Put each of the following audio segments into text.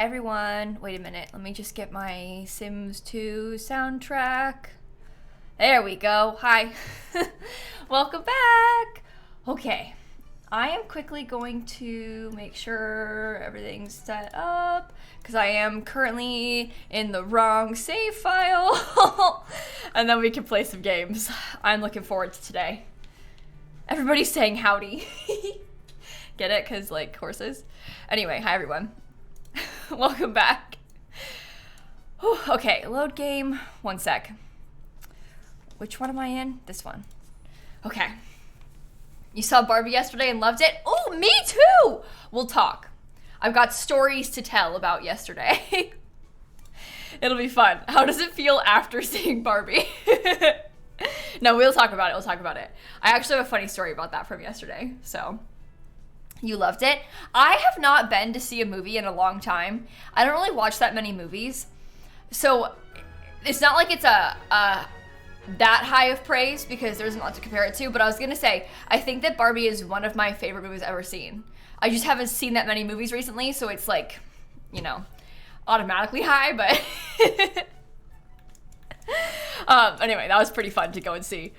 Everyone, wait a minute. Let me just get my Sims 2 soundtrack. There we go. Hi. Welcome back. Okay. I am quickly going to make sure everything's set up because I am currently in the wrong save file. And then we can play some games. I'm looking forward to today. Everybody's saying howdy. Get it? Because, like, horses. Anyway, hi everyone. Welcome back. Whew, okay, load game. One sec. Which one am I in? This one. Okay. You saw Barbie yesterday and loved it? Oh, me too! We'll talk. I've got stories to tell about yesterday. It'll be fun. How does it feel after seeing Barbie? No, we'll talk about it. We'll talk about it. I actually have a funny story about that from yesterday, so... You loved it. I have not been to see a movie in a long time. I don't really watch that many movies. So it's not like it's a that high of praise because there isn't a lot to compare it to. But I was going to say, I think that Barbie is one of my favorite movies I've ever seen. I just haven't seen that many movies recently. So it's like, you know, automatically high. But anyway, that was pretty fun to go and see.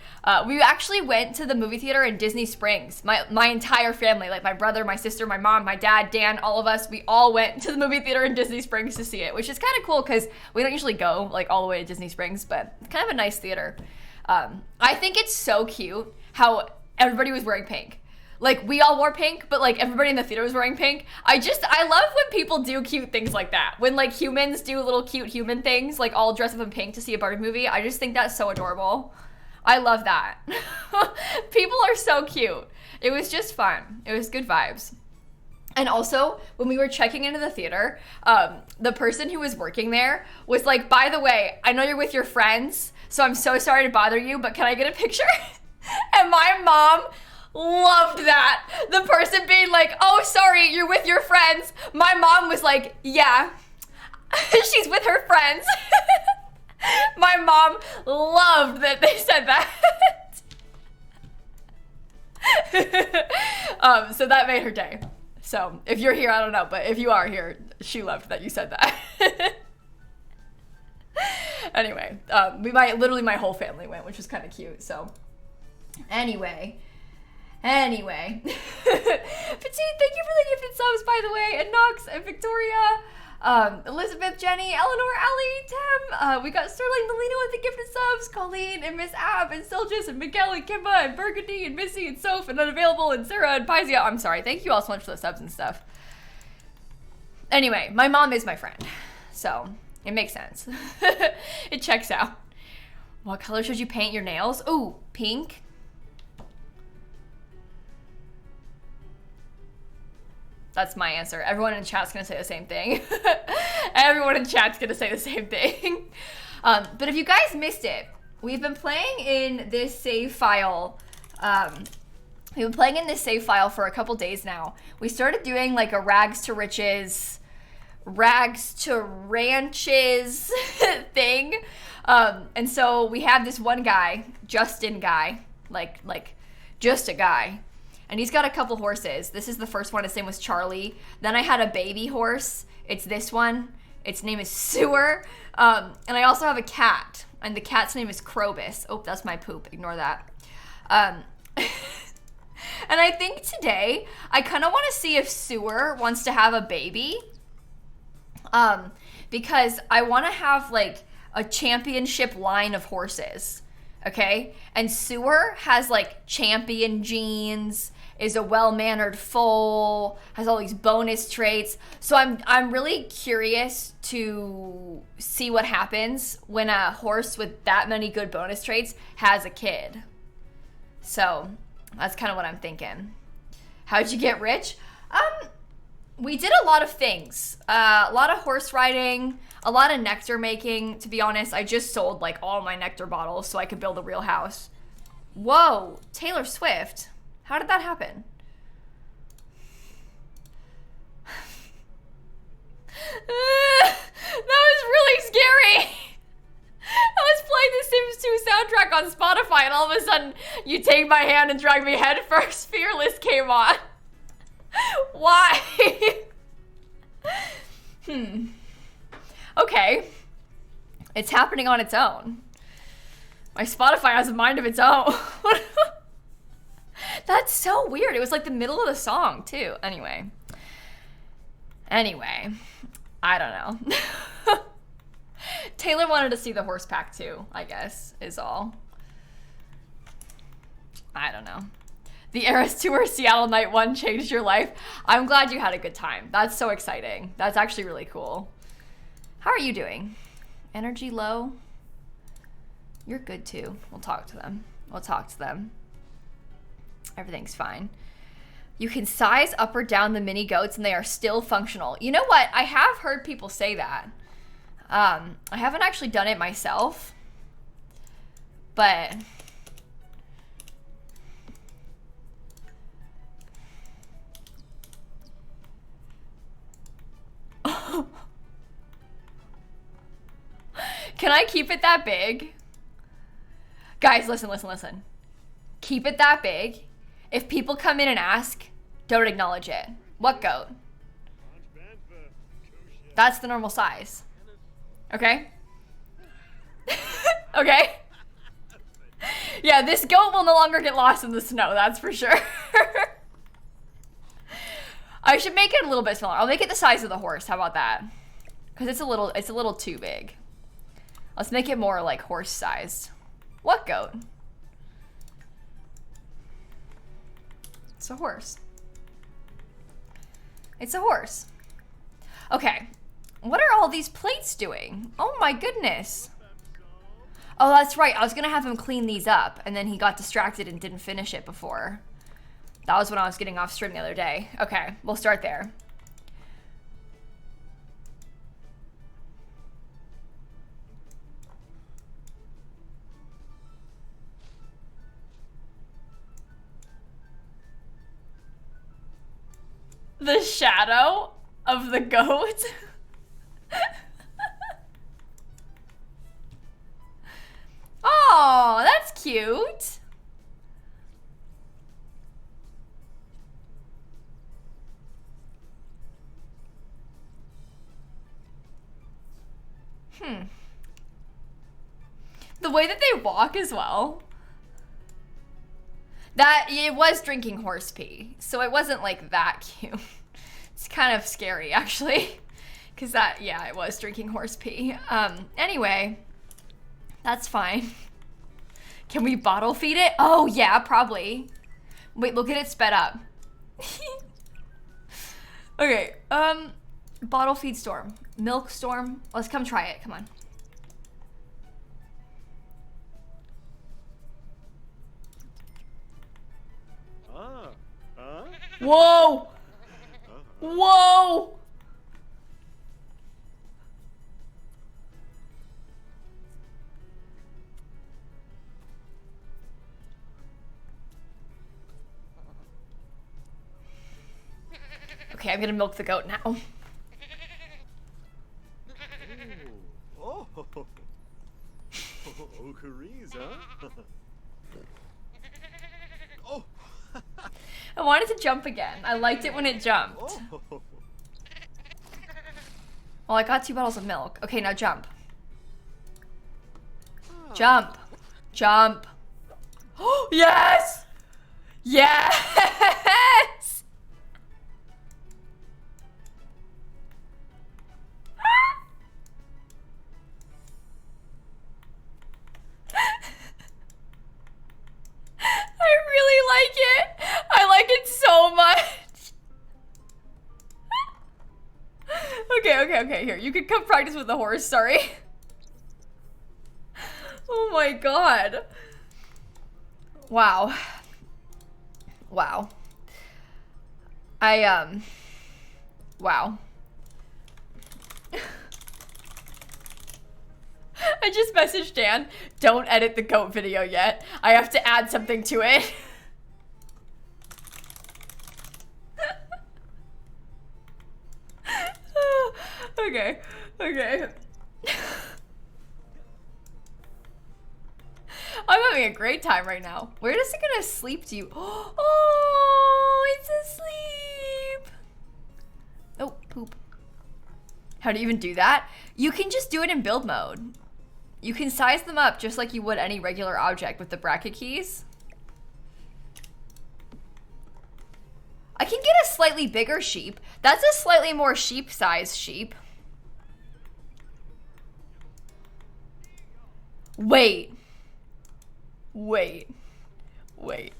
We actually went to the movie theater in Disney Springs. My entire family, like my brother, my sister, my mom, my dad, Dan, all of us, we all went to the movie theater in Disney Springs to see it, which is kind of cool because we don't usually go like all the way to Disney Springs, but it's kind of a nice theater. I think it's so cute how everybody was wearing pink. Like, we all wore pink, but, like, everybody in the theater was wearing pink. I love when people do cute things like that. When, like, humans do little cute human things, like, all dress up in pink to see a Barbie movie. I just think that's so adorable. I love that. People are so cute. It was just fun. It was good vibes. And also, when we were checking into the theater, the person who was working there was like, by the way, I know you're with your friends, so I'm so sorry to bother you, but can I get a picture? And my mom... loved that. The person being like, oh, sorry, you're with your friends. My mom was like, yeah, she's with her friends. My mom loved that they said that. So that made her day. So if you're here, I don't know, but if you are here, she loved that you said that. Anyway, literally my whole family went, which was kind of cute. So Anyway. Petite, thank you for the gifted subs, by the way. And Knox and Victoria, Elizabeth, Jenny, Eleanor, Ali, Tim. We got Sterling, Melina with the gifted subs, Colleen and Miss Ab and Silgis and Miguel and Kimba and Burgundy and Missy and Soph and Unavailable and Sarah and Pizia. I'm sorry. Thank you all so much for the subs and stuff. Anyway, my mom is my friend, so it makes sense. It checks out. What color should you paint your nails? Ooh, pink. That's my answer. Everyone in chat's gonna say the same thing. Everyone in chat's gonna say the same thing. But if you guys missed it, we've been playing in this save file. We've been playing in this save file for a couple days now. We started doing like a rags to riches, rags to ranches thing. And so we had this one guy, Justin guy, like just a guy. And he's got a couple horses. This is the first one. His name was Charlie. Then I had a baby horse. It's this one. Its name is Sewer. And I also have a cat. And the cat's name is Krobus. Oh, that's my poop. Ignore that. And I think today, I kind of want to see if Sewer wants to have a baby. Because I want to have, like, a championship line of horses. Okay? And Sewer has, like, champion genes, is a well-mannered foal, has all these bonus traits. So I'm really curious to see what happens when a horse with that many good bonus traits has a kid. So that's kind of what I'm thinking. How'd you get rich? We did a lot of things. A lot of horse riding, a lot of nectar making. To be honest, I just sold like all my nectar bottles so I could build a real house. Whoa, Taylor Swift. How did that happen? That was really scary. I was playing the Sims 2 soundtrack on Spotify and all of a sudden You Take My Hand and Drag Me Head First Fearless came on. Why? Okay. It's happening on its own. My Spotify has a mind of its own. That's so weird. It was like the middle of the song too. Anyway, I don't know. Taylor wanted to see the horse pack too, I guess, is all. I don't know. The Eras Tour Seattle Night 1 changed your life. I'm glad you had a good time. That's so exciting. That's actually really cool. How are you doing? Energy low? You're good too. We'll talk to them. Everything's fine. You can size up or down the mini goats and they are still functional. You know what? I have heard people say that. I haven't actually done it myself, but can I keep it that big? Guys, listen. Keep it that big. If people come in and ask, don't acknowledge it. What goat? That's the normal size. Okay? Okay? Yeah, this goat will no longer get lost in the snow, that's for sure. I should make it a little bit smaller. I'll make it the size of the horse. How about that? Because it's a little too big. Let's make it more like horse sized. What goat? It's a horse. It's a horse. Okay. What are all these plates doing? Oh my goodness. Oh, that's right. I was gonna have him clean these up and then he got distracted and didn't finish it before. That was when I was getting off stream the other day. Okay, we'll start there. The shadow of the goat. Oh, that's cute. The way that they walk as well. That, it was drinking horse pee, so it wasn't like that cute. It's kind of scary actually, because that, yeah, it was drinking horse pee. Anyway, that's fine. Can we bottle feed it? Oh yeah, probably. Wait, look at it sped up. Okay, bottle feed Storm. Milk Storm. Let's come try it, come on. Whoa! Whoa! Okay, I'm gonna milk the goat now. Oh, Cariza. Oh. I wanted to jump again. I liked it when it jumped. Oh. Well, I got 2 bottles of milk. Okay, now jump. Jump. Jump. Oh, yes! Yes! I really like it. I like it so much. Okay, here. You can come practice with the horse, sorry. Oh my god. Wow. Wow. Wow. I just messaged Dan, don't edit the goat video yet. I have to add something to it. Okay. I'm having a great time right now. Where is it gonna sleep to you? Oh, it's asleep. Oh, poop. How do you even do that? You can just do it in build mode. You can size them up just like you would any regular object with the bracket keys. I can get a slightly bigger sheep. That's a slightly more sheep-sized sheep. Wait. Wait. Wait.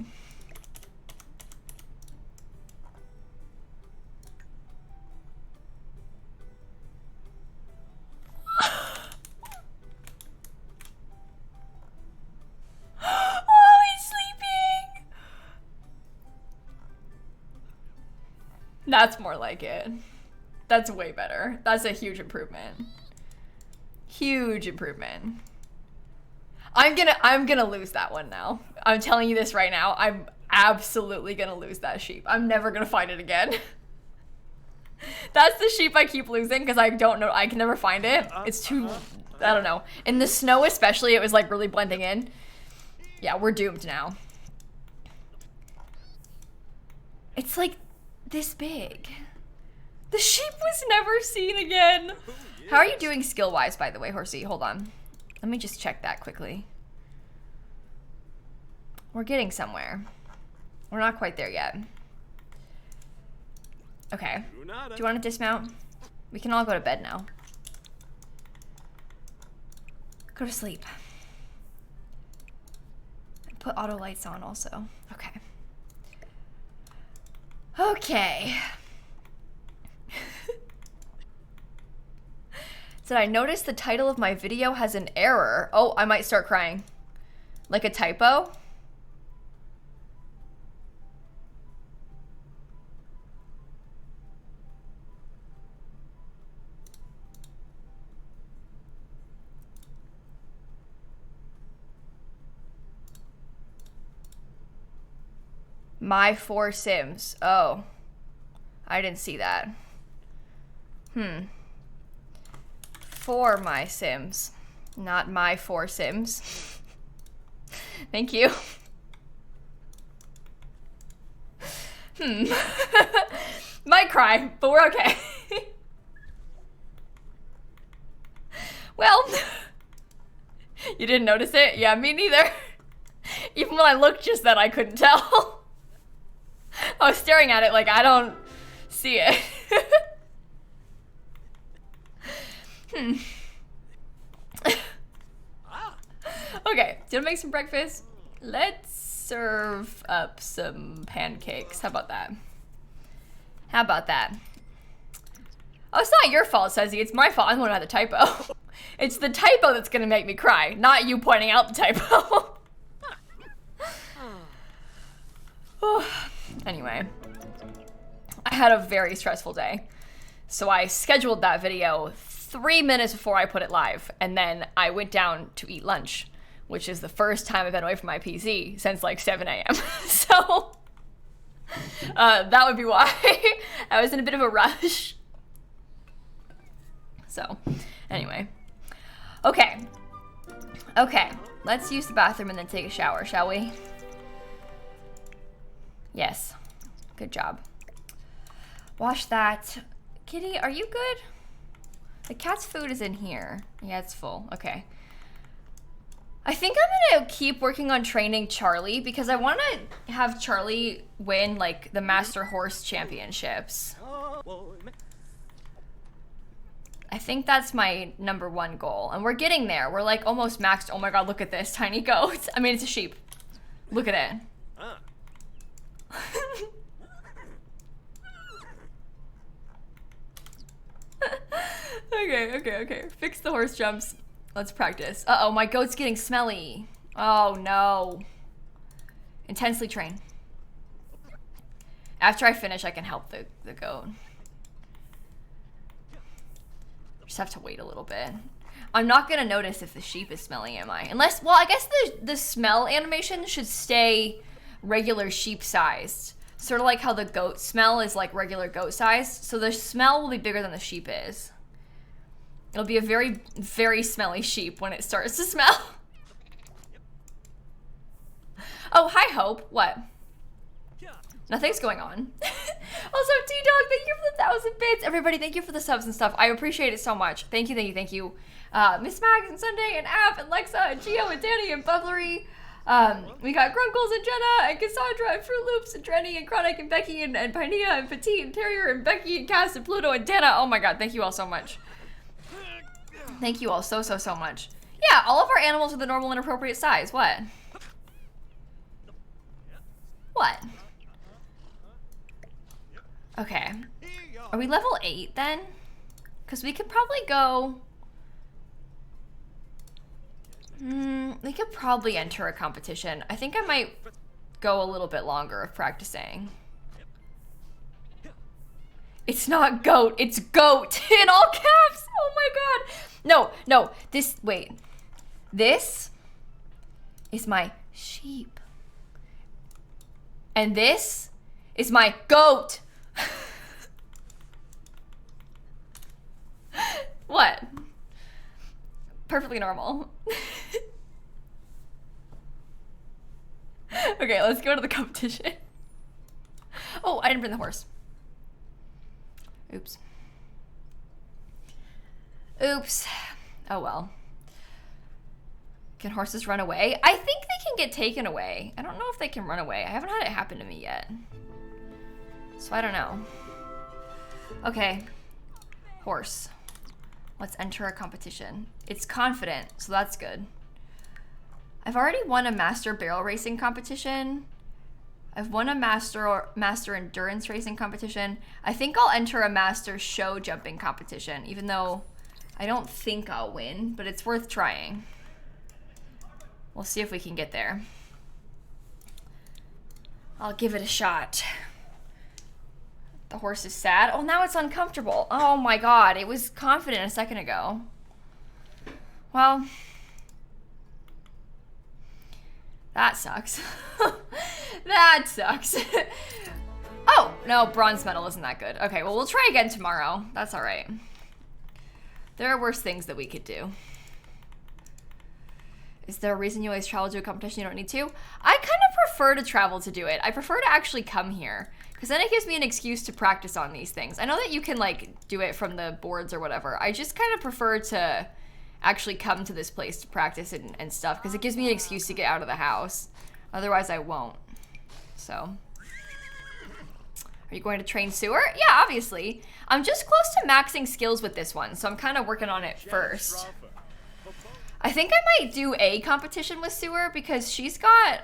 Oh, he's sleeping. That's more like it. That's way better. That's a huge improvement. Huge improvement. I'm gonna lose that one now. I'm telling you this right now. I'm absolutely gonna lose that sheep. I'm never gonna find it again. That's the sheep I keep losing because I don't know. I can never find it. It's too, I don't know. In the snow especially, it was like really blending in. Yeah, we're doomed now. It's like this big. The sheep was never seen again. How are you doing skill-wise, by the way, Horsey? Hold on. Let me just check that quickly. We're getting somewhere. We're not quite there yet. Okay. Do you want to dismount? We can all go to bed now. Go to sleep. Put auto lights on also. Okay. Okay. Did I notice the title of my video has an error? Oh, I might start crying. Like a typo? My 4 Sims. Oh. I didn't see that. For my Sims. Not my 4 Sims. Thank you. Might cry, but we're okay. Well, you didn't notice it? Yeah, me neither. Even when I looked just then, I couldn't tell. I was staring at it like I don't see it. Okay, do you want to make some breakfast? Let's serve up some pancakes. How about that? How about that? Oh, it's not your fault, Suzy. It's my fault. I'm the one who had the typo. It's the typo that's gonna make me cry, not you pointing out the typo. Anyway, I had a very stressful day. So I scheduled that video 3 minutes before I put it live, and then I went down to eat lunch, which is the first time I've been away from my PC since like 7 a.m. So that would be why. I was in a bit of a rush. So anyway, okay, let's use the bathroom and then take a shower, shall we? Yes, good job. Wash that. Kitty, are you good? The cat's food is in here. Yeah, it's full. Okay. I think I'm gonna keep working on training Charlie because I want to have Charlie win like the Master Horse Championships. I think that's my #1 goal, and we're getting there. We're like almost maxed. Oh my god, look at this tiny goat. I mean, it's a sheep. Look at it. Okay. Fix the horse jumps. Let's practice. Uh-oh, my goat's getting smelly. Oh no. Intensely train. After I finish, I can help the goat. Just have to wait a little bit. I'm not gonna notice if the sheep is smelly, am I? Unless, well, I guess the smell animation should stay regular sheep sized. Sort of like how the goat smell is like regular goat sized. So the smell will be bigger than the sheep is. It'll be a very, very smelly sheep when it starts to smell. Oh, hi, Hope. What? Nothing's going on. Also, T-Dog, thank you for the 1,000 bits. Everybody, thank you for the subs and stuff. I appreciate it so much. Thank you, thank you, thank you. Miss Mags and Sunday and App and Lexa and Gio and Danny and Bubblery. We got Grunkles and Jenna and Cassandra and Fruit Loops and Drenny and Chronic and Becky and Pinea and Petite and Terrier and Becky and Cass and Pluto and Dana. Oh my god, thank you all so much. Thank you all so much. Yeah, all of our animals are the normal and appropriate size. What? What? Okay. Are we level 8 then? Because we could probably go... we could probably enter a competition. I think I might go a little bit longer of practicing. It's not goat, it's goat in all caps. Oh my god. No, wait. This is my sheep. And this is my goat. What? Perfectly normal. Okay, let's go to the competition. Oh, I didn't bring the horse. Oops. Oops. Oh well. Can horses run away? I think they can get taken away. I don't know if they can run away. I haven't had it happen to me yet. So I don't know. Okay. Horse. Let's enter a competition. It's confident, so that's good. I've already won a master barrel racing competition. I've won a master endurance racing competition. I think I'll enter a master show jumping competition, even though I don't think I'll win, but it's worth trying. We'll see if we can get there. I'll give it a shot. The horse is sad. Oh, now it's uncomfortable. Oh my god, it was confident a second ago. Well, that sucks. That sucks. Oh, no, bronze medal isn't that good. Okay, well, we'll try again tomorrow. That's all right. There are worse things that we could do. Is there a reason you always travel to a competition you don't need to? I kind of prefer to travel to do it. I prefer to actually come here, because then it gives me an excuse to practice on these things. I know that you can, like, do it from the boards or whatever. I just kind of prefer to actually come to this place to practice and stuff, because it gives me an excuse to get out of the house. Otherwise, I won't. So, are you going to train Sewer? Yeah, obviously. I'm just close to maxing skills with this one, so I'm kind of working on it first. I think I might do a competition with Sewer because she's got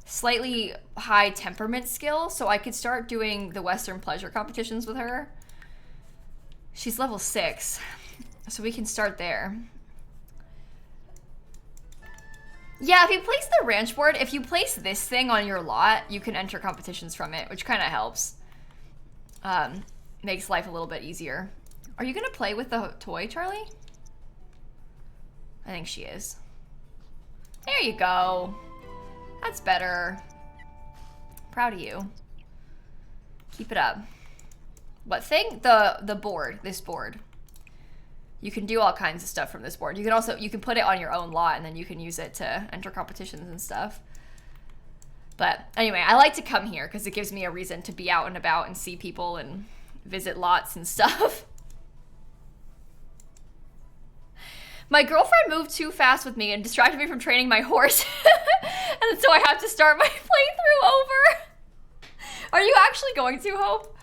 slightly high temperament skill, so I could start doing the Western Pleasure competitions with her. She's level 6, so we can start there. Yeah, if you place the ranch board, if you place this thing on your lot, you can enter competitions from it, which kind of helps. Makes life a little bit easier. Are you gonna play with the toy, Charlie? I think she is. There you go. That's better. Proud of you. Keep it up. What thing? The board. This board. You can do all kinds of stuff from this board. You can put it on your own lot and then you can use it to enter competitions and stuff. But anyway, I like to come here because it gives me a reason to be out and about and see people and visit lots and stuff. My girlfriend moved too fast with me and distracted me from training my horse. And so I have to start my playthrough over. Are you actually going to, Hope?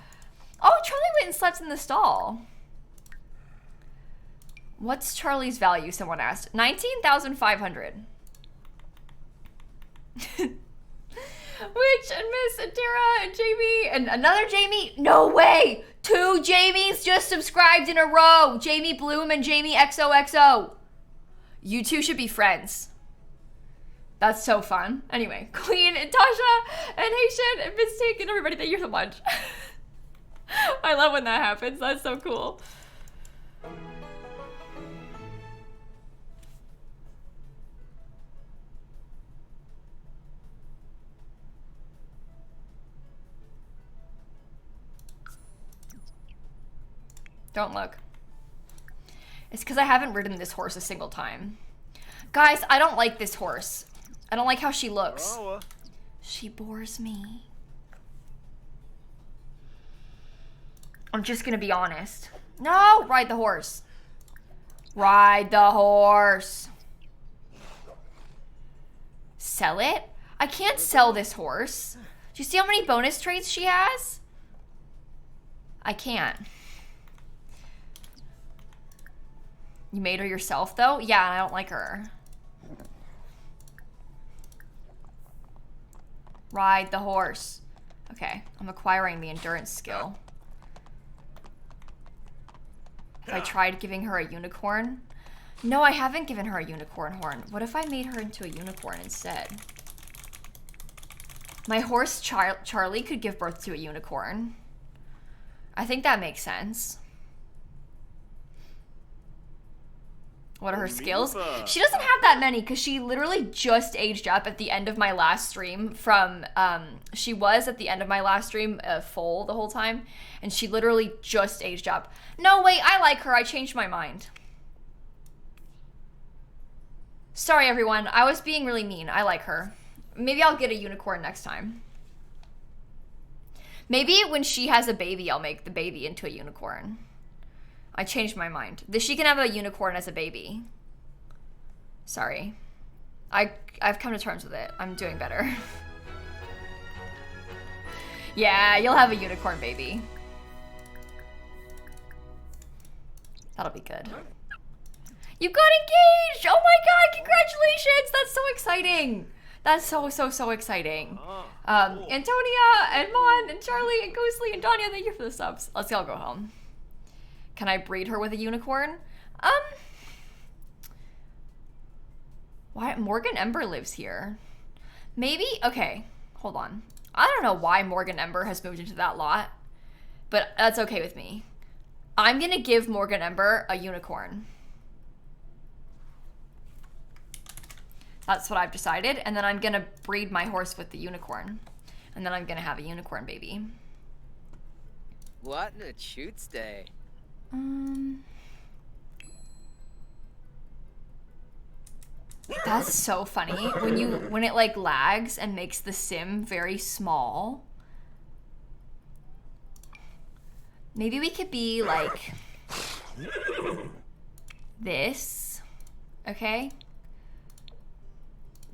Oh, Charlie went and slept in the stall. What's Charlie's value, someone asked. 19,500. Witch and Miss and Tara and Jamie and another Jamie. No way. 2 Jamies just subscribed in a row. Jamie Bloom and Jamie XOXO. You two should be friends. That's so fun. Anyway, Queen and Tasha and Haitian and Mistake and everybody, thank you so much. I love when that happens. That's so cool. Don't look. It's because I haven't ridden this horse a single time. Guys, I don't like this horse. I don't like how she looks. She bores me. I'm just gonna be honest. No, ride the horse. Ride the horse. Sell it? I can't sell this horse. Do you see how many bonus traits she has? I can't. You made her yourself though? Yeah, and I don't like her. Ride the horse. Okay, I'm acquiring the endurance skill. Have I tried giving her a unicorn? No, I haven't given her a unicorn horn. What if I made her into a unicorn instead? My horse Charlie could give birth to a unicorn. I think that makes sense. What are her skills? She doesn't have that many because she literally just aged up at the end of my last stream from, she was at the end of my last stream full the whole time, and she literally just aged up. No, wait, I like her. I changed my mind. Sorry, everyone. I was being really mean. I like her. Maybe I'll get a unicorn next time. Maybe when she has a baby, I'll make the baby into a unicorn. I changed my mind. She can have a unicorn as a baby. Sorry. I've come to terms with it. I'm doing better. Yeah, you'll have a unicorn baby. That'll be good. You got engaged! Oh my god, congratulations! That's so exciting. That's so exciting. Antonia and Mon and Charlie and Ghostly and Danya, thank you for the subs. Let's all go home. Can I breed her with a unicorn? Why? Morgan Ember lives here. Maybe? Okay, hold on. I don't know why Morgan Ember has moved into that lot, but that's okay with me. I'm gonna give Morgan Ember a unicorn. That's what I've decided, and then I'm gonna breed my horse with the unicorn, and then I'm gonna have a unicorn baby. What a shoots day. That's so funny when it like lags and makes the sim very small. Maybe we could be like this, okay?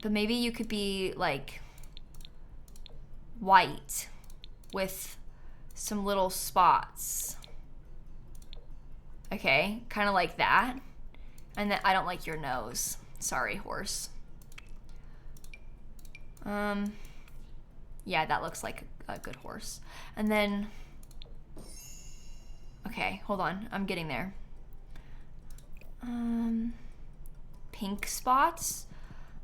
But maybe you could be like white with some little spots. Okay, kind of like that. And then I don't like your nose. Sorry, horse. Yeah, that looks like a good horse. And then, okay, hold on. I'm getting there. Pink spots.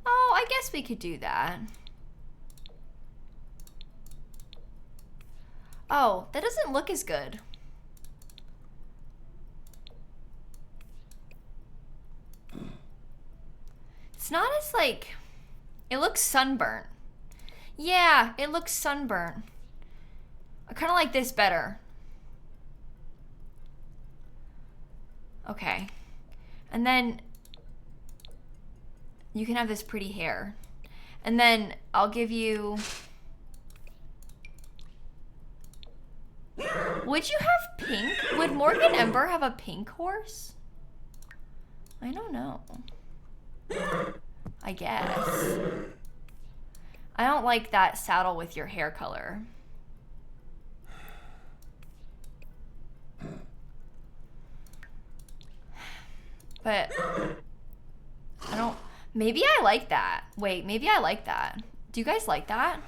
Oh, I guess we could do that. Oh, that doesn't look as good. It's not as like, it looks sunburnt. Yeah, it looks sunburnt. I kind of like this better. Okay. And then you can have this pretty hair. And then I'll give you... Would you have pink? Would Morgan Ember have a pink horse? I don't know. I guess. I don't like that saddle with your hair color. But I don't... Maybe I like that. Wait, maybe I like that. Do you guys like that?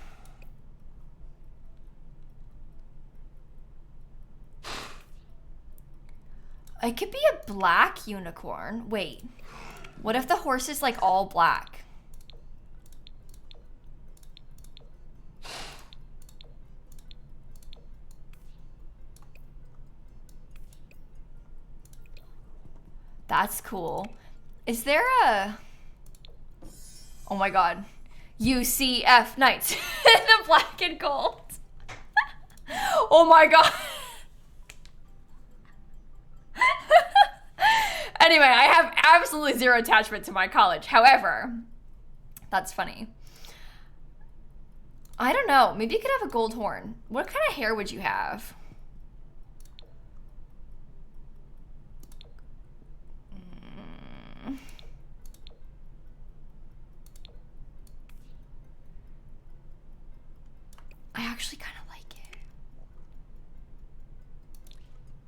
It could be a black unicorn. Wait. What if the horse is like all black? That's cool. Is there a... Oh my god. UCF Knights in the black and gold. Oh my god. Anyway, I have absolutely zero attachment to my college. However, that's funny. I don't know. Maybe you could have a gold horn. What kind of hair would you have? I actually kind of like it.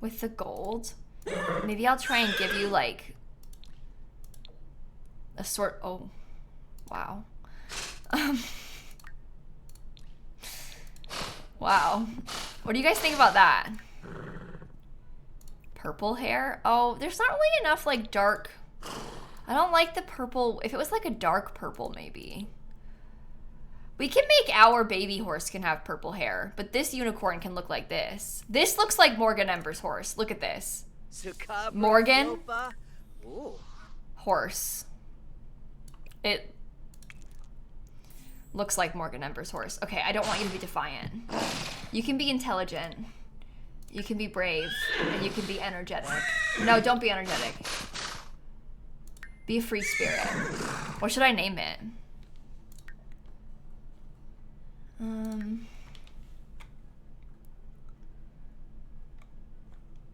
With the gold. Maybe I'll try and give you like a sort. Oh, wow. Wow. What do you guys think about that? Purple hair? Oh, there's not really enough like dark. I don't like the purple. If it was like a dark purple, maybe. We can make our baby horse can have purple hair, but this unicorn can look like this. This looks like Morgan Ember's horse. Look at this. Morgan. Horse. It looks like Morgan Ember's horse. Okay, I don't want you to be defiant. You can be intelligent. You can be brave. And you can be energetic. No, don't be energetic. Be a free spirit. What should I name it?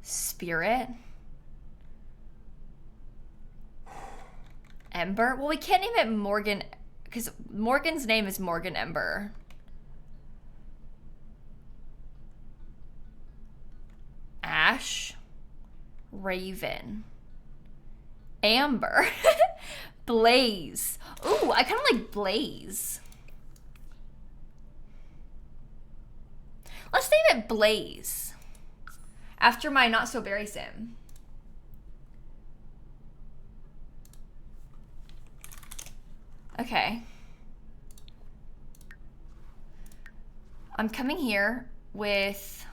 Spirit? Ember? Well, we can't name it Morgan, because Morgan's name is Morgan Ember. Ash? Raven? Amber? Blaze? Ooh, I kind of like Blaze. Let's name it Blaze. After my not so berry sim. Okay. I'm coming here with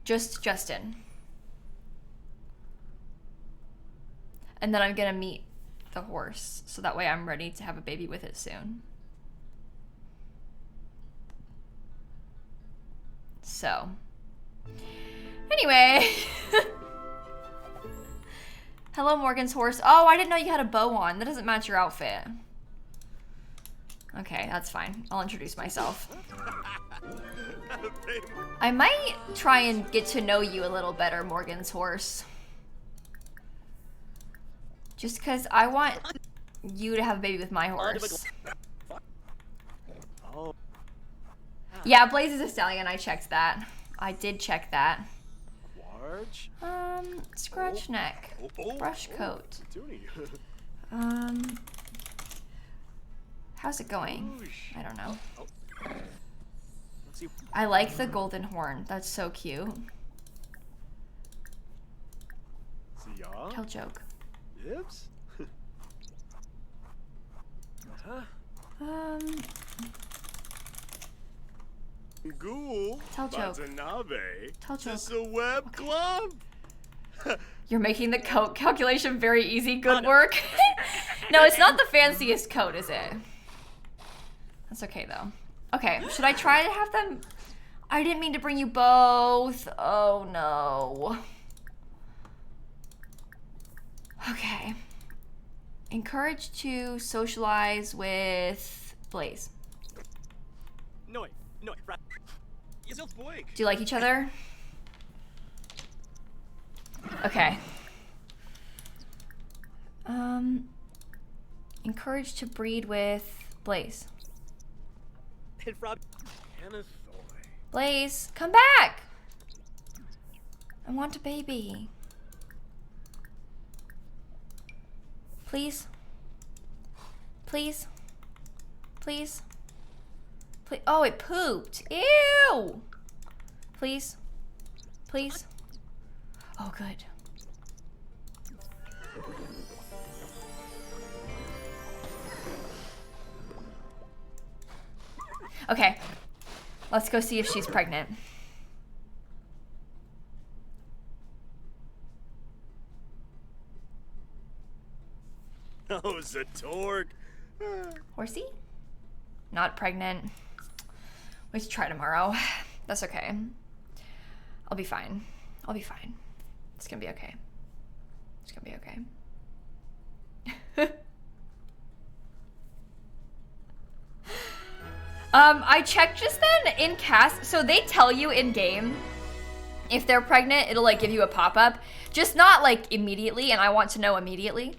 just Justin. And then I'm gonna meet the horse, so that way I'm ready to have a baby with it soon. So, anyway. Hello, Morgan's horse. Oh, I didn't know you had a bow on. That doesn't match your outfit. Okay, that's fine. I'll introduce myself. I might try and get to know you a little better, Morgan's horse. Just because I want you to have a baby with my horse. Yeah, Blaze is a stallion. I checked that. I did check that. Scratch neck. Brush coat. How's it going? I don't know. I like the golden horn. That's so cute. Tell joke. Tell joke. Tell joke. Okay. You're making the coat calculation very easy. Good work. No, it's not the fanciest coat, is it? That's okay, though. Okay, should I try to have them? I didn't mean to bring you both. Oh, no. Okay. Encourage to socialize with Blaze. Do you like each other? Okay. Encourage to breed with Blaze. Blaze, come back! I want a baby. Please? Please? Please? Please? Oh, it pooped. Ew! Please? Please? Oh, good. Okay. Let's go see if she's pregnant. Oh, Zatorg. Horsey? Not pregnant. We should try tomorrow. That's okay. I'll be fine. I'll be fine. It's gonna be okay. It's gonna be okay. I checked just then in cast, so they tell you in game if they're pregnant, it'll like give you a pop-up, just not like immediately, and I want to know immediately.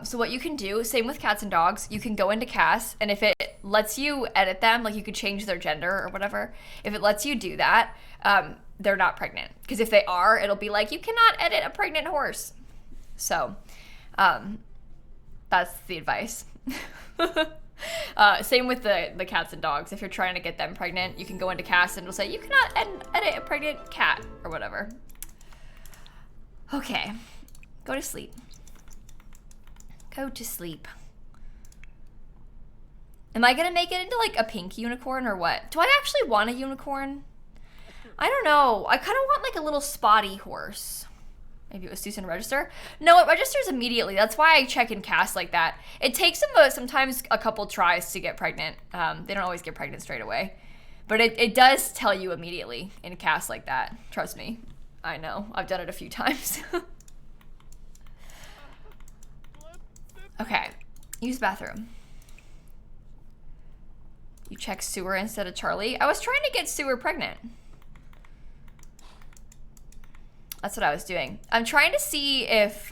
So what you can do, same with cats and dogs, you can go into CAS, and if it lets you edit them, like you could change their gender or whatever, if it lets you do that, they're not pregnant. Because if they are, it'll be like, you cannot edit a pregnant horse. So that's the advice. Same with the cats and dogs. If you're trying to get them pregnant, you can go into CAS and it'll say, you cannot edit a pregnant cat or whatever. Okay, go to sleep. Go to sleep. Am I gonna make it into like a pink unicorn or what? Do I actually want a unicorn? I don't know. I kind of want like a little spotty horse. Maybe it was Susan register. No, it registers immediately. That's why I check in CAS like that. It takes them sometimes a couple tries to get pregnant. They don't always get pregnant straight away. But it does tell you immediately in CAS like that. Trust me. I know. I've done it a few times. Okay. Use bathroom. You check Sewer instead of Charlie. I was trying to get Sewer pregnant. That's what I was doing. I'm trying to see if,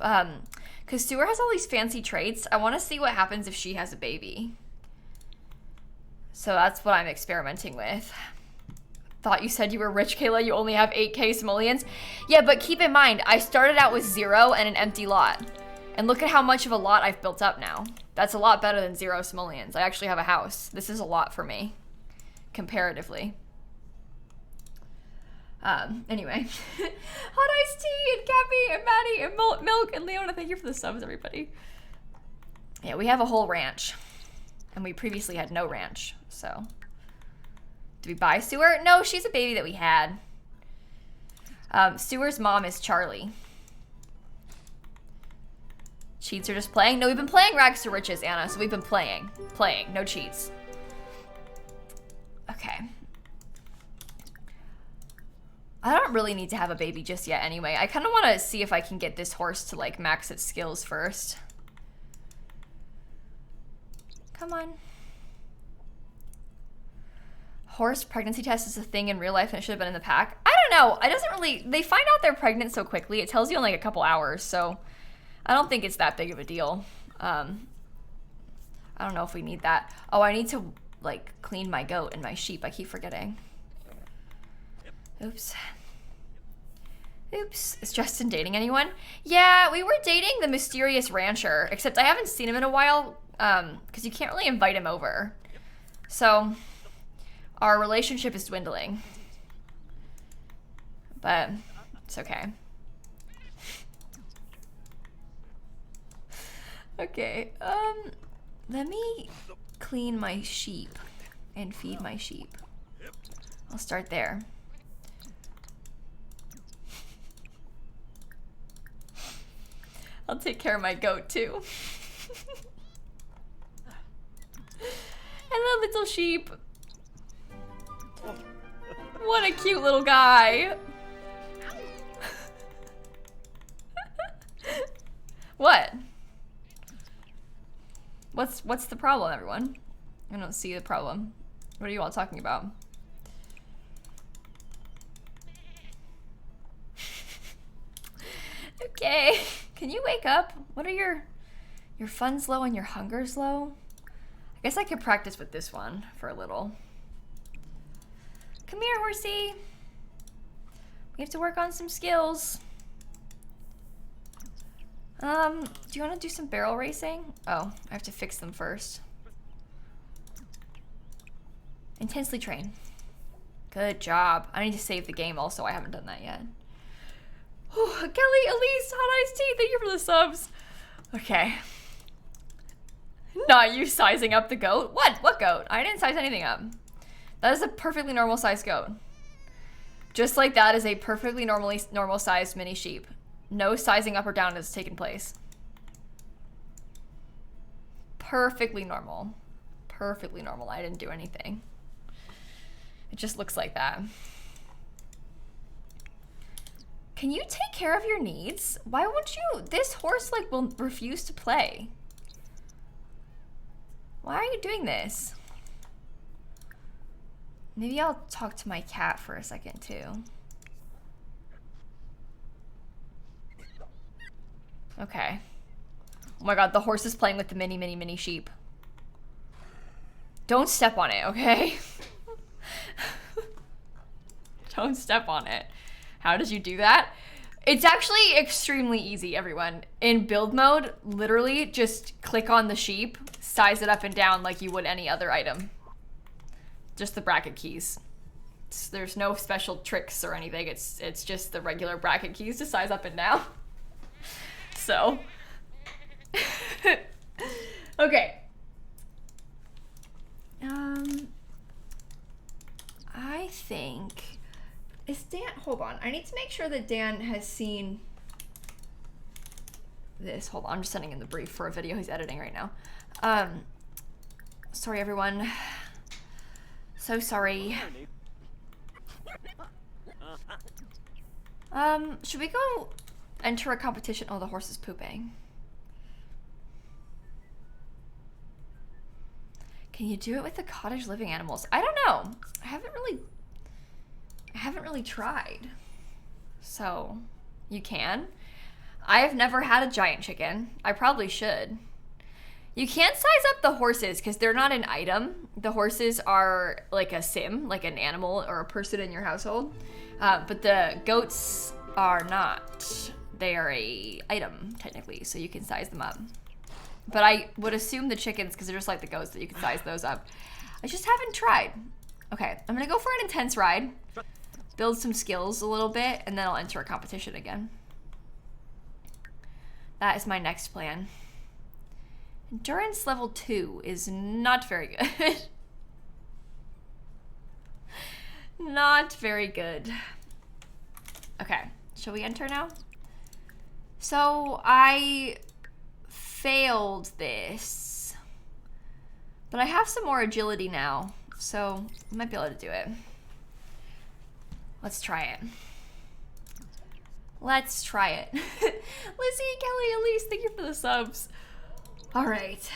because Sewer has all these fancy traits. I want to see what happens if she has a baby. So that's what I'm experimenting with. Thought you said you were rich, Kayla. You only have 8K simoleons. Yeah, but keep in mind, I started out with 0 and an empty lot. And look at how much of a lot I've built up now. That's a lot better than 0 simoleons. I actually have a house. This is a lot for me, comparatively. Anyway. Hot Iced Tea and Cappy and Maddie and Milk and Leona, thank you for the subs, everybody. Yeah, we have a whole ranch. And we previously had no ranch, so. Did we buy Sewer? No, she's a baby that we had. Sewer's mom is Charlie. Cheats are just playing? No, we've been playing Rags to Riches, Anna, so we've been playing. Playing, no cheats. Okay. I don't really need to have a baby just yet anyway. I kind of want to see if I can get this horse to like max its skills first. Come on. Horse pregnancy test is a thing in real life and it should have been in the pack. I don't know. It doesn't really, they find out they're pregnant so quickly. It tells you in like a couple hours, so I don't think it's that big of a deal. I don't know if we need that. Oh, I need to like clean my goat and my sheep. I keep forgetting. Oops. Oops. Is Justin dating anyone? Yeah, we were dating the mysterious rancher, except I haven't seen him in a while because you can't really invite him over. So our relationship is dwindling. But it's okay. Okay, let me clean my sheep and feed my sheep. I'll start there. I'll take care of my goat too. And the little sheep. What a cute little guy. What? What's the problem, everyone? I don't see the problem. What are you all talking about? Okay. Can you wake up? What are your fun's low and your hunger's low? I guess I could practice with this one for a little. Come here, horsey. We have to work on some skills. Do you want to do some barrel racing? Oh, I have to fix them first. Intensely train. Good job. I need to save the game also. I haven't done that yet. Oh, Kelly, Elise, Hot Iced Tea, thank you for the subs. Okay. Not you sizing up the goat? What? What goat? I didn't size anything up. That is a perfectly normal sized goat. Just like that is a perfectly normal sized mini sheep. No sizing up or down has taken place. Perfectly normal. Perfectly normal. I didn't do anything. It just looks like that. Can you take care of your needs? Why won't you? This horse like will refuse to play. Why are you doing this? Maybe I'll talk to my cat for a second too. Okay. Oh my god, the horse is playing with the mini sheep. Don't step on it, okay? Don't step on it. How did you do that? It's actually extremely easy, everyone. In build mode, literally just click on the sheep, size it up and down like you would any other item. Just the bracket keys. There's no special tricks or anything. It's just the regular bracket keys to size up and down. So. Okay. I think, is Dan, hold on. I need to make sure that Dan has seen this. Hold on, I'm just sending in the brief for a video he's editing right now. Sorry everyone. So sorry. Should we go enter a competition? Oh, the horse is pooping. Can you do it with the cottage living animals? I don't know. I haven't really tried. So, you can. I have never had a giant chicken. I probably should. You can't size up the horses because they're not an item. The horses are like a sim, like an animal or a person in your household. But the goats are not. They are a item, technically, so you can size them up. But I would assume the chickens, because they're just like the goats, that you can size those up. I just haven't tried. Okay, I'm gonna go for an intense ride, build some skills a little bit, and then I'll enter a competition again. That is my next plan. Endurance level 2 is not very good. Not very good. Okay, shall we enter now? So I failed this, but I have some more agility now, so I might be able to do it. Let's try it. Let's try it. Lizzie, Kelly, Elise, thank you for the subs. All right.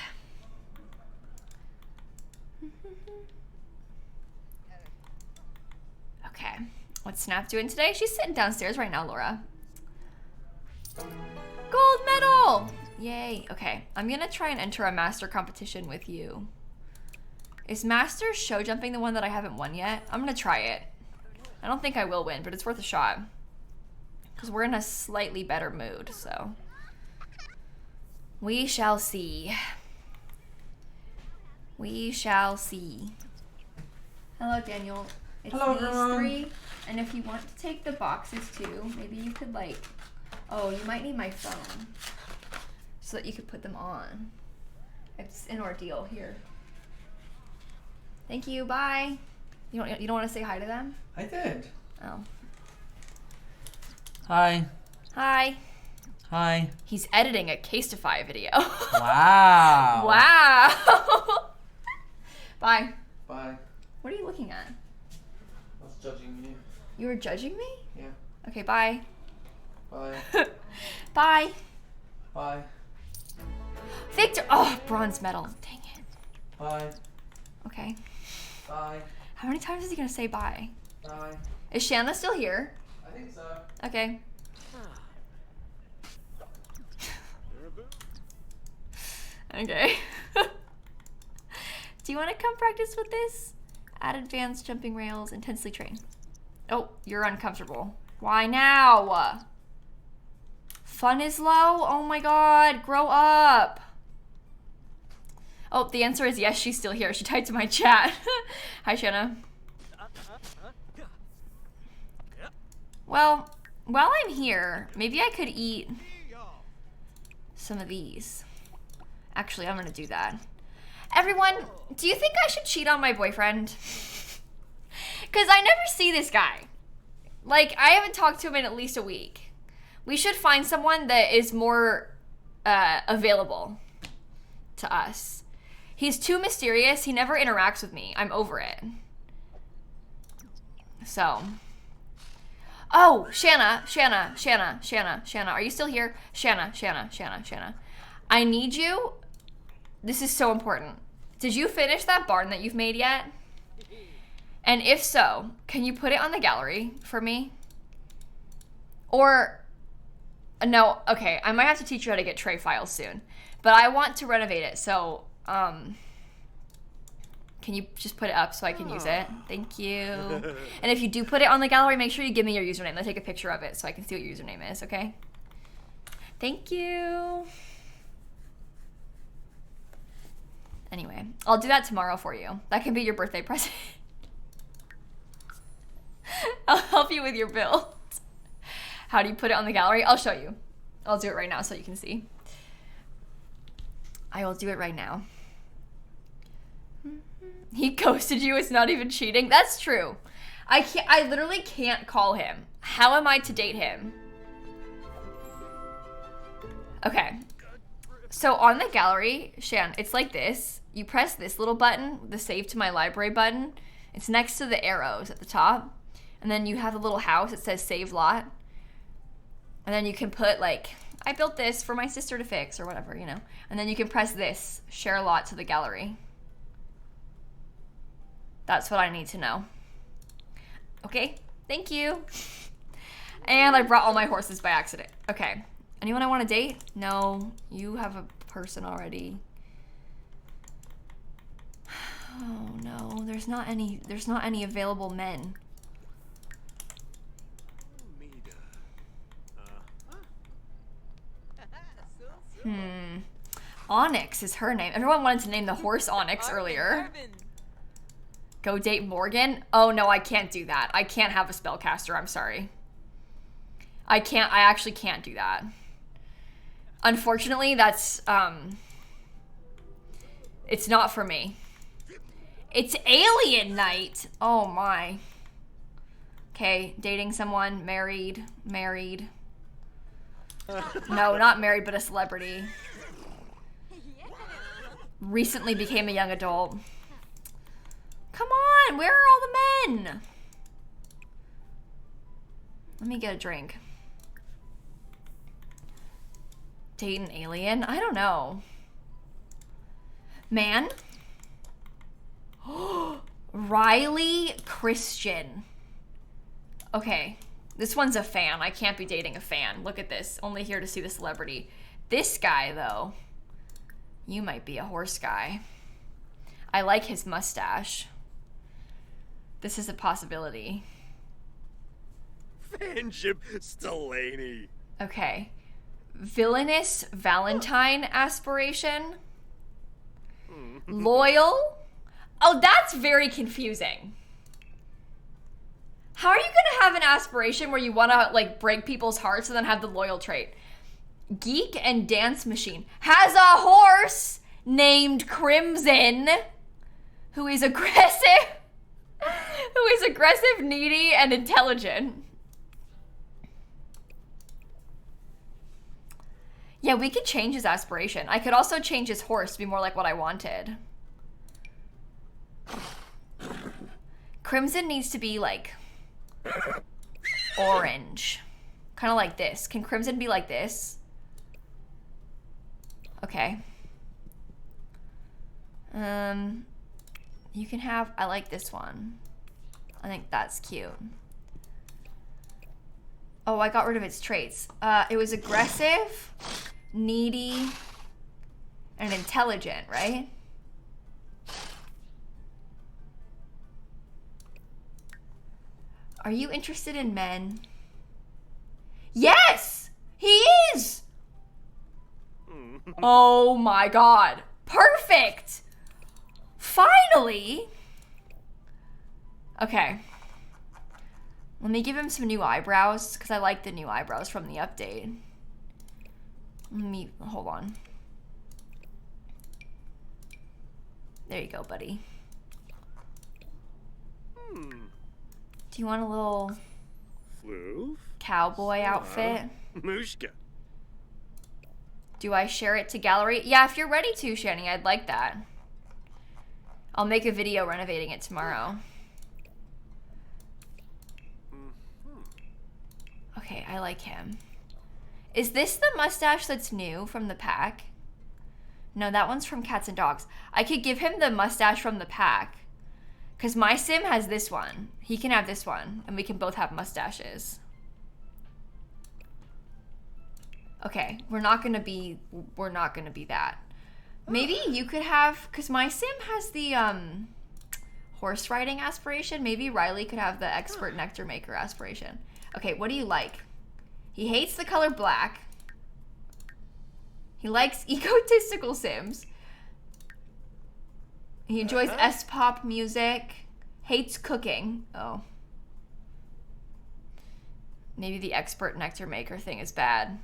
Okay, what's Snap doing today? She's sitting downstairs right now, Laura. Gold medal! Yay. Okay, I'm gonna try and enter a master competition with you. Is master show jumping the one that I haven't won yet? I'm gonna try it. I don't think I will win, but it's worth a shot. Because we're in a slightly better mood, so. We shall see. We shall see. Hello, Daniel. It's Hello, these everyone. 3, and if you want to take the boxes too, maybe you could like, oh, you might need my phone so that you could put them on. It's an ordeal here. Thank you, bye. You don't want to say hi to them? I did. Oh. Hi. Hi. Hi. He's editing a Casetify video. Wow. Wow. Bye. Bye. What are you looking at? I was judging you. You were judging me? Yeah. Okay, bye. Bye. Bye. Bye. Victor. Oh, bronze medal. Dang it. Bye. Okay. Bye. How many times is he gonna say bye? Bye. Is Shanna still here? I think so. Okay. Okay. Do you want to come practice with this? Add advanced jumping rails, intensely train. Oh, you're uncomfortable. Why now? Fun is low? Oh my god, grow up. Oh, the answer is yes, she's still here. She typed in my chat. Hi, Shanna. Well, while I'm here, maybe I could eat some of these. Actually, I'm gonna do that. Everyone, do you think I should cheat on my boyfriend? Because I never see this guy. Like, I haven't talked to him in at least a week. We should find someone that is more available to us. He's too mysterious. He never interacts with me. I'm over it. So. Oh, Shanna. Are you still here? Shanna. I need you. This is so important. Did you finish that barn that you've made yet? And if so, can you put it on the gallery for me? Or No, okay, I might have to teach you how to get tray files soon. But I want to renovate it, so, can you just put it up so I can use it? Thank you. And if you do put it on the gallery, make sure you give me your username. I'll take a picture of it so I can see what your username is, okay? Thank you. Anyway, I'll do that tomorrow for you. That can be your birthday present. I'll help you with your build. How do you put it on the gallery? I'll show you. I'll do it right now so you can see. I will do it right now. He ghosted you. It's not even cheating. That's true. I literally can't call him. How am I to date him? Okay. So on the gallery, Shan, it's like this. You press this little button, the save to my library button. It's next to the arrows at the top. And then you have a little house that says save lot. And then you can put like, I built this for my sister to fix or whatever, you know. And then you can press this, share lot to the gallery. That's what I need to know. Okay, thank you. And I brought all my horses by accident. Okay, anyone I want to date? No, you have a person already. Oh no, there's not any available men. Onyx is her name. Everyone wanted to name the horse Onyx earlier. Go date Morgan? Oh no, I can't do that. I can't have a spellcaster, I'm sorry. I actually can't do that. Unfortunately, that's, it's not for me. It's alien night. Oh my. Okay, dating someone, married. No, not married, but a celebrity. Recently became a young adult. Come on, where are all the men? Let me get a drink. Date an alien? I don't know. Man? Riley Christian. Okay, this one's a fan. I can't be dating a fan. Look at this. Only here to see the celebrity. This guy, though. You might be a horse guy. I like his mustache. This is a possibility. Fanship Stellani. Okay. Villainous Valentine aspiration. Loyal. Oh, that's very confusing. How are you gonna have an aspiration where you wanna like break people's hearts and then have the loyal trait? Geek and dance machine has a horse named Crimson who is aggressive, needy, and intelligent. Yeah, we could change his aspiration. I could also change his horse to be more like what I wanted. Crimson needs to be like orange. Kind of like this. Can Crimson be like this? Okay. You can have, I like this one. I think that's cute. Oh, I got rid of its traits. It was aggressive, needy, and intelligent, right? Are you interested in men? Yes! He is! Oh my god. Perfect! Finally! Okay. Let me give him some new eyebrows, because I like the new eyebrows from the update. Hold on. There you go, buddy. Do you want a little cowboy outfit? Mushka. Do I share it to gallery? Yeah, if you're ready to, Shani, I'd like that. I'll make a video renovating it tomorrow. Okay, I like him. Is this the mustache that's new from the pack? No, that one's from Cats and Dogs. I could give him the mustache from the pack. Because my sim has this one. He can have this one. And we can both have mustaches. Okay, we're not gonna be that. Maybe you could have, cause my sim has the horse riding aspiration. Maybe Riley could have the expert nectar maker aspiration. Okay, what do you like? He hates the color black. He likes egotistical sims. He enjoys S-pop music. Hates cooking. Oh. Maybe the expert nectar maker thing is bad.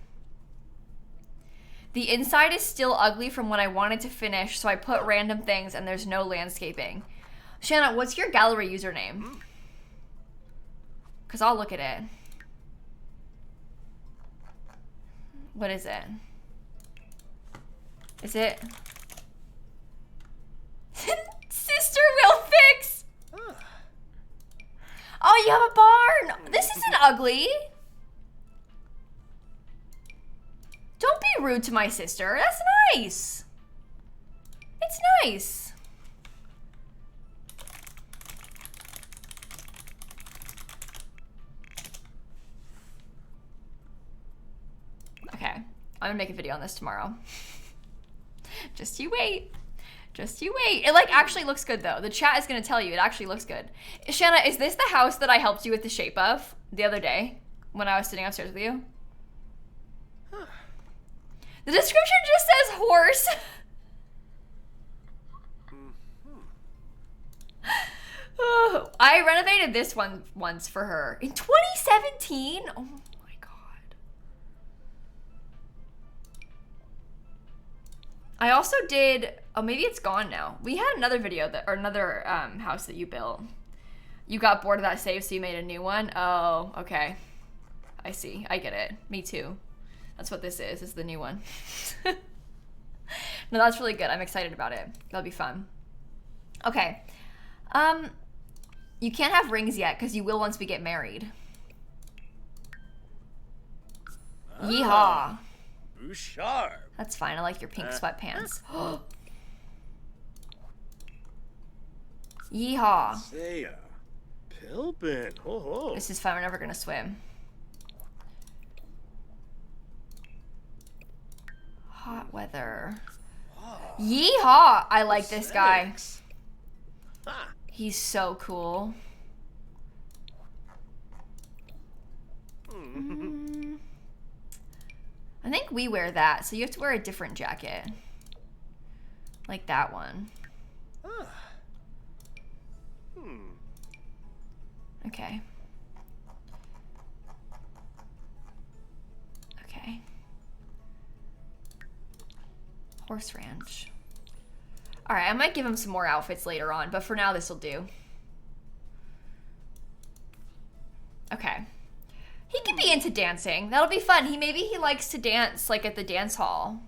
The inside is still ugly from what I wanted to finish, so I put random things and there's no landscaping. Shanna, what's your gallery username? Because I'll look at it. What is it? Is it? Sister will fix! Oh, you have a barn! This isn't ugly! Don't be rude to my sister. That's nice. It's nice. Okay, I'm gonna make a video on this tomorrow. Just you wait. Just you wait. It like actually looks good though. The chat is gonna tell you it actually looks good. Shanna, is this the house that I helped you with the shape of the other day when I was sitting upstairs with you? The description just says horse. Oh, I renovated this one once for her in 2017. Oh my god. I also did, oh maybe it's gone now. We had another video that, or another house that you built. You got bored of that save, so you made a new one. Oh, okay. I see, I get it. Me too. That's what this is the new one. No, that's really good. I'm excited about it. That'll be fun. Okay. You can't have rings yet because you will once we get married. Yeehaw. Bouchard. That's fine. I like your pink sweatpants. Yeehaw. Saya. Pilpin. Ho ho. This is fun. We're never gonna swim. Hot weather. Yeehaw! I like this guy. He's so cool. I think we wear that, so you have to wear a different jacket. Like that one. Okay. Okay. Horse ranch. All right, I might give him some more outfits later on, but for now this will do. Okay. He could be into dancing. That'll be fun. Maybe he likes to dance like at the dance hall.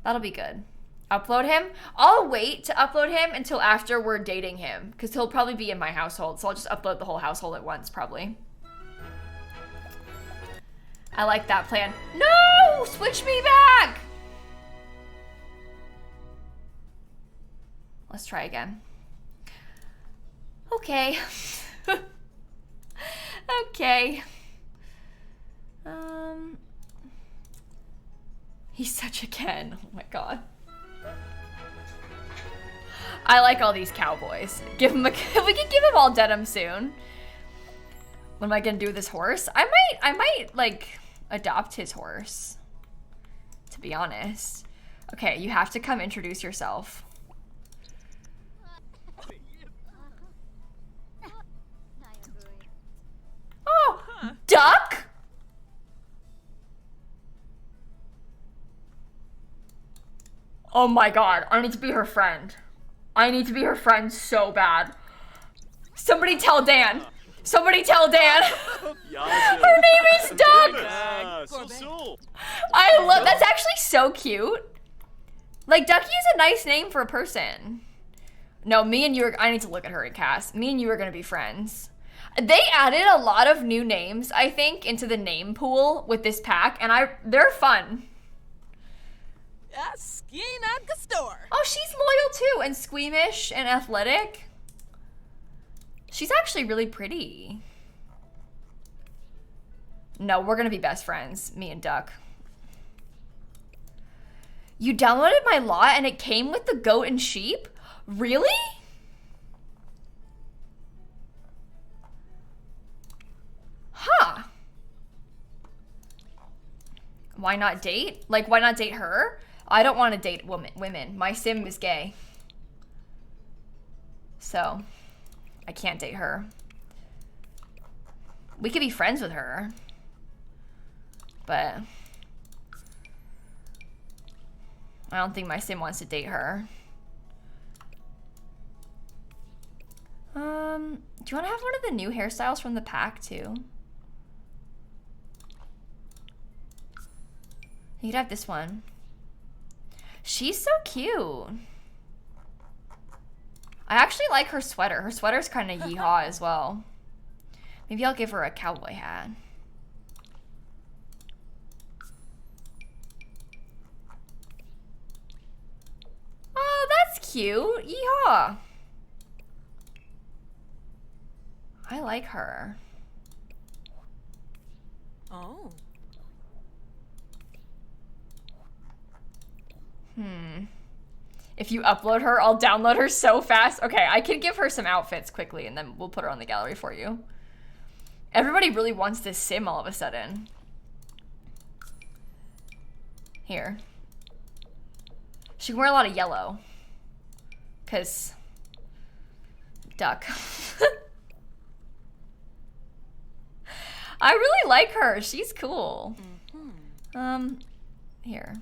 That'll be good. Upload him? I'll wait to upload him until after we're dating him, because he'll probably be in my household, so I'll just upload the whole household at once, probably. I like that plan. No! Switch me back! Let's try again. Okay. Okay. He's such a Ken. Oh my god. I like all these cowboys. Give him a. We can give him all denim soon. What am I gonna do with this horse? I might like adopt his horse. To be honest. Okay, you have to come introduce yourself. Oh, duck? Oh my god, I need to be her friend. I need to be her friend so bad. Somebody tell Dan. Somebody tell Dan. Her name is Duck. I love, that's actually so cute. Like, Ducky is a nice name for a person. No, me and you are, I need to look at her and cast. Me and you are gonna be friends. They added a lot of new names, I think, into the name pool with this pack, and they're fun. Oh, she's loyal too, and squeamish and athletic. She's actually really pretty. No, we're gonna be best friends, me and Duck. You downloaded my lot and it came with the goat and sheep? Really? Huh. Why not date? Like, why not date her? I don't want to date women. My sim is gay. So, I can't date her. We could be friends with her. But I don't think my sim wants to date her. Do you want to have one of the new hairstyles from the pack too? You could have this one. She's so cute. I actually like her sweater. Her sweater's kind of yeehaw as well. Maybe I'll give her a cowboy hat. Oh, that's cute. Yeehaw. I like her. Oh. If you upload her, I'll download her so fast. Okay, I can give her some outfits quickly and then we'll put her on the gallery for you. Everybody really wants this sim all of a sudden. Here. She can wear a lot of yellow. 'Cause Duck. I really like her. She's cool. Here.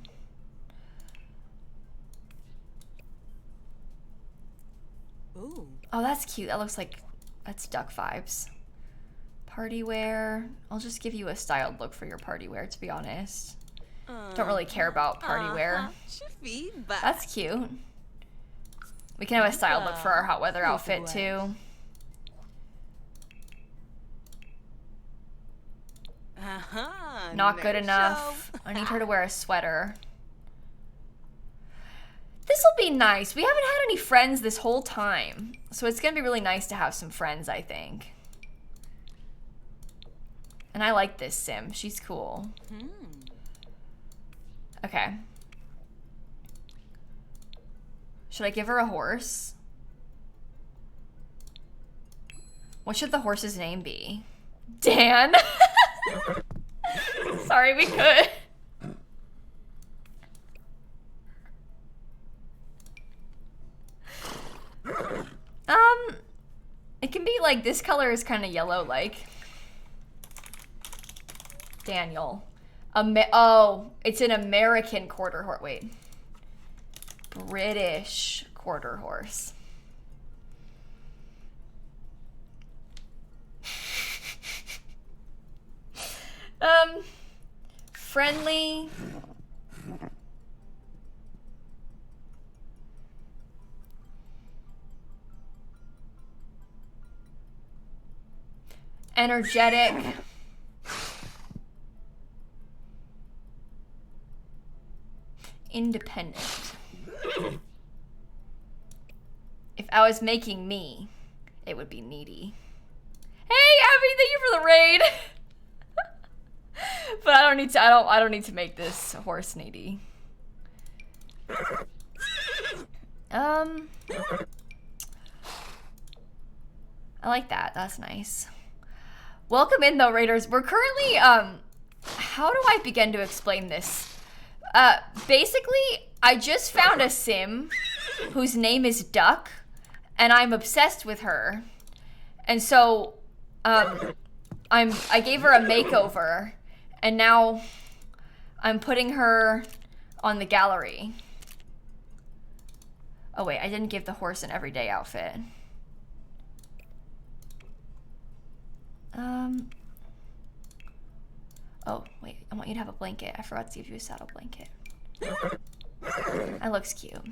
Ooh. Oh, that's cute. That looks like that's Duck vibes. Party wear. I'll just give you a styled look for your party wear, to be honest. Don't really care about party wear. That's cute. We can have a styled look for our hot weather outfit too. Not good enough. I need her to wear a sweater. This will be nice. We haven't had any friends this whole time. So it's going to be really nice to have some friends, I think. And I like this sim. She's cool. Okay. Should I give her a horse? What should the horse's name be? Dan? Sorry, we could. It can be like, this color is kind of yellow, like. Daniel. Oh, it's an American quarter horse. Wait. British quarter horse. Friendly. Energetic. Independent. If I was making me, it would be needy. Hey, Abby, thank you for the raid. But I don't need to make this horse needy. I like that. That's nice. Welcome in though, raiders. We're currently how do I begin to explain this? Basically, I just found a sim whose name is Duck, and I'm obsessed with her. And so I gave her a makeover, and now I'm putting her on the gallery. Oh wait, I didn't give the horse an everyday outfit. Oh, wait, I want you to have a blanket. I forgot to give you a saddle blanket. That looks cute.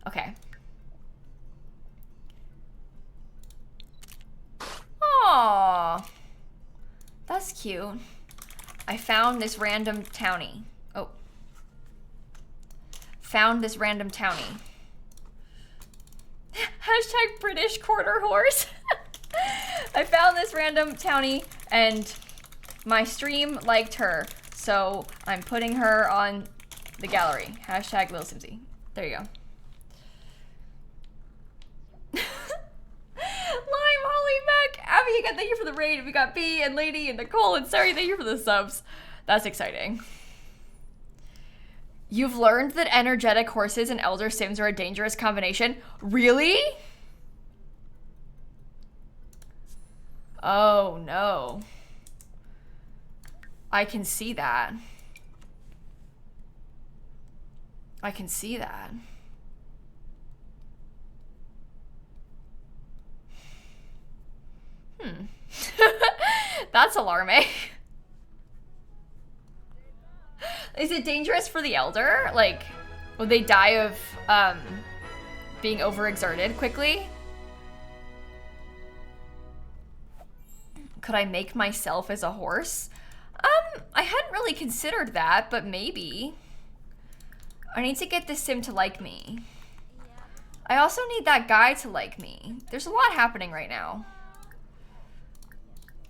Okay. Aww. That's cute. I found this random townie. Oh. Found this random townie. Hashtag British quarter horse. I found this random townie and My stream liked her, so I'm putting her on the gallery. Hashtag lilsimsie. There you go. Lime, Holly, Mac, Abby again, thank you for the raid. We got B and Lady and Nicole and Sari, thank you for the subs. That's exciting. You've learned that energetic horses and elder sims are a dangerous combination. Really? Oh no. I can see that. I can see that. That's alarming. Is it dangerous for the elder? Like, would they die of being overexerted quickly? Could I make myself as a horse? I hadn't really considered that, but maybe. I need to get this sim to like me. I also need that guy to like me. There's a lot happening right now.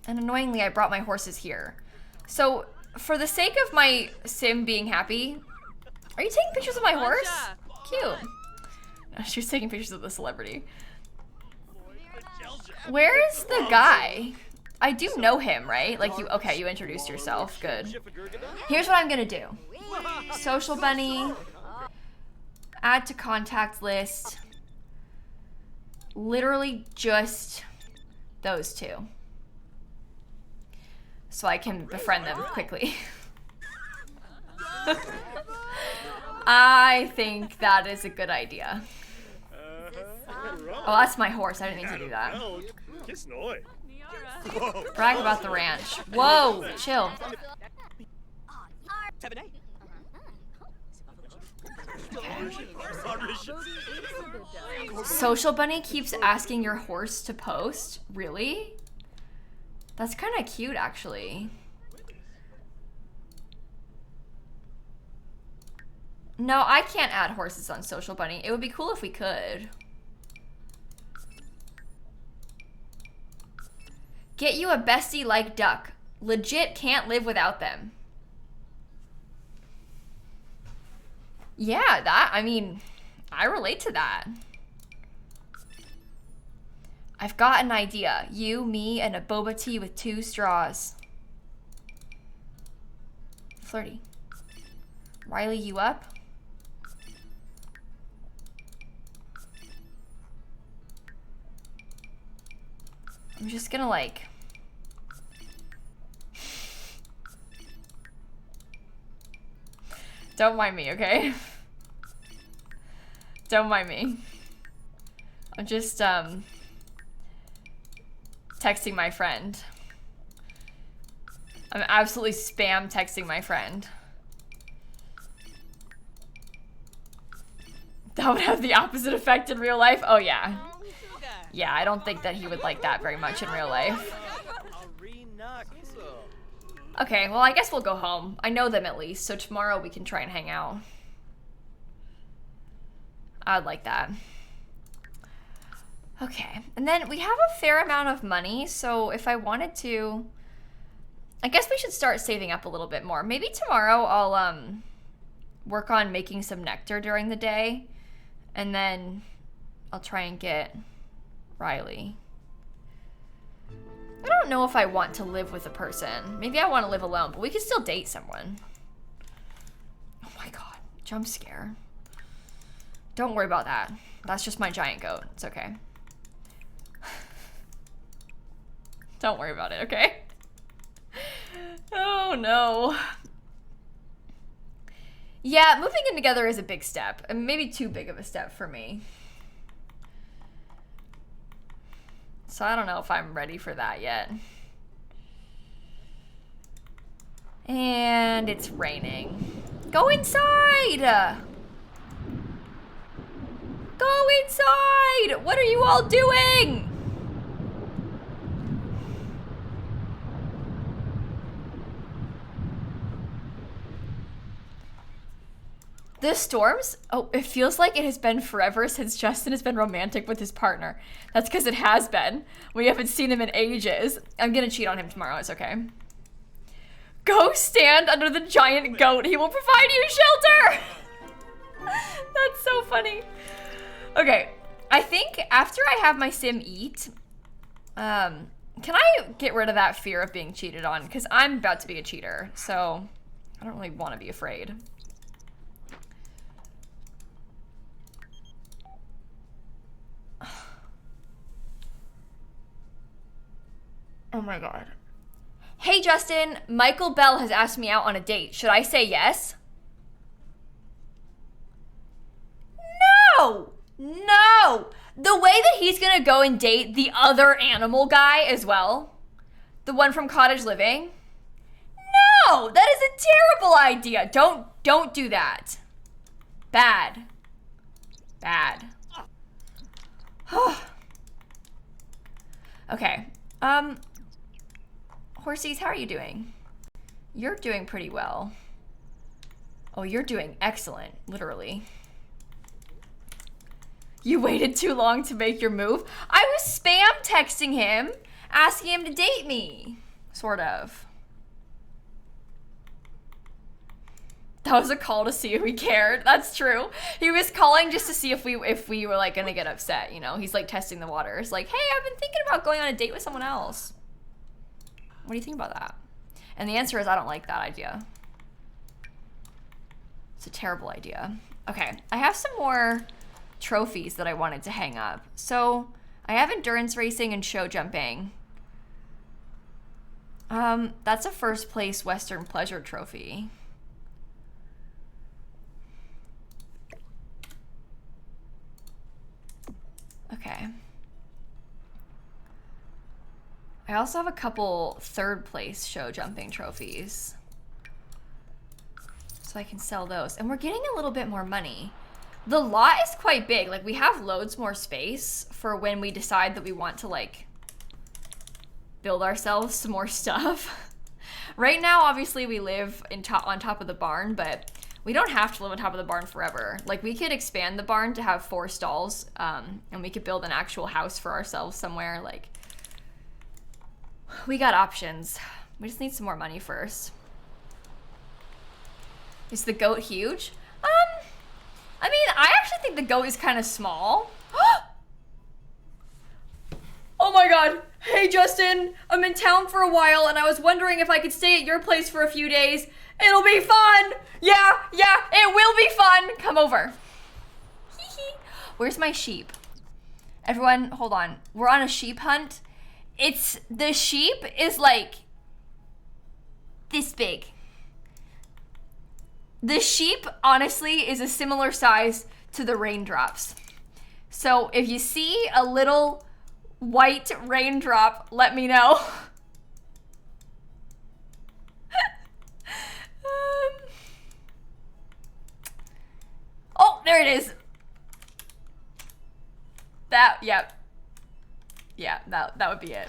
And annoyingly, I brought my horses here. So, for the sake of my sim being happy, are you taking pictures of my horse? Cute. She was taking pictures of the celebrity. Where's the guy? I do know him, right? Like you, okay, you introduced yourself, good. Here's what I'm gonna do. Social bunny, add to contact list. Literally just those two. So I can befriend them quickly. I think that is a good idea. Oh, that's my horse. I didn't mean to do that. Brag about the ranch. Whoa, chill. Social bunny keeps asking your horse to post. Really? That's kind of cute, actually. No, I can't add horses on Social Bunny. It would be cool if we could. Get you a bestie like Duck. Legit can't live without them. Yeah, I mean, I relate to that. I've got an idea. You, me, and a boba tea with 2 straws. Flirty. Riley, you up? I'm just gonna like... Don't mind me, okay? Don't mind me. I'm just, texting my friend. I'm absolutely spam texting my friend. That would have the opposite effect in real life? Oh yeah. Yeah, I don't think that he would like that very much in real life. Okay, well I guess we'll go home. I know them at least, so tomorrow we can try and hang out. I'd like that. Okay, and then we have a fair amount of money, so if I wanted to, I guess we should start saving up a little bit more. Maybe tomorrow I'll work on making some nectar during the day, and then I'll try and get Riley. I don't know if I want to live with a person. Maybe I want to live alone, but we could still date someone. Oh my god, jump scare. Don't worry about that. That's just my giant goat. It's okay. Don't worry about it, okay? Oh no. Yeah, moving in together is a big step. And maybe too big of a step for me. So I don't know if I'm ready for that yet. And it's raining. Go inside! Go inside! What are you all doing? The storms? Oh, it feels like it has been forever since Justin has been romantic with his partner. That's because it has been. We haven't seen him in ages. I'm gonna cheat on him tomorrow, it's okay. Go stand under the giant goat. He will provide you shelter. That's so funny. Okay, I think after I have my sim eat, can I get rid of that fear of being cheated on? Because I'm about to be a cheater, so I don't really want to be afraid. Oh my god. Hey Justin, Michael Bell has asked me out on a date. Should I say yes? No! No! The way that he's gonna go and date the other animal guy as well, the one from Cottage Living, no! That is a terrible idea. Don't do that. Bad. Bad. Okay. Horsies, how are you doing? You're doing pretty well. Oh, you're doing excellent, literally. You waited too long to make your move? I was spam texting him, asking him to date me. Sort of. That was a call to see if we cared. That's true. He was calling just to see if we were like gonna get upset, you know? He's like testing the waters. Like, hey, I've been thinking about going on a date with someone else. What do you think about that? And the answer is I don't like that idea. It's a terrible idea. Okay, I have some more trophies that I wanted to hang up. So I have endurance racing and show jumping. That's a first place Western pleasure trophy. Okay. I also have a couple third place show jumping trophies. So I can sell those. And we're getting a little bit more money. The lot is quite big. Like, we have loads more space for when we decide that we want to, like, build ourselves some more stuff. Right now, obviously, we live on top of the barn, but we don't have to live on top of the barn forever. Like, we could expand the barn to have 4 stalls, and we could build an actual house for ourselves somewhere. Like, we got options. We just need some more money first. Is the goat huge? I mean, I actually think the goat is kind of small. Oh my god. Hey, Justin. I'm in town for a while, and I was wondering if I could stay at your place for a few days. It'll be fun. Yeah, it will be fun. Come over. Where's my sheep? Everyone, hold on. We're on a sheep hunt. The sheep is like this big. The sheep, honestly, is a similar size to the raindrops. So if you see a little white raindrop, let me know. Oh, there it is. Yep. Yeah, that would be it.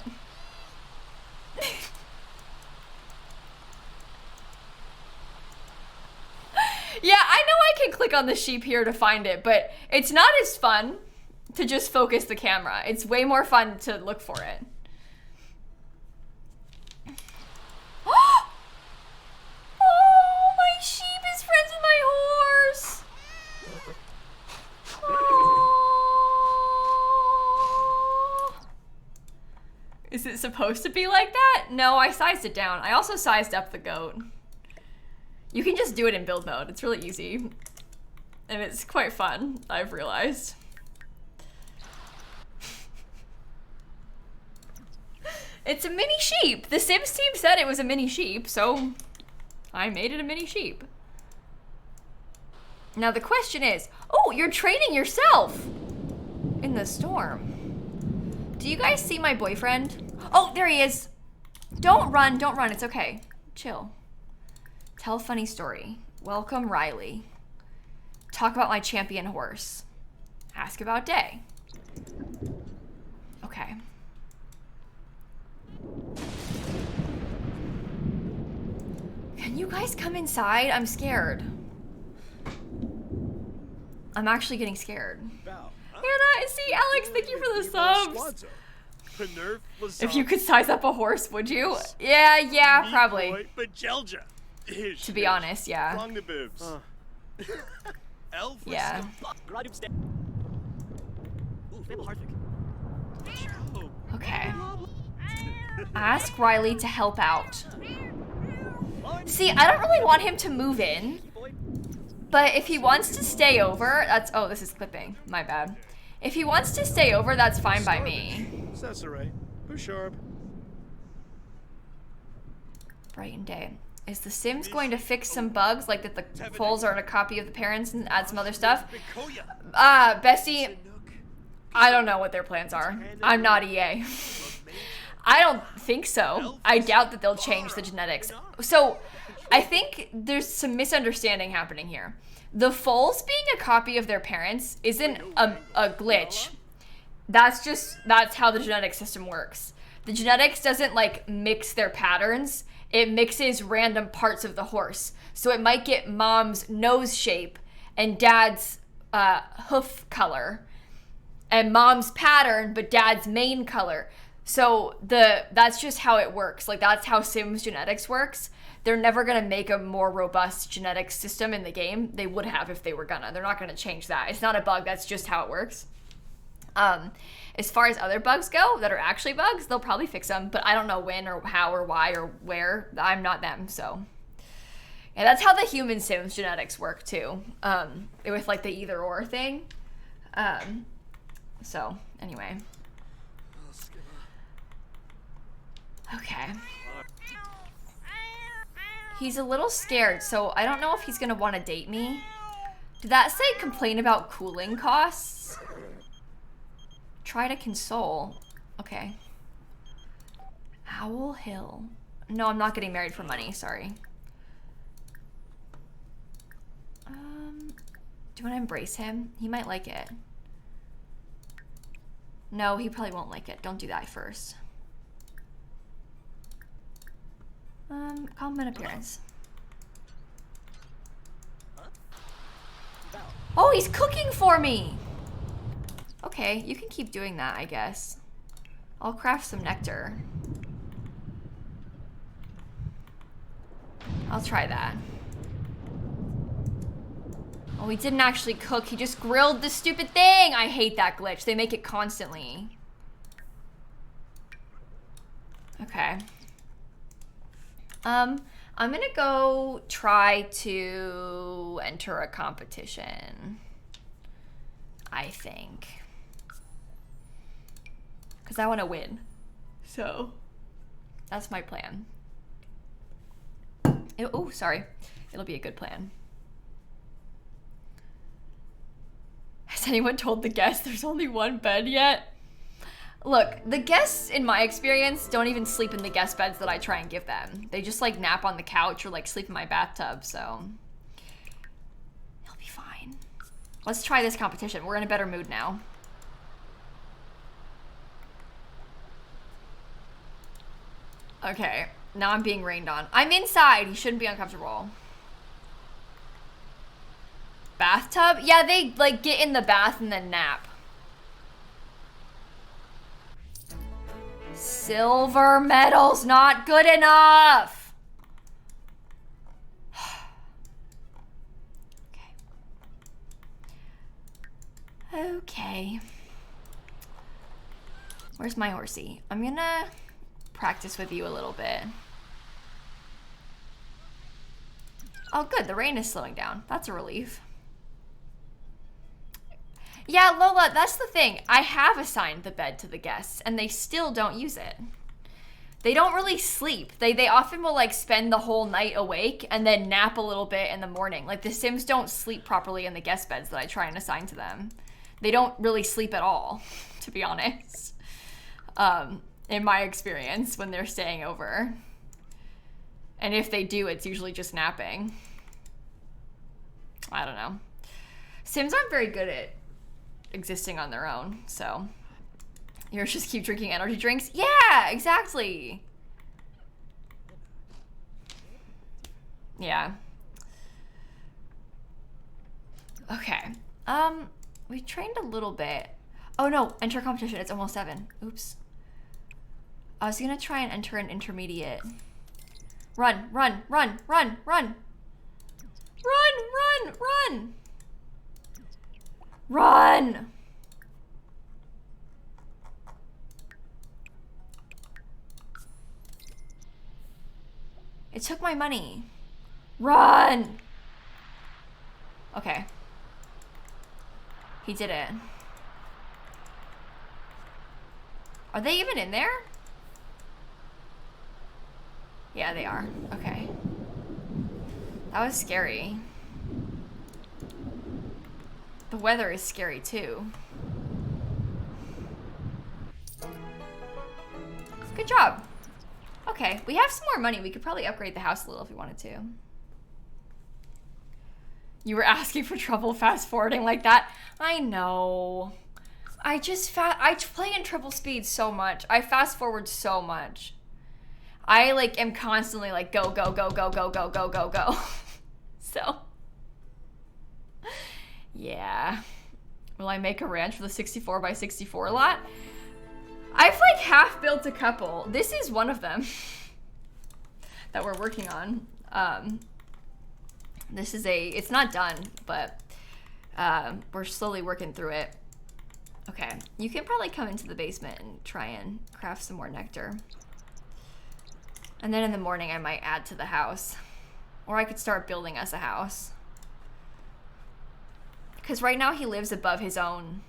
Yeah, I know I can click on the sheep here to find it, but it's not as fun to just focus the camera. It's way more fun to look for it. Oh, my sheep is friends with my horse. Oh. Is it supposed to be like that? No, I sized it down. I also sized up the goat. You can just do it in build mode. It's really easy. And it's quite fun, I've realized. It's a mini sheep. The Sims team said it was a mini sheep, so I made it a mini sheep. Now the question is, oh, you're training yourself in the storm. Do you guys see my boyfriend? Oh, there he is. Don't run, it's okay. Chill. Tell a funny story. Welcome, Riley. Talk about my champion horse. Ask about day. Okay. Can you guys come inside? I'm scared. I'm actually getting scared. Hannah, see, Alex, thank you for the subs. Panerf If you could size up a horse, would you? Yeah, probably. Bajelja. To be honest, yeah. Wrong the boobs. Elf. Yeah. Okay. Ask Riley to help out. See, I don't really want him to move in. But if he wants to stay over, that's... Oh, this is clipping. My bad. If he wants to stay over, that's fine by me. Cesare. Bouchard. Bright and day. Is the Sims going to fix some bugs, like that the foals are in a copy of the parents and add some other stuff? Bestie, I don't know what their plans are. I'm not EA. I don't think so. I doubt that they'll change the genetics. So, I think there's some misunderstanding happening here. The foals being a copy of their parents isn't a glitch. That's how the genetic system works. The genetics doesn't like mix their patterns. It mixes random parts of the horse. So it might get mom's nose shape and dad's hoof color and mom's pattern, but dad's mane color. So that's just how it works. Like that's how Sims genetics works. They're never gonna make a more robust genetic system in the game. They would have if they were gonna. They're not gonna change that. It's not a bug, that's just how it works. As far as other bugs go that are actually bugs, they'll probably fix them, but I don't know when or how or why or where. I'm not them, so. Yeah, that's how the human Sims genetics work too. With like the either or thing. So, anyway. Okay. He's a little scared, so I don't know if he's gonna want to date me. Did that say complain about cooling costs? Try to console. Okay. Owl Hill. No, I'm not getting married for money, sorry. Do you want to embrace him? He might like it. No, he probably won't like it. Don't do that first. Compliment appearance. Oh, he's cooking for me! Okay, you can keep doing that, I guess. I'll craft some nectar. I'll try that. Oh, he didn't actually cook. He just grilled the stupid thing! I hate that glitch. They make it constantly. Okay. I'm gonna go try to enter a competition. I think. Because I want to win. So, that's my plan. Oh, sorry. It'll be a good plan. Has anyone told the guests there's only one bed yet? Look, the guests, in my experience, don't even sleep in the guest beds that I try and give them. They just, like, nap on the couch or, like, sleep in my bathtub, so... It'll be fine. Let's try this competition. We're in a better mood now. Okay, now I'm being rained on. I'm inside. He shouldn't be uncomfortable. Bathtub? Yeah, they, like, get in the bath and then nap. Silver medal's not good enough. Okay. Okay. Where's my horsey? I'm gonna practice with you a little bit. Oh, good. The rain is slowing down. That's a relief. Yeah, Lola, that's the thing. I have assigned the bed to the guests, and they still don't use it. They don't really sleep. They often will, like, spend the whole night awake and then nap a little bit in the morning. Like, the Sims don't sleep properly in the guest beds that I try and assign to them. They don't really sleep at all, to be honest. In my experience, when they're staying over. And if they do, it's usually just napping. I don't know. Sims aren't very good at existing on their own, so yours just keep drinking energy drinks. Yeah, exactly. Yeah. Okay. We trained a little bit. Oh no, enter competition. It's almost 7. Oops. I was gonna try and enter an intermediate. Run, run, run, run, run. Run, run, run. Run. It took my money. Run. Okay. He did it. Are they even in there? Yeah, they are. Okay. That was scary. The weather is scary too. Good job. Okay, we have some more money. We could probably upgrade the house a little if we wanted to. You were asking for trouble fast forwarding like that. I know. I play in triple speed so much. I fast forward so much. I like am constantly like go, go, go, go, go, go, go, go, go. So, yeah. Will I make a ranch for the 64 by 64 lot? I've like half built a couple. This is one of them that we're working on. This is it's not done, but we're slowly working through it. Okay, you can probably come into the basement and try and craft some more nectar. And then in the morning I might add to the house. Or I could start building us a house. Because right now he lives above his own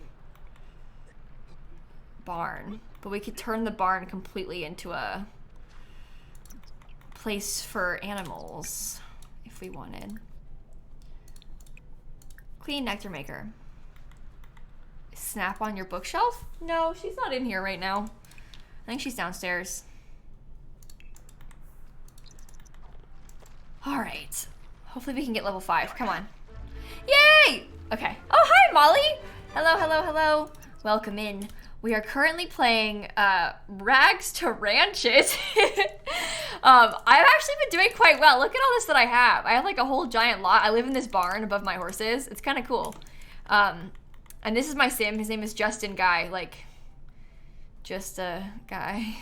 barn. But we could turn the barn completely into a place for animals if we wanted. Clean nectar maker. Snap on your bookshelf? No, she's not in here right now. I think she's downstairs. All right. Hopefully we can get level 5. Come on. Yay! Okay. Oh, hi, Molly. Hello, hello, hello. Welcome in. We are currently playing Rags to Ranches. I've actually been doing quite well. Look at all this that I have. I have like a whole giant lot. I live in this barn above my horses. It's kind of cool. And this is my sim. His name is Justin Guy. Like, just a guy.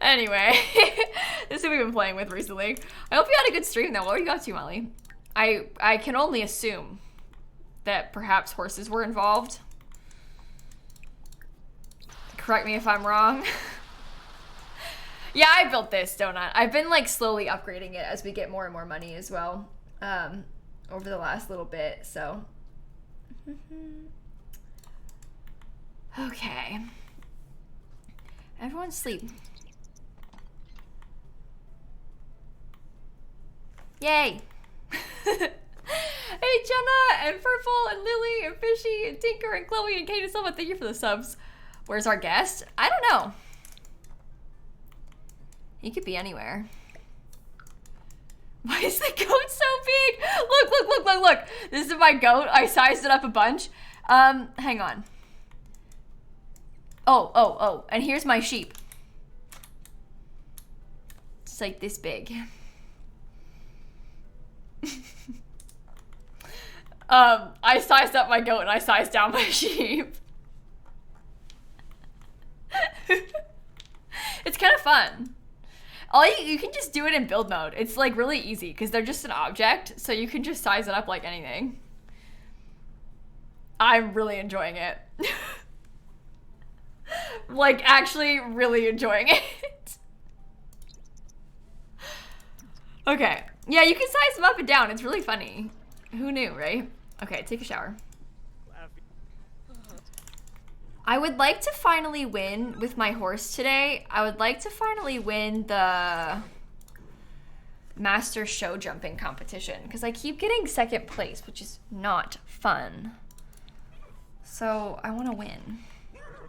Anyway, this is who we've been playing with recently. I hope you had a good stream though. What were you up to, Molly? I can only assume that perhaps horses were involved. Correct me if I'm wrong. Yeah, I built this donut. I've been like slowly upgrading it as we get more and more money as well over the last little bit, so. Okay. Everyone sleep. Yay! Hey Jenna and Purple and Lily and Fishy and Tinker and Chloe and Kate and Silva, thank you for the subs. Where's our guest? I don't know. He could be anywhere. Why is the goat so big? Look, look, look, look, look. This is my goat. I sized it up a bunch. Hang on. Oh, and here's my sheep. It's like this big. I sized up my goat and I sized down my sheep. It's kind of fun. You can just do it in build mode. It's like really easy because they're just an object, so you can just size it up like anything. I'm really enjoying it. Like actually really enjoying it. Okay. Yeah, you can size them up and down. It's really funny. Who knew, right? Okay, take a shower. I would like to finally win with my horse today. I would like to finally win the master show jumping competition because I keep getting second place, which is not fun. So I want to win.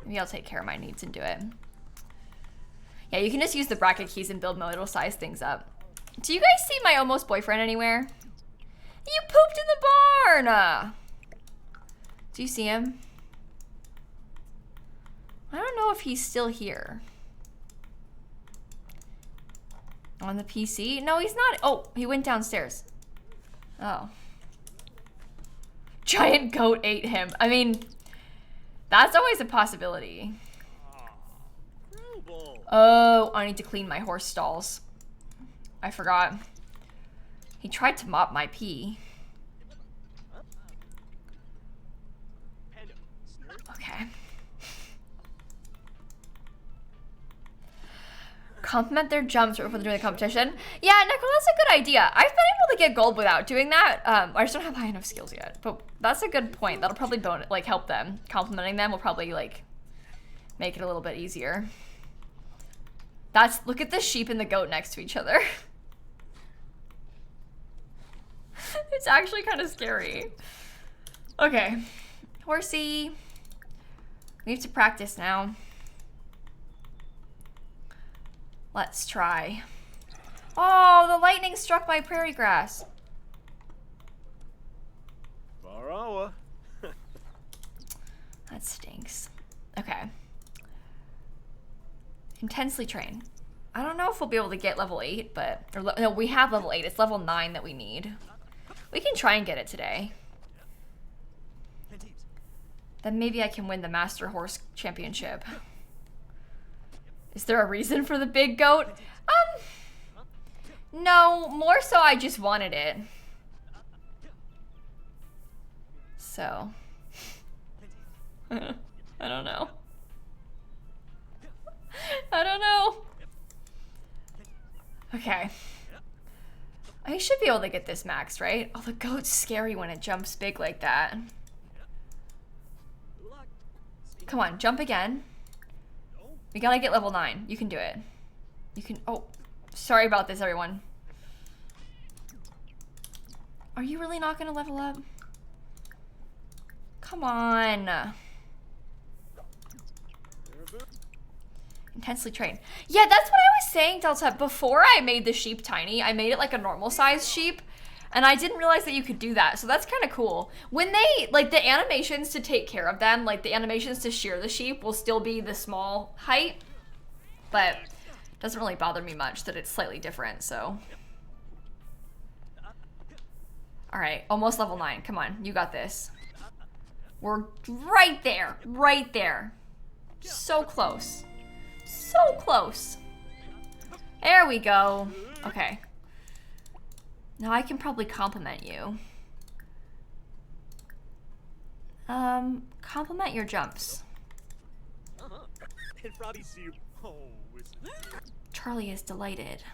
Maybe I'll take care of my needs and do it. Yeah, you can just use the bracket keys in build mode. It'll size things up. Do you guys see my almost boyfriend anywhere? You pooped in the barn! Do you see him? I don't know if he's still here. On the PC? No, he's not. Oh, he went downstairs. Oh. Giant goat ate him. I mean, that's always a possibility. Oh, I need to clean my horse stalls. I forgot. He tried to mop my pee. Okay. Compliment their jumps before they're doing the competition. Yeah, Nicole, that's a good idea. I've been able to get gold without doing that. I just don't have high enough skills yet. But that's a good point. That'll probably like help them. Complimenting them will probably like make it a little bit easier. Look at the sheep and the goat next to each other. It's actually kind of scary. Okay, horsey. We need to practice now. Let's try. Oh, the lightning struck my prairie grass. Barawa. That stinks. Okay. Intensely train. I don't know if we'll be able to get level 8, but... no, we have level 8. It's level 9 that we need. We can try and get it today. Then maybe I can win the Master Horse Championship. Is there a reason for the big goat? No, more so I just wanted it. So. I don't know. I don't know. Okay. I should be able to get this maxed, right? Oh, the goat's scary when it jumps big like that. Come on, jump again. We gotta get level 9. You can do it. You can, oh, sorry about this, everyone. Are you really not gonna level up? Come on. Intensely trained. Yeah, that's what I was saying, Delta. Before I made the sheep tiny, I made it like a normal size sheep. And I didn't realize that you could do that. So that's kind of cool. When they, like the animations to take care of them, like the animations to shear the sheep will still be the small height. But it doesn't really bother me much that it's slightly different, so. All right, almost level 9. Come on, you got this. We're right there, right there. So close, so close. There we go. Okay. Now I can probably compliment you. Compliment your jumps. Charlie is delighted.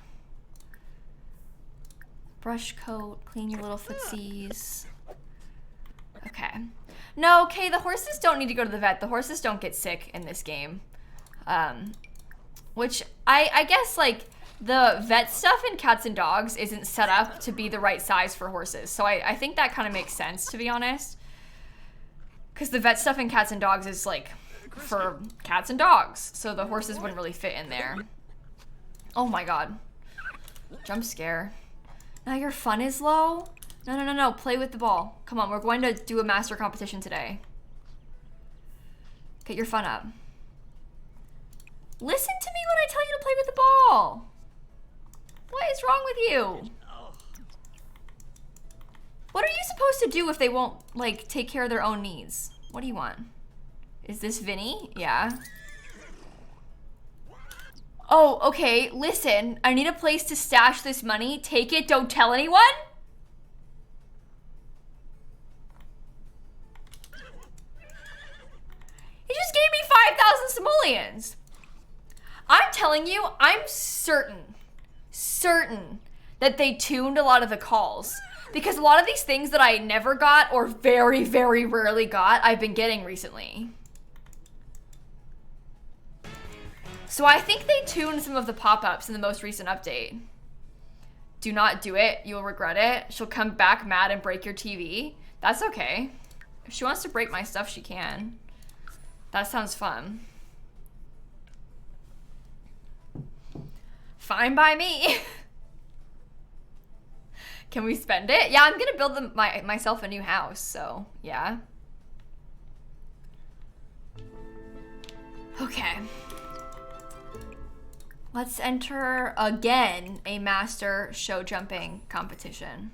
Brush coat, clean your little footsies. Okay. No, okay, the horses don't need to go to the vet. The horses don't get sick in this game. Which I guess like the vet stuff in Cats and Dogs isn't set up to be the right size for horses. So I think that kind of makes sense, to be honest. Because the vet stuff in Cats and Dogs is like for cats and dogs. So the horses wouldn't really fit in there. Oh my god. Jump scare. Now your fun is low? No, no, no, no. Play with the ball. Come on, we're going to do a master competition today. Get your fun up. Listen to me when I tell you to play with the ball. What is wrong with you? What are you supposed to do if they won't, like, take care of their own needs? What do you want? Is this Vinny? Yeah. Oh, okay, listen. I need a place to stash this money. Take it, don't tell anyone? He just gave me 5,000 simoleons. I'm telling you, I'm certain that they tuned a lot of the calls. Because a lot of these things that I never got or very, very rarely got, I've been getting recently. So I think they tuned some of the pop-ups in the most recent update. Do not do it. You'll regret it. She'll come back mad and break your TV. That's okay. If she wants to break my stuff, she can. That sounds fun. Fine by me. Can we spend it? Yeah, I'm gonna build myself a new house, so yeah. Okay. Let's enter again a master show jumping competition.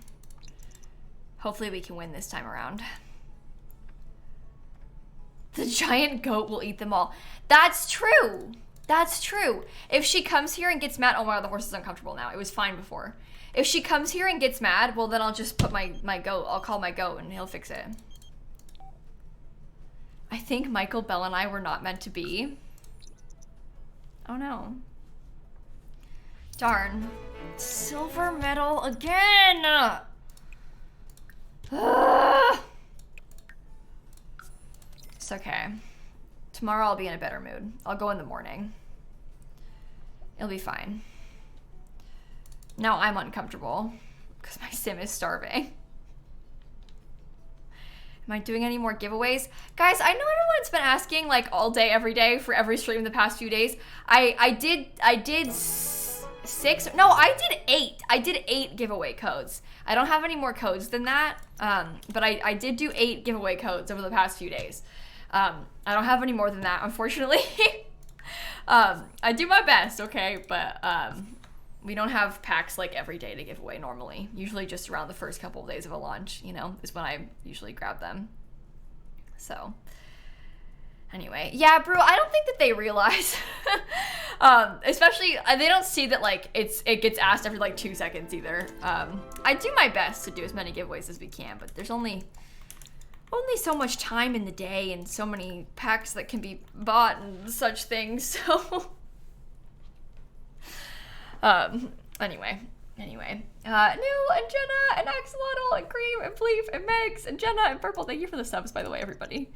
Hopefully we can win this time around. The giant goat will eat them all. That's true. That's true. If she comes here and gets mad, oh my god, the horse is uncomfortable now. It was fine before. If she comes here and gets mad, well then I'll just put my goat, I'll call my goat and he'll fix it. I think Michael, Belle, and I were not meant to be. Oh no. Darn. Silver medal again! It's okay. Tomorrow I'll be in a better mood. I'll go in the morning. It'll be fine. Now I'm uncomfortable because my sim is starving. Am I doing any more giveaways? Guys, I know everyone's been asking like all day, every day for every stream the past few days. I did 6, no, I did 8. I did 8 giveaway codes. I don't have any more codes than that, but I did do 8 giveaway codes over the past few days. I don't have any more than that, unfortunately. I do my best, okay, but we don't have packs like every day to give away normally. Usually just around the first couple of days of a launch, you know, is when I usually grab them. So anyway, yeah, bro, I don't think that they realize, especially, they don't see that like it gets asked every like 2 seconds either. I do my best to do as many giveaways as we can, but there's only so much time in the day and so many packs that can be bought and such things, so anyway, New and Jenna and Axolotl and Cream and Pleef and Megs and Jenna and Purple, thank you for the subs, by the way, everybody.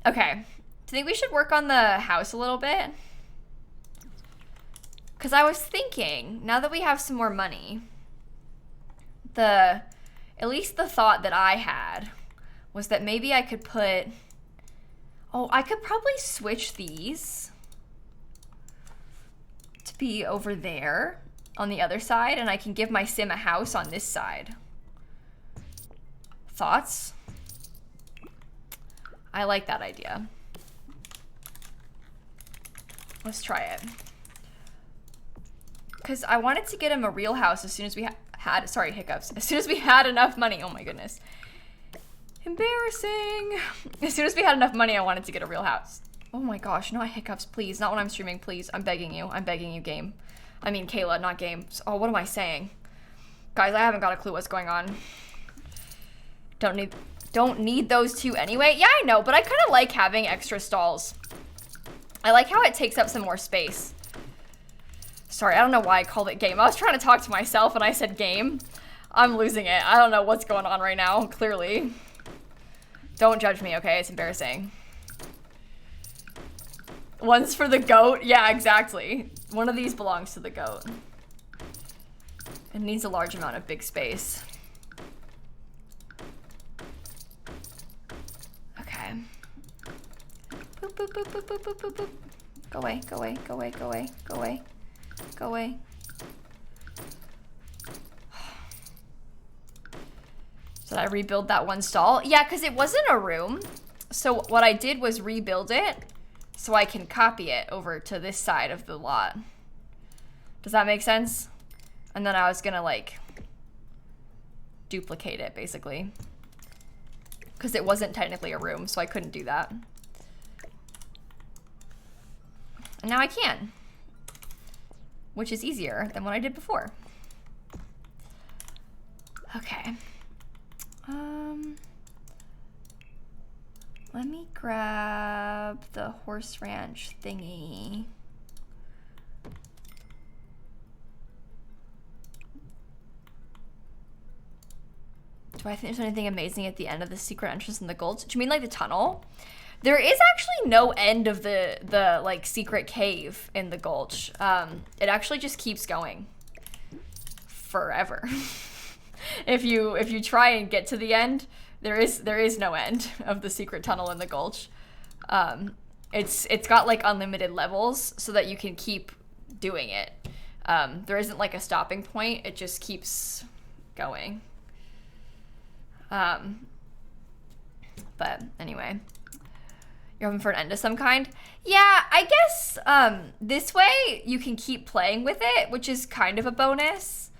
Okay, do you think we should work on the house a little bit? Because I was thinking, now that we have some more money, at least the thought that I had was that maybe I could put, I could probably switch these to be over there on the other side, and I can give my sim a house on this side. Thoughts? I like that idea. Let's try it. Because I wanted to get him a real house as soon as we had, sorry, hiccups. As soon as we had enough money. Oh my goodness. Embarrassing. As soon as we had enough money, I wanted to get a real house. Oh my gosh, no hiccups, please. Not when I'm streaming, please. I'm begging you. I'm begging you, game. I mean, Kayla, not game. Oh, what am I saying? Guys, I haven't got a clue what's going on. Don't need those two anyway. Yeah, I know, but I kind of like having extra stalls. I like how it takes up some more space. Sorry, I don't know why I called it game. I was trying to talk to myself and I said game. I'm losing it. I don't know what's going on right now, clearly. Don't judge me, okay? It's embarrassing. One's for the goat. Yeah, exactly. One of these belongs to the goat. It needs a large amount of big space. Okay. Boop, boop, boop, boop, boop, boop, boop, boop. Go away, go away, go away, go away, go away. Go away. Did I rebuild that one stall? Yeah, because it wasn't a room. So what I did was rebuild it so I can copy it over to this side of the lot. Does that make sense? And then I was gonna like duplicate it basically. Because it wasn't technically a room, so I couldn't do that. And now I can. Which is easier than what I did before. Okay. Let me grab the horse ranch thingy. Do I think there's anything amazing at the end of the secret entrance in the gulch? Do you mean like the tunnel? There is actually no end of the like secret cave in the gulch. It actually just keeps going forever. If you try and get to the end, there is no end of the secret tunnel in the gulch. It's got like unlimited levels so that you can keep doing it. There isn't like a stopping point. It just keeps going. But anyway. You're hoping for an end of some kind? Yeah, I guess this way you can keep playing with it, which is kind of a bonus.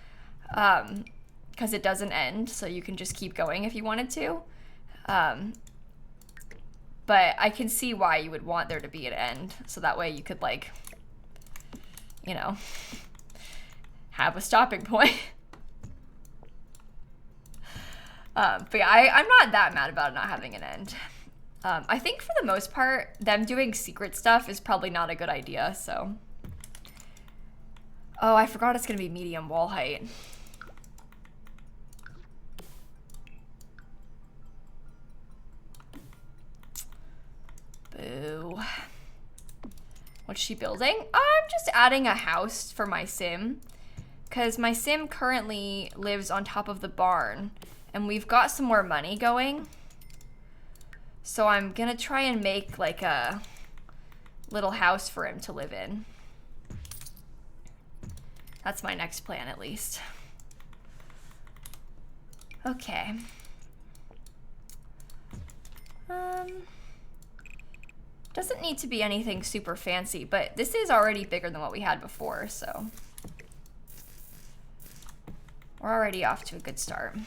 Because it doesn't end, so you can just keep going if you wanted to. But but I can see why you would want there to be an end, so that way you could, like, you know, have a stopping point. But yeah, I'm not that mad about it not having an end. I think for the most part, them doing secret stuff is probably not a good idea, so. Oh, I forgot it's gonna be medium wall height. Boo. What's she building? I'm just adding a house for my sim, because my sim currently lives on top of the barn, and we've got some more money going. So I'm gonna try and make like a little house for him to live in. That's my next plan, at least. Okay. Doesn't need to be anything super fancy, but this is already bigger than what we had before, so we're already off to a good start.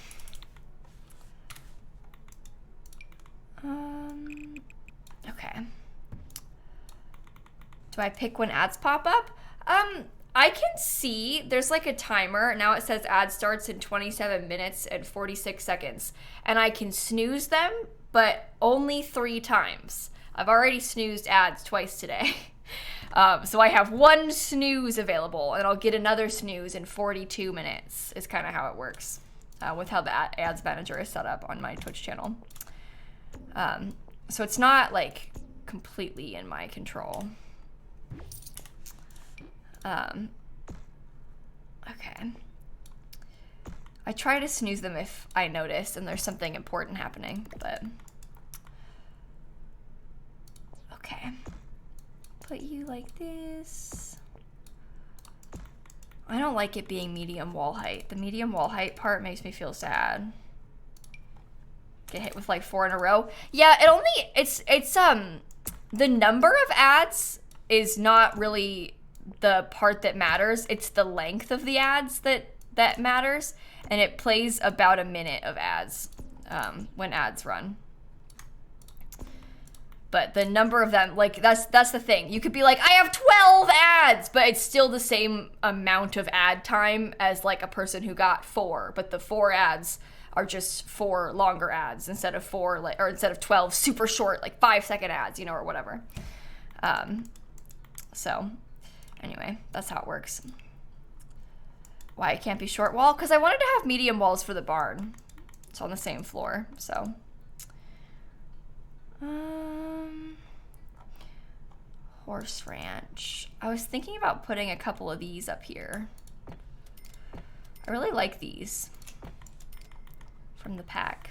Okay. Do I pick when ads pop up? I can see there's like a timer. Now it says ad starts in 27 minutes and 46 seconds. And I can snooze them, but only 3 times. I've already snoozed ads twice today. So I have 1 snooze available, and I'll get another snooze in 42 minutes is kind of how it works with how the ads manager is set up on my Twitch channel. So it's not like completely in my control. Okay. I try to snooze them if I notice and there's something important happening, but okay. Put you like this. I don't like it being medium wall height. The medium wall height part makes me feel sad. Get hit with like 4 in a row. Yeah, it's the number of ads is not really the part that matters. It's the length of the ads that matters, and it plays about a minute of ads when ads run. But the number of them, like, that's the thing. You could be like, I have 12 ads, but it's still the same amount of ad time as like a person who got 4, but the 4 ads are just 4 longer ads instead of 12 super short, like 5-second ads, you know, or whatever. So anyway, that's how it works. Why it can't be short wall? Because I wanted to have medium walls for the barn. It's on the same floor, so. Horse ranch. I was thinking about putting a couple of these up here. I really like these from the pack.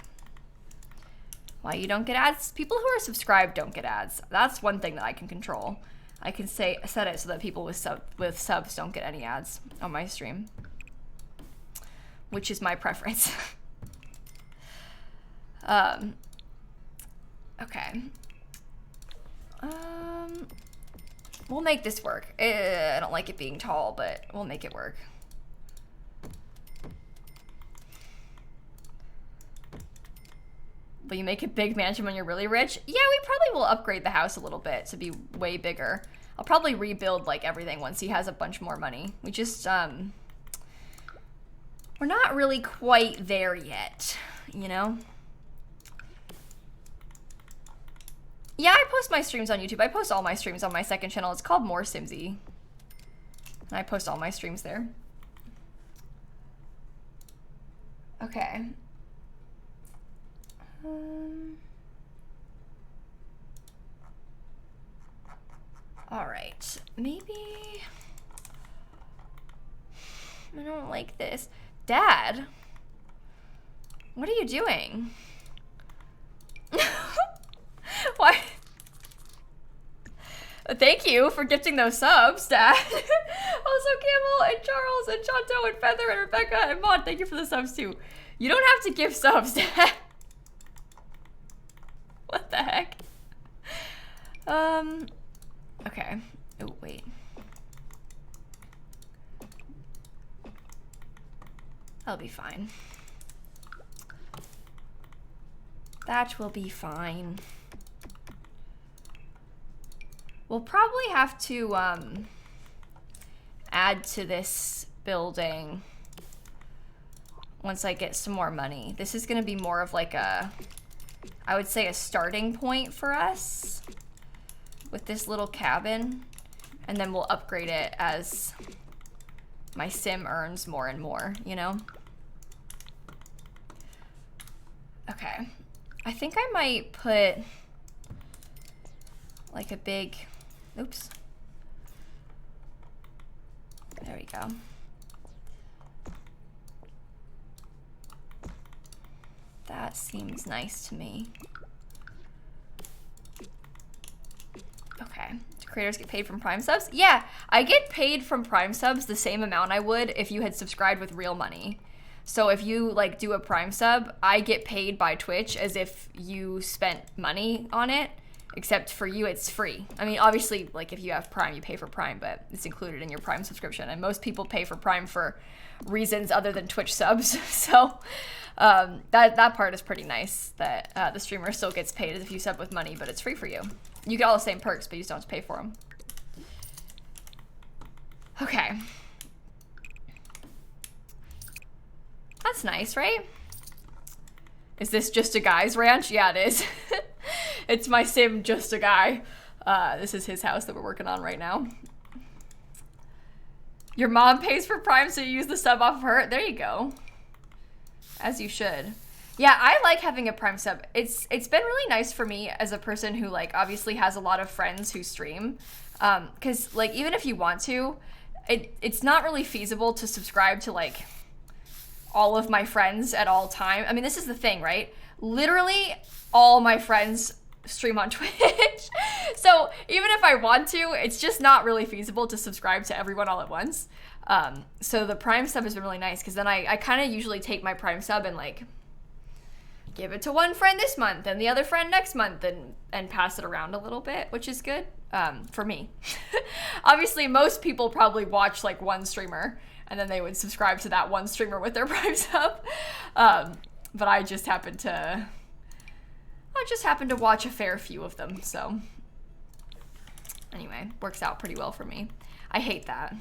Why you don't get ads? People who are subscribed don't get ads. That's one thing that I can control. I can set it so that people with subs don't get any ads on my stream, which is my preference. Okay. We'll make this work. I don't like it being tall, but we'll make it work. Will you make a big mansion when you're really rich? Yeah, we probably will upgrade the house a little bit to be way bigger. I'll probably rebuild like everything once he has a bunch more money. We just, we're not really quite there yet, you know? Yeah, I post my streams on YouTube. I post all my streams on my second channel. It's called lilsimsie. And I post all my streams there. Okay. All right, maybe I don't like this. Dad, what are you doing? Why? Thank you for gifting those subs, Dad. Also, Camel and Charles and Chanto and Feather and Rebecca and Maud, thank you for the subs too. You don't have to give subs, Dad. What the heck? Okay. Oh, wait. I'll be fine. That will be fine. We'll probably have to add to this building once I get some more money. This is gonna be more of like a, I would say a starting point for us with this little cabin, and then we'll upgrade it as my sim earns more and more, you know? Okay, I think I might put like a big, oops. There we go. That seems nice to me. Okay, do creators get paid from Prime subs? Yeah, I get paid from Prime subs the same amount I would if you had subscribed with real money. So if you like do a Prime sub, I get paid by Twitch as if you spent money on it, except for you it's free. I mean, obviously, like if you have Prime, you pay for Prime, but it's included in your Prime subscription. And most people pay for Prime for reasons other than Twitch subs. So that part is pretty nice, that the streamer still gets paid as if you sub with money, but it's free for you. You get all the same perks, but you just don't have to pay for them. Okay. That's nice, right? Is this just a guy's ranch? Yeah, it is. It's my sim, just a guy. This is his house that we're working on right now. Your mom pays for Prime, so you use the sub off of her. There you go. As you should. Yeah, I like having a Prime sub. It's been really nice for me as a person who like obviously has a lot of friends who stream. Cause like even if you want to, it's not really feasible to subscribe to like all of my friends at all time. I mean, this is the thing, right? Literally all my friends stream on Twitch. So even if I want to, it's just not really feasible to subscribe to everyone all at once. So the Prime sub has been really nice because then I kind of usually take my Prime sub and like give it to one friend this month and the other friend next month and pass it around a little bit, which is good for me. Obviously, most people probably watch like one streamer and then they would subscribe to that one streamer with their Prime sub. But I just happen to watch a fair few of them, so anyway, works out pretty well for me. I hate that.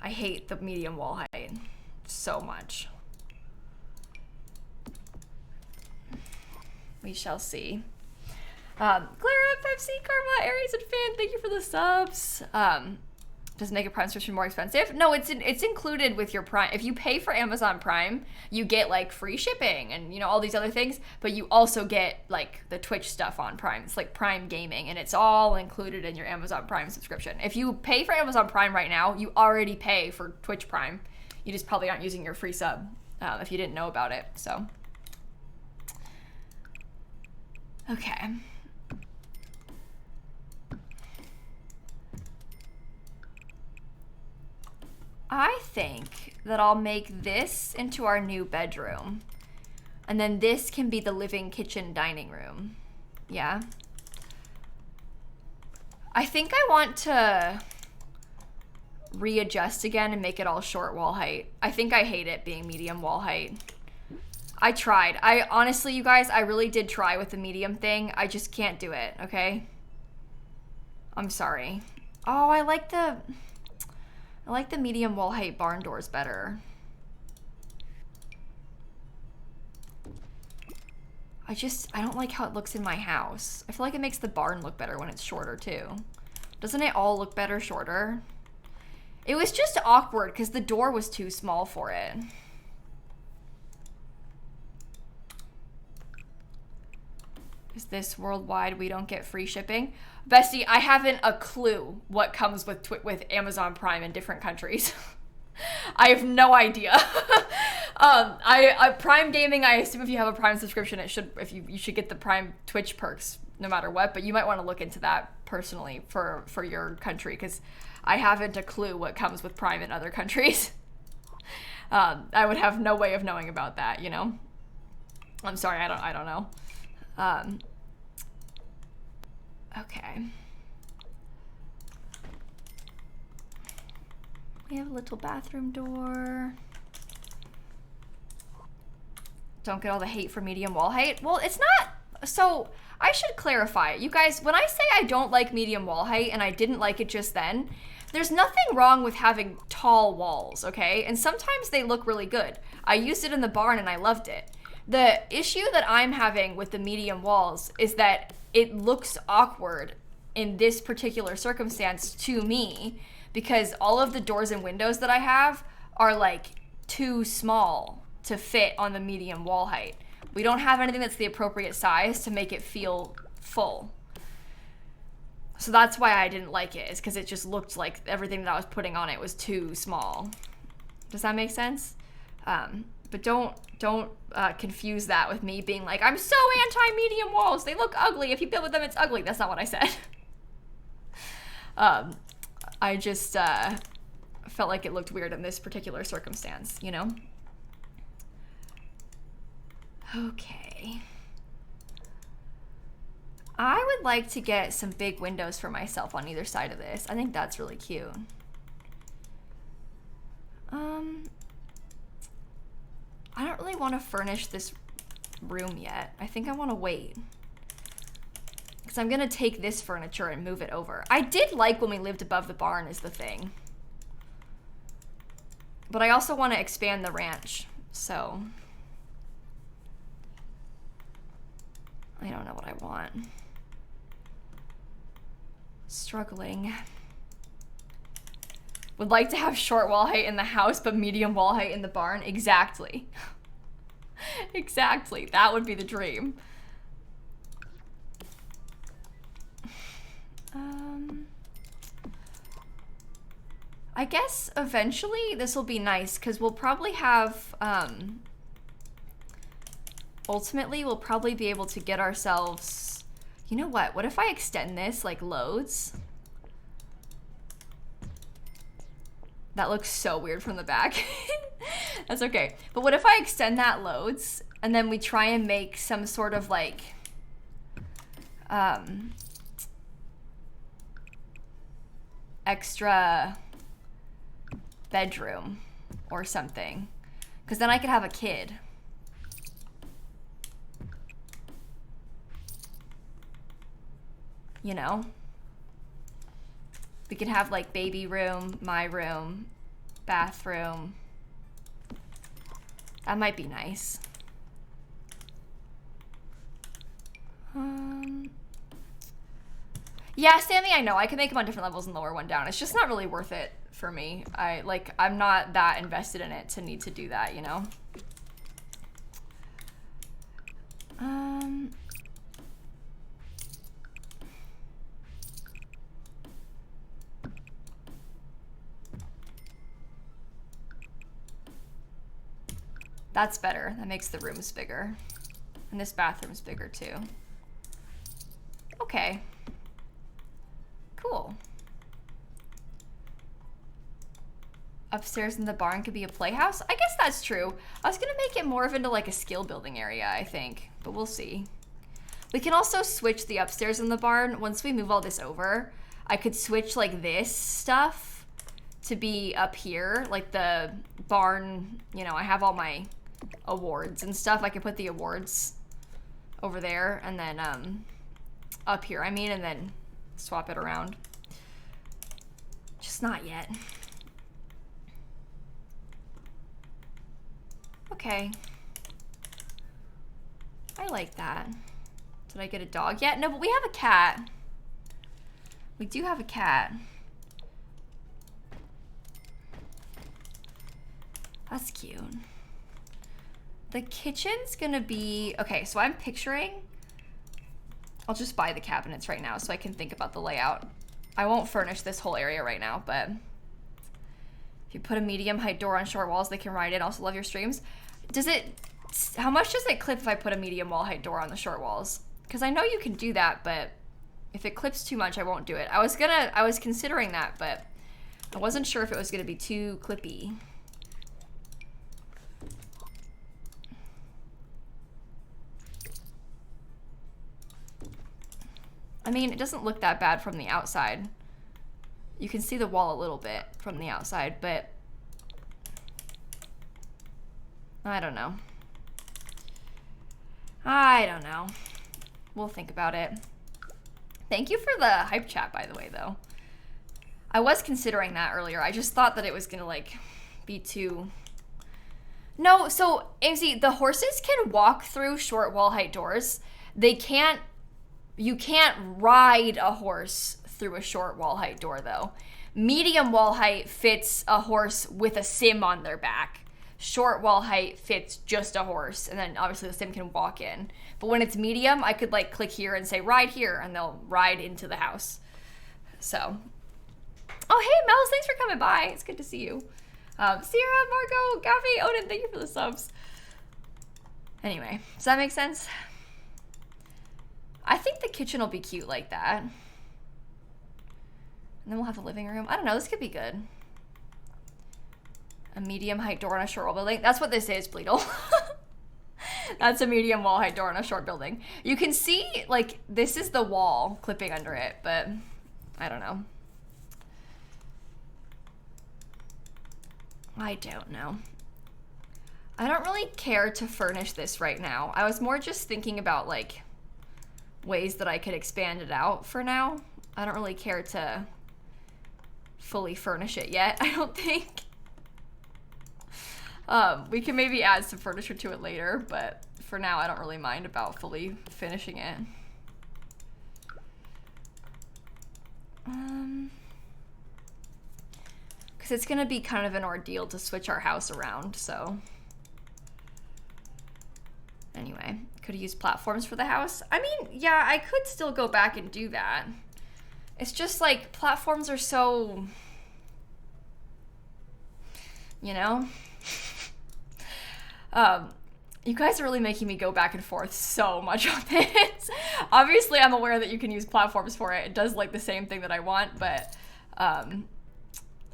I hate the medium wall height so much. We shall see. Clara, Pepsi, Karma, Aries, and Finn, thank you for the subs. Does it make a Prime subscription more expensive? No, it's included with your Prime. If you pay for Amazon Prime, you get like free shipping and you know all these other things, but you also get like the Twitch stuff on Prime. It's like Prime Gaming, and it's all included in your Amazon Prime subscription. If you pay for Amazon Prime right now, you already pay for Twitch Prime. You just probably aren't using your free sub if you didn't know about it. So, okay. I think that I'll make this into our new bedroom. And then this can be the living kitchen dining room. Yeah. I think I want to readjust again and make it all short wall height. I think I hate it being medium wall height. I tried. I honestly, you guys, I really did try with the medium thing. I just can't do it, okay? I'm sorry. Oh, I like the medium wall height barn doors better. I don't like how it looks in my house. I feel like it makes the barn look better when it's shorter too. Doesn't it all look better shorter? It was just awkward because the door was too small for it. Is this worldwide? We don't get free shipping? Bestie, I haven't a clue what comes with Amazon Prime in different countries. I have no idea. Prime Gaming, I assume if you have a Prime subscription, you should get the Prime Twitch perks no matter what, but you might want to look into that personally for your country because I haven't a clue what comes with Prime in other countries. I would have no way of knowing about that, you know? I'm sorry, I don't know. Okay. We have a little bathroom door. Don't get all the hate for medium wall height. Well, it's not So I should clarify, you guys, when I say I don't like medium wall height and I didn't like it just then, there's nothing wrong with having tall walls, okay? And sometimes they look really good. I used it in the barn and I loved it. The issue that I'm having with the medium walls is that it looks awkward in this particular circumstance to me because all of the doors and windows that I have are like too small to fit on the medium wall height. We don't have anything that's the appropriate size to make it feel full. So that's why I didn't like it, is because it just looked like everything that I was putting on it was too small. Does that make sense? But don't confuse that with me being like, I'm so anti-medium walls. They look ugly. If you build with them, it's ugly. That's not what I said. I just felt like it looked weird in this particular circumstance, you know? Okay. I would like to get some big windows for myself on either side of this. I think that's really cute. I don't really want to furnish this room yet. I think I want to wait. Because I'm going to take this furniture and move it over. I did like when we lived above the barn is the thing. But I also want to expand the ranch, so I don't know what I want. Struggling. Would like to have short wall height in the house, but medium wall height in the barn. Exactly. Exactly. That would be the dream. I guess eventually this will be nice because we'll probably have, ultimately we'll probably be able to get ourselves, you know what if I extend this like loads? That looks so weird from the back. That's okay. But what if I extend that loads and then we try and make some sort of like, extra bedroom or something, because then I could have a kid. You know? We could have like baby room, my room, bathroom. That might be nice. Yeah, Stanley, I know. I can make them on different levels and lower one down. It's just not really worth it for me. I'm not that invested in it to need to do that, you know? That's better. That makes the rooms bigger. And this bathroom's bigger too. Okay. Cool. Upstairs in the barn could be a playhouse? I guess that's true. I was gonna make it more of into like a skill building area, I think, but we'll see. We can also switch the upstairs in the barn. Once we move all this over, I could switch like this stuff to be up here, like the barn, you know, I have all my awards and stuff. I could put the awards over there and then up here, and then swap it around. Just not yet. Okay. I like that. Did I get a dog yet? No, but we have a cat. We do have a cat. That's cute. The kitchen's gonna be, okay, so I'm picturing, I'll just buy the cabinets right now so I can think about the layout. I won't furnish this whole area right now, but if you put a medium height door on short walls, they can ride it. Also love your streams. How much does it clip if I put a medium wall height door on the short walls? Because I know you can do that, but if it clips too much, I won't do it. I was considering that, but I wasn't sure if it was gonna be too clippy. I mean, it doesn't look that bad from the outside. You can see the wall a little bit from the outside, but I don't know. I don't know. We'll think about it. Thank you for the hype chat, by the way, though. I was considering that earlier. I just thought that it was gonna, like, be too... No, so, AMC, the horses can walk through short wall height doors. They can't... You can't ride a horse through a short wall height door, though. Medium wall height fits a horse with a sim on their back. Short wall height fits just a horse, and then obviously the sim can walk in. But when it's medium, I could, like, click here and say, ride here, and they'll ride into the house. So. Oh, hey, Mel's, thanks for coming by. It's good to see you. Sierra, Marco, Gavi, Odin, thank you for the subs. Anyway, does that make sense? I think the kitchen will be cute like that. And then we'll have the living room. I don't know, this could be good. A medium height door on a short wall building. That's what this is, Bleedle. That's a medium wall height door on a short building. You can see, like, this is the wall clipping under it, but I don't know. I don't know. I don't really care to furnish this right now. I was more just thinking about, like, ways that I could expand it out for now. I don't really care to fully furnish it yet, I don't think. We can maybe add some furniture to it later, but for now I don't really mind about fully finishing it. Because it's gonna be kind of an ordeal to switch our house around, so. Anyway, could use platforms for the house. I mean, yeah, I could still go back and do that. It's just like, platforms are so, you know? You guys are really making me go back and forth so much on this. Obviously, I'm aware that you can use platforms for it. It does like the same thing that I want, but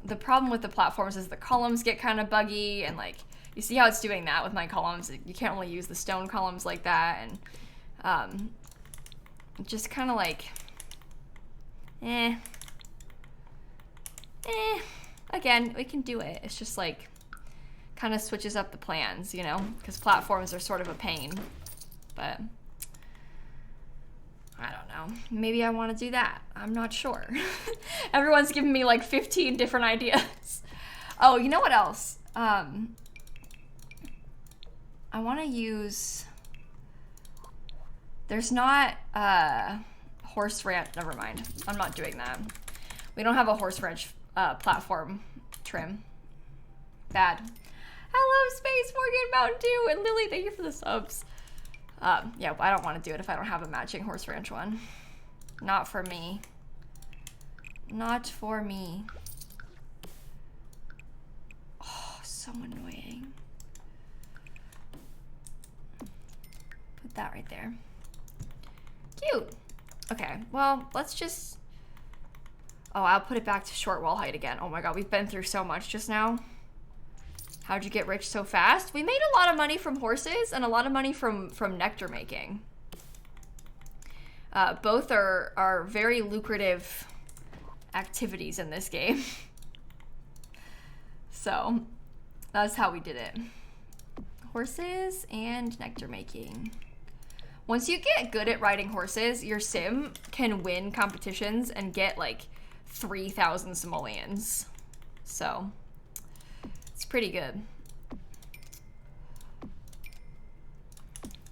the problem with the platforms is the columns get kind of buggy, and like, you see how it's doing that with my columns? You can't really use the stone columns like that, and just kind of like, again, we can do it. It's just like, kind of switches up the plans, you know, because platforms are sort of a pain, but I don't know. Maybe I want to do that. I'm not sure. Everyone's giving me like 15 different ideas. Oh, you know what else? I want to use, there's not horse ranch, never mind. I'm not doing that. We don't have a horse ranch platform trim. Bad. Hello, Space, Morgan, Mountain Dew, and Lily, thank you for the subs. Yeah, I don't want to do it if I don't have a matching horse ranch one. Not for me. Not for me. Oh, so annoying. Put that right there. Cute. Okay, well, let's just... Oh, I'll put it back to short wall height again. Oh my god, we've been through so much just now. How'd you get rich so fast? We made a lot of money from horses and a lot of money from nectar making. Both are very lucrative activities in this game. So that's how we did it. Horses and nectar making. Once you get good at riding horses, your sim can win competitions and get like 3,000 simoleons. So it's pretty good.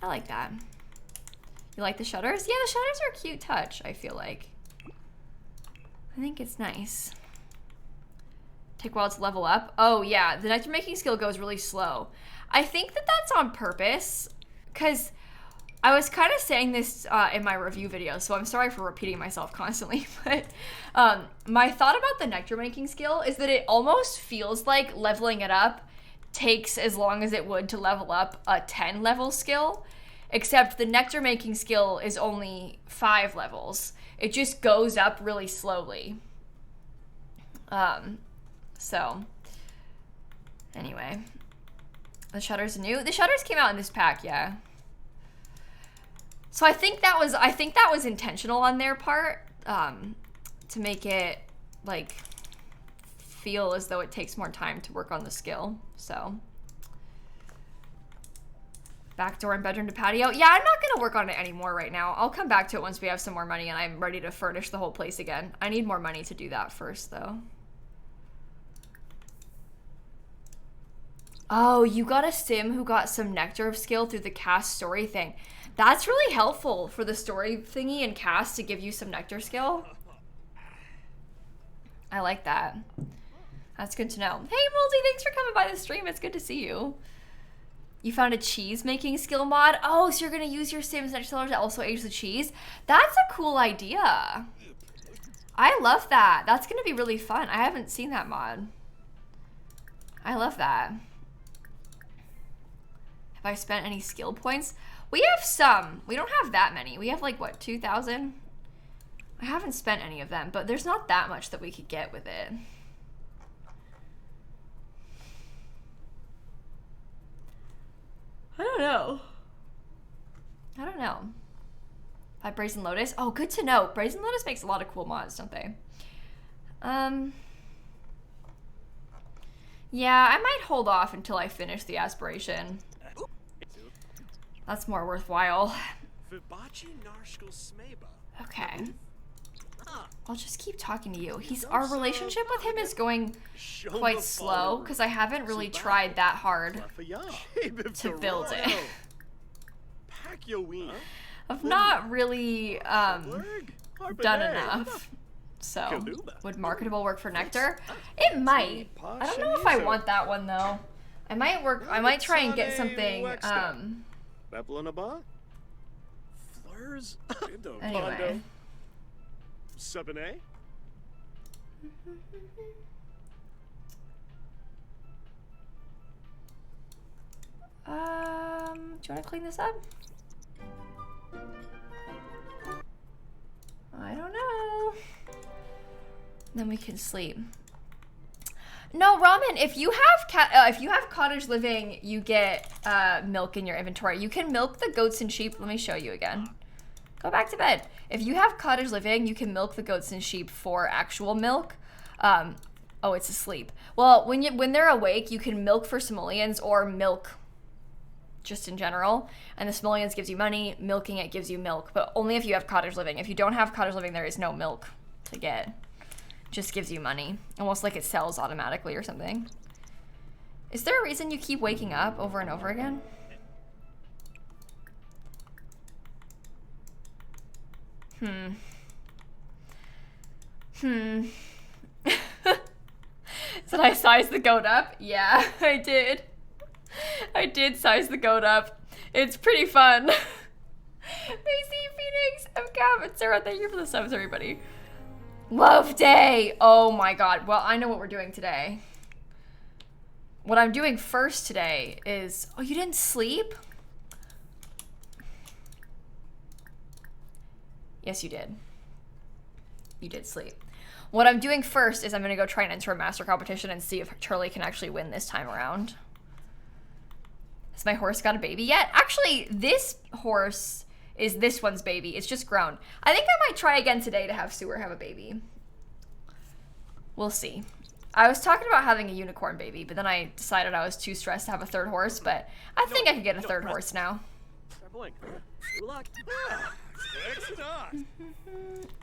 I like that. You like the shutters? Yeah, the shutters are a cute touch, I feel like. I think it's nice. Take a while to level up. Oh yeah, the nectar making skill goes really slow. I think that that's on purpose, because I was kind of saying this in my review video, so I'm sorry for repeating myself constantly, but my thought about the nectar making skill is that it almost feels like leveling it up takes as long as it would to level up a 10 level skill, except the nectar making skill is only 5 levels. It just goes up really slowly. So anyway, the shutters new. The shutters came out in this pack, yeah. So I think that was intentional on their part, to make it like feel as though it takes more time to work on the skill. So Back door and bedroom to patio. Yeah, I'm not gonna work on it anymore right now. I'll come back to it once we have some more money and I'm ready to furnish the whole place again. I need more money to do that first, though. Oh, you got a sim who got some nectar of skill through the cast story thing. That's really helpful for the story thingy and cast to give you some nectar skill. I like that. That's good to know. Hey, Moldy, thanks for coming by the stream. It's good to see you. You found a cheese making skill mod? Oh, so you're going to use your Sims Next to also age the cheese? That's a cool idea. I love that. That's going to be really fun. I haven't seen that mod. I love that. Have I spent any skill points? We have some. We don't have that many. We have like, what, 2,000? I haven't spent any of them, but there's not that much that we could get with it. I don't know. I don't know. By Brazen Lotus? Oh, good to know. Brazen Lotus makes a lot of cool mods, don't they? Yeah, I might hold off until I finish the aspiration. That's more worthwhile. Okay. I'll just keep talking to you. Our relationship with him is going quite slow because I haven't really tried that hard to build it. I've not really done enough. So, would marketable work for nectar? It might. I don't know if I want that one though. I might try and get something anyway. Sabine? Do you want to clean this up? I don't know. Then we can sleep. No, Ramen, if you have cottage living, you get milk in your inventory. You can milk the goats and sheep. Let me show you again. Go back to bed. If you have cottage living, you can milk the goats and sheep for actual milk. Oh, it's asleep. Well, when they're awake, you can milk for simoleons or milk just in general. And the simoleons gives you money. Milking it gives you milk, but only if you have cottage living. If you don't have cottage living, there is no milk to get. Just gives you money. Almost like it sells automatically or something. Is there a reason you keep waking up over and over again? Did I size the goat up? Yeah, I did. I did size the goat up. It's pretty fun. Macy, Phoenix, MCAP, and Sarah, thank you for the subs, everybody. Love day. Oh my god. Well, I know what we're doing today. What I'm doing first today is... Oh, you didn't sleep? Yes, you did. You did sleep. What I'm doing first is I'm going to go try and enter a master competition and see if Charlie can actually win this time around. Has my horse got a baby yet? Actually, this horse is this one's baby. It's just grown. I think I might try again today to have Sewer have a baby. We'll see. I was talking about having a unicorn baby, but then I decided I was too stressed to have a third horse, but I think I could get a third horse now.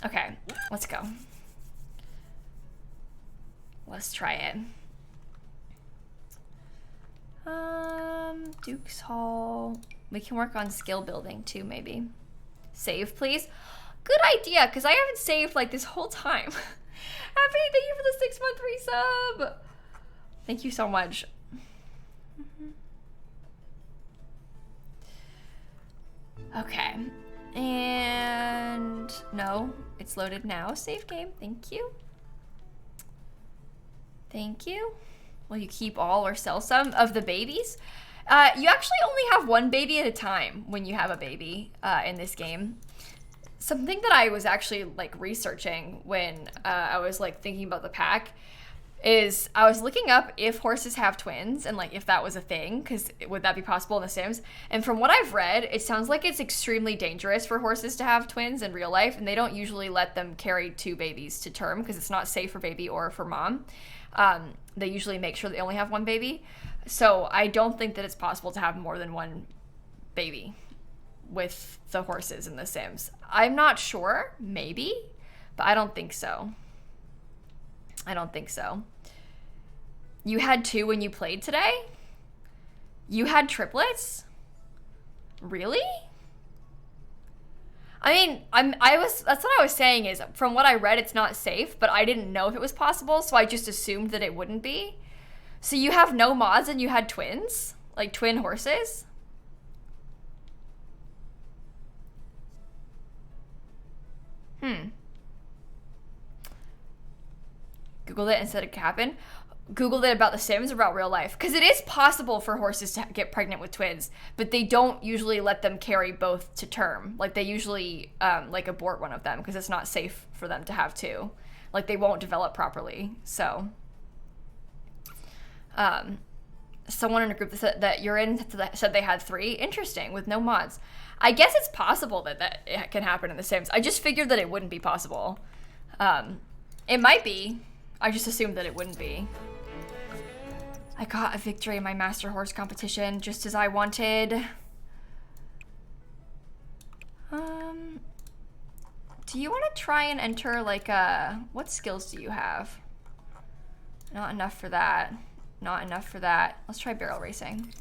Okay, let's go. Let's try it. Duke's Hall. We can work on skill building too, maybe. Save, please. Good idea, because I haven't saved like this whole time. Happy, thank you for the 6-month resub. Thank you so much. Okay. And no, it's loaded now. Save game. Thank you. Thank you. Will you keep all or sell some of the babies? You actually only have one baby at a time when you have a baby in this game. Something that I was actually like researching when I was like thinking about the pack is I was looking up if horses have twins and like if that was a thing, because would that be possible in The Sims? And from what I've read, it sounds like it's extremely dangerous for horses to have twins in real life, and they don't usually let them carry two babies to term because it's not safe for baby or for mom. They usually make sure they only have one baby. So I don't think that it's possible to have more than one baby with the horses in The Sims. I'm not sure, maybe, but I don't think so. I don't think so. You had 2 when you played today? You had triplets? Really? I mean, that's what I was saying is, from what I read, it's not safe, but I didn't know if it was possible, so I just assumed that it wouldn't be. So you have no mods and you had twins? Like twin horses? Googled it and said it could happen. Googled it about The Sims or about real life. Because it is possible for horses to get pregnant with twins, but they don't usually let them carry both to term. Like they usually like abort one of them because it's not safe for them to have 2. Like they won't develop properly. So someone in a group that you're in said they had 3. Interesting, with no mods. I guess it's possible that it can happen in The Sims. I just figured that it wouldn't be possible. It might be. I just assumed that it wouldn't be. I got a victory in my Master Horse competition, just as I wanted. Do you want to try and enter, like, what skills do you have? Not enough for that. Not enough for that. Let's try barrel racing.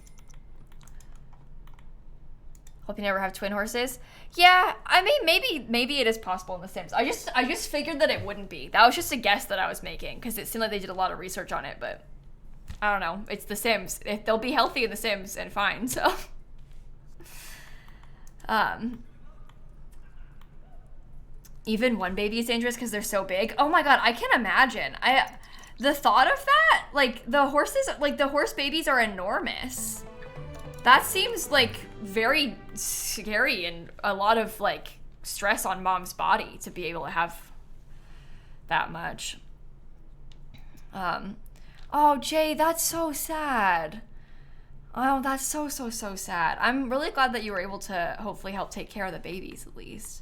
Hope you never have twin horses. Yeah, I mean, maybe it is possible in The Sims. I just figured that it wouldn't be. That was just a guess that I was making because it seemed like they did a lot of research on it, but I don't know. It's The Sims. They'll be healthy in The Sims and fine, so. Even one baby is dangerous because they're so big. Oh my god, I can imagine. The thought of that, like the horse babies are enormous. That seems like very scary and a lot of like stress on mom's body to be able to have that much. Oh, Jay, that's so sad. Oh, that's so sad. I'm really glad that you were able to hopefully help take care of the babies at least.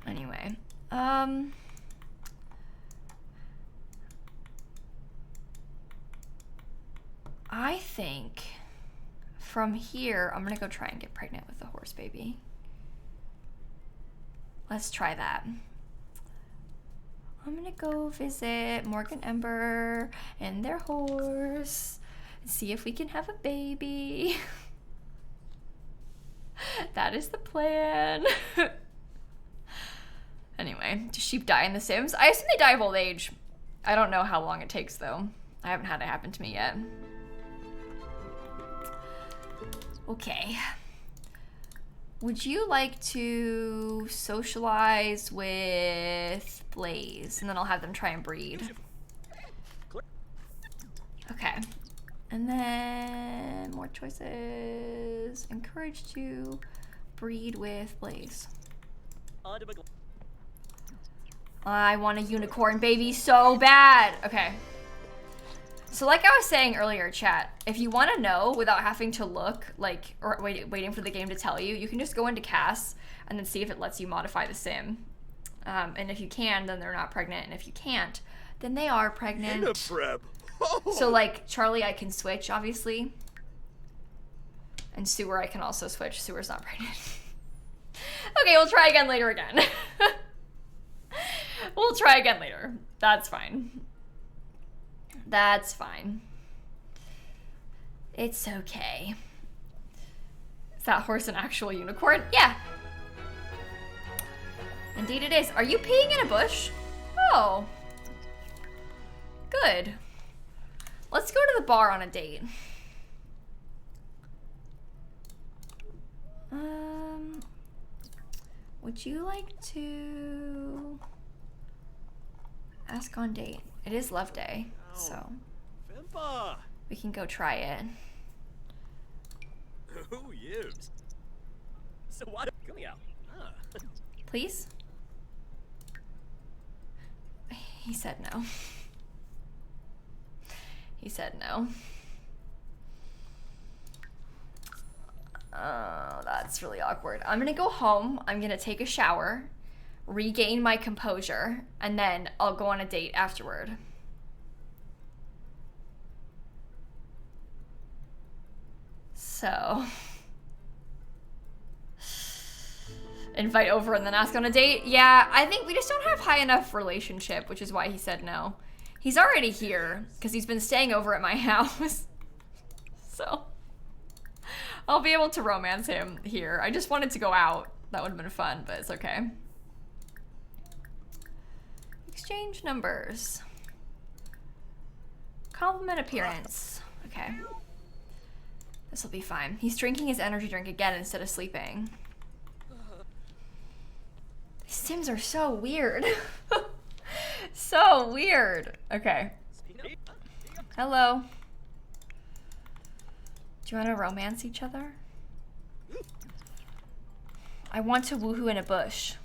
Anyway, I think from here, I'm gonna go try and get pregnant with the horse baby. Let's try that. I'm gonna go visit Morgan Ember and their horse and see if we can have a baby. That is the plan. Anyway, do sheep die in The Sims? I assume they die of old age. I don't know how long it takes though. I haven't had it happen to me yet. Okay. Would you like to socialize with Blaze? And then I'll have them try and breed. Okay. And then more choices. Encourage to breed with Blaze. I want a unicorn baby so bad. Okay. So like I was saying earlier, chat, if you want to know without having to look, like, or waiting for the game to tell you, you can just go into CAS and then see if it lets you modify the sim. And if you can, then they're not pregnant. And if you can't, then they are pregnant. So like Charlie, I can switch, obviously. And Sewer, I can also switch. Sewer's not pregnant. Okay, we'll try again later again. We'll try again later. That's fine. That's fine. It's okay. Is that horse an actual unicorn? Yeah. Indeed it is. Are you peeing in a bush? Oh. Good. Let's go to the bar on a date. Would you like to ask on date? It is love day, so we can go try it. Who use? So what? Come out. Please? He said no. He said no. Oh, that's really awkward. I'm gonna go home. I'm gonna take a shower, regain my composure, and then I'll go on a date afterward. So invite over and then ask on a date. Yeah, I think we just don't have high enough relationship, which is why he said no. He's already here because he's been staying over at my house. So I'll be able to romance him here. I just wanted to go out. That would have been fun, but it's okay. Exchange numbers. Compliment appearance. Okay. This will be fine. He's drinking his energy drink again instead of sleeping. These Sims are so weird. So weird. Okay. Hello. Do you want to romance each other? I want to woohoo in a bush.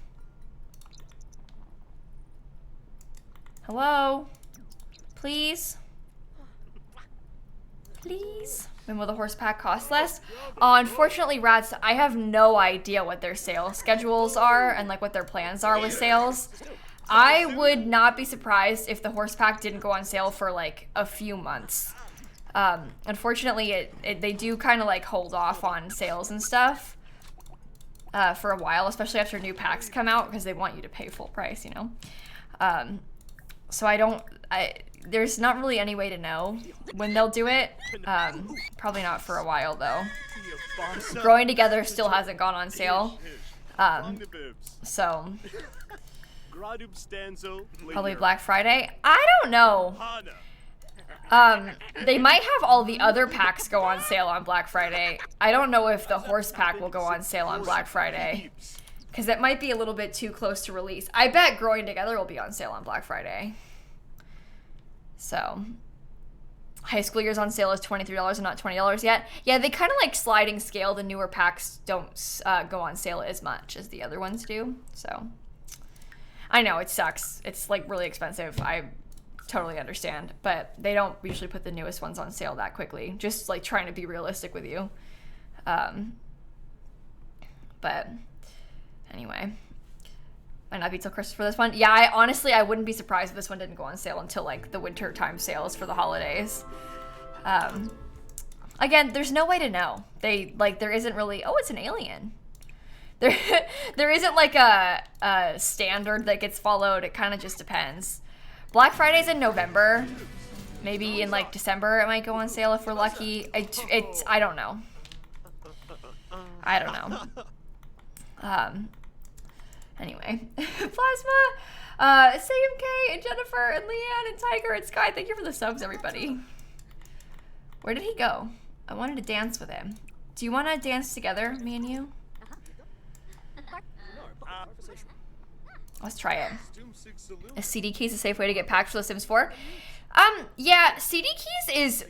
Hello? Please? Please? When will the horse pack cost less? Unfortunately, Rats, I have no idea what their sales schedules are and like what their plans are with sales. I would not be surprised if the horse pack didn't go on sale for like a few months. Unfortunately, they do kind of like hold off on sales and stuff for a while, especially after new packs come out because they want you to pay full price, you know? So there's not really any way to know when they'll do it. Probably not for a while though. Growing Together still hasn't gone on sale. So probably Black Friday. I don't know. They might have all the other packs go on sale on Black Friday. I don't know if the horse pack will go on sale on Black Friday because that might be a little bit too close to release. I bet Growing Together will be on sale on Black Friday. So High School Year's on sale is $23 and not $20 yet. Yeah, they kind of like sliding scale. The newer packs don't go on sale as much as the other ones do. So I know it sucks. It's like really expensive. I totally understand, but they don't usually put the newest ones on sale that quickly. Just like trying to be realistic with you. But anyway, might not be till Christmas for this one. Yeah, I wouldn't be surprised if this one didn't go on sale until like the winter time sales for the holidays. Again, there's no way to know. There isn't really, oh, it's an alien. There isn't like a standard that gets followed. It kind of just depends. Black Friday's in November. Maybe in like December it might go on sale if we're lucky. I don't know. I don't know. Anyway, Plasma, CMK, and Jennifer, and Leanne, and Tiger, and Sky, thank you for the subs, everybody. Where did he go? I wanted to dance with him. Do you want to dance together, me and you? Let's try it. A CD key is a safe way to get packs for The Sims 4. Yeah, CD Keys is,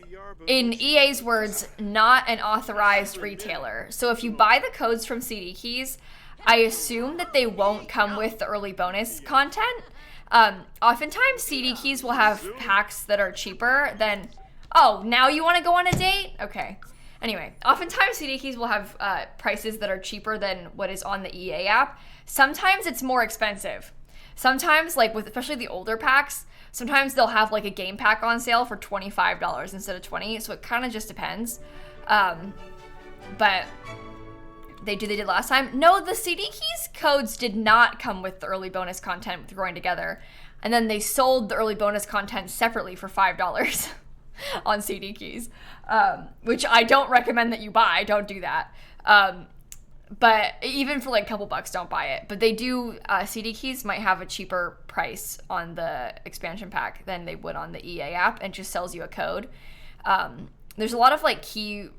in EA's words, not an authorized retailer. So if you buy the codes from CD Keys, I assume that they won't come with the early bonus content. Oftentimes, CD Keys will have packs that are cheaper than... Oh, now you want to go on a date? Okay. Anyway, oftentimes CD Keys will have prices that are cheaper than what is on the EA app. Sometimes it's more expensive. Sometimes, like with especially the older packs, sometimes they'll have like a game pack on sale for $25 instead of $20. So it kind of just depends. But they did last time. No, the CD Keys codes did not come with the early bonus content with Growing Together. And then they sold the early bonus content separately for $5 on CD Keys, which I don't recommend that you buy. Don't do that. But even for like a couple bucks, don't buy it. But they do, CD Keys might have a cheaper price on the expansion pack than they would on the EA app, and just sells you a code. There's a lot of like key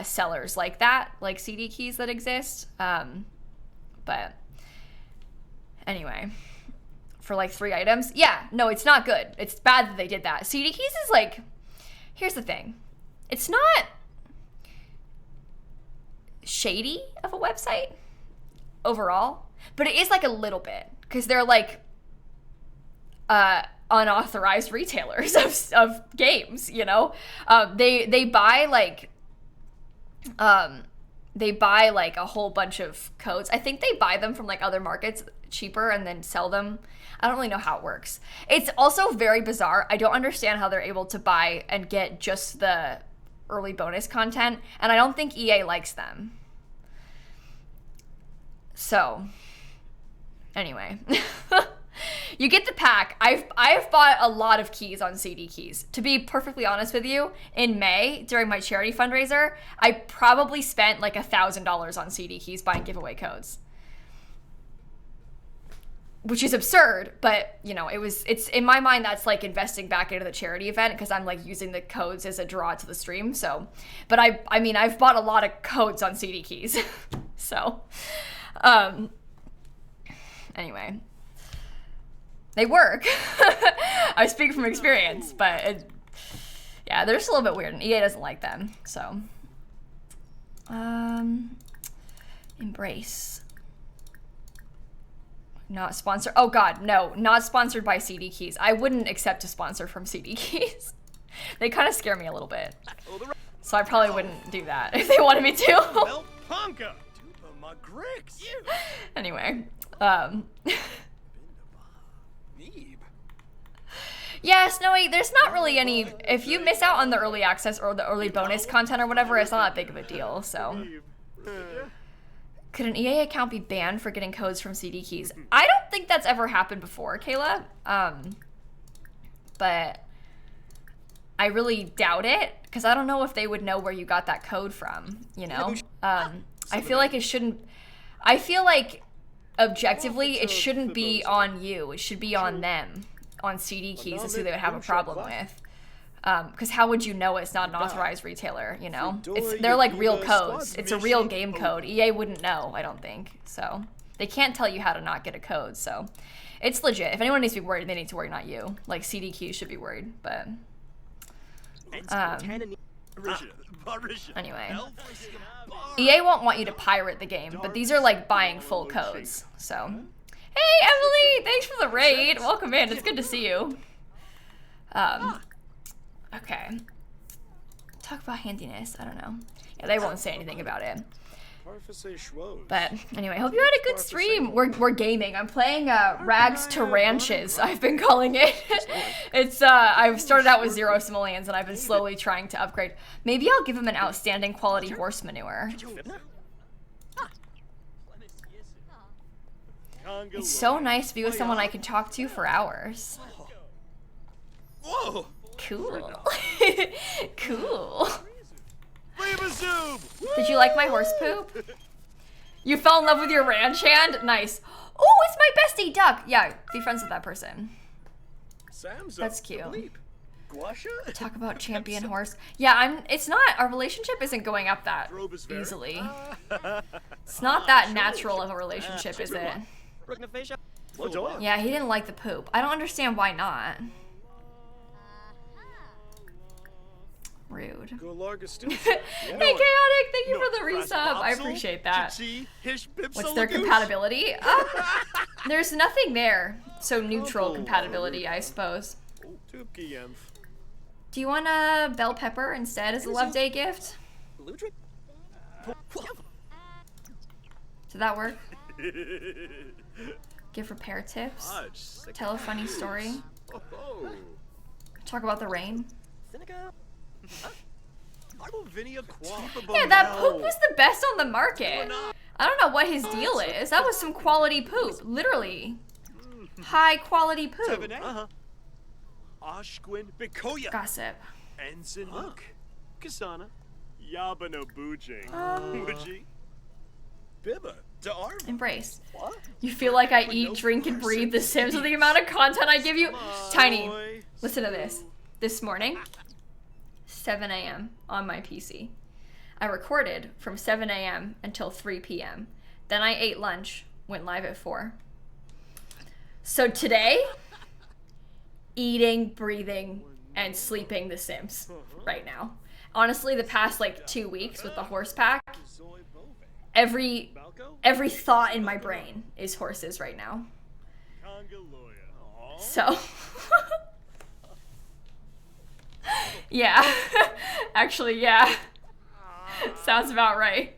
sellers like that, like CD Keys that exist. But anyway, for like 3 items, yeah, no, it's not good. It's bad that they did that. CD Keys is like, here's the thing. It's not shady of a website overall, but it is like a little bit, because they're like unauthorized retailers of games, you know. They buy like a whole bunch of codes. I think they buy them from like other markets cheaper and then sell them. I don't really know how it works. It's also very bizarre. I don't understand how they're able to buy and get just the early bonus content, and I don't think EA likes them. So, anyway. You get the pack. I've bought a lot of keys on CD Keys. To be perfectly honest with you, in May, during my charity fundraiser, I probably spent like $1,000 on CD Keys buying giveaway codes. Which is absurd, but you know, it's in my mind that's like investing back into the charity event because I'm like using the codes as a draw to the stream. So, but I mean, I've bought a lot of codes on CD Keys. So, anyway, they work. I speak from experience, but yeah, they're just a little bit weird and EA doesn't like them. So, embrace. Not sponsored. Oh God, no, not sponsored by CD Keys. I wouldn't accept a sponsor from CD Keys. They kind of scare me a little bit. So I probably wouldn't do that if they wanted me to. Anyway, yeah, Snowy, there's not really any, if you miss out on the early access or the early bonus content or whatever, it's not that big of a deal, so. Could an EA account be banned for getting codes from CD Keys? I don't think that's ever happened before, Kayla. But I really doubt it, because I don't know if they would know where you got that code from, you know? I feel like it shouldn't, I feel like objectively it shouldn't be on you. It should be on them, on CD Keys. That's who they would have a problem with. Because how would you know it's not an authorized retailer, you know? They're like real codes. It's a real game code. EA wouldn't know, I don't think. So they can't tell you how to not get a code, so it's legit. If anyone needs to be worried, they need to worry, not you. Like CD Keys should be worried, but anyway. EA won't want you to pirate the game, but these are like buying full codes, so. Hey Emily, thanks for the raid. Welcome in, it's good to see you. Okay. Talk about handiness. I don't know. Yeah, they won't say anything about it. But anyway, hope you had a good stream. We're gaming. I'm playing Rags to Ranches, I've been calling it. It's I've started out with 0 simoleons and I've been slowly trying to upgrade. Maybe I'll give him an outstanding quality horse manure. It's so nice to be with someone I can talk to for hours. Whoa! Cool. Cool. Did you like my horse poop? You fell in love with your ranch hand? Nice. Oh, it's my bestie duck. Yeah, be friends with that person. That's cute. Talk about champion horse. Yeah, it's not, our relationship isn't going up that easily. It's not that natural of a relationship, is it? Yeah, he didn't like the poop. I don't understand why not. Rude. Hey Chaotic, thank you for the resub. I appreciate that. What's their compatibility? There's nothing there. So neutral compatibility, I suppose. Do you want a bell pepper instead as a love day gift? Did that work? Give repair tips. Tell a funny story. Talk about the rain. Yeah, that poop was the best on the market. I don't know what his deal is. That was some quality poop. Literally. High quality poop. Gossip. Embrace. You feel like I eat, drink, and breathe The Sims with the amount of content I give you? Tiny, listen to this. This morning, 7 a.m. on my PC. I recorded from 7 a.m. until 3 p.m. Then I ate lunch, went live at 4. So today, eating, breathing, and sleeping The Sims right now. Honestly, the past like 2 weeks with the horse pack, every thought in my brain is horses right now. So, yeah, actually, yeah, sounds about right.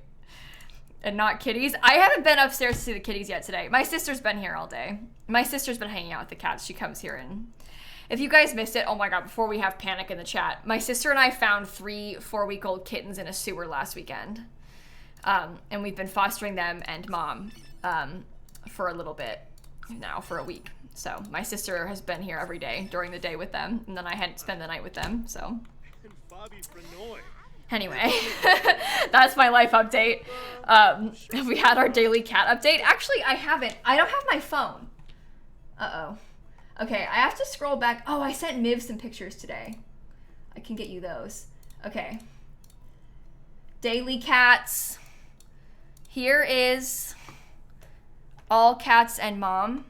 And not kitties. I haven't been upstairs to see the kitties yet today. My sister's been here all day. My sister's been hanging out with the cats. She comes here If you guys missed it, oh my god, before we have panic in the chat, my sister and I found 3 4-week-old kittens in a sewer last weekend. And we've been fostering them and mom for a little bit now, for a week. So my sister has been here every day during the day with them, and then I had to spend the night with them, so. Anyway, that's my life update. We had our daily cat update. Actually, I don't have my phone. Uh-oh. Okay, I have to scroll back. Oh, I sent Miv some pictures today. I can get you those. Okay. Daily cats. Here is all cats and mom.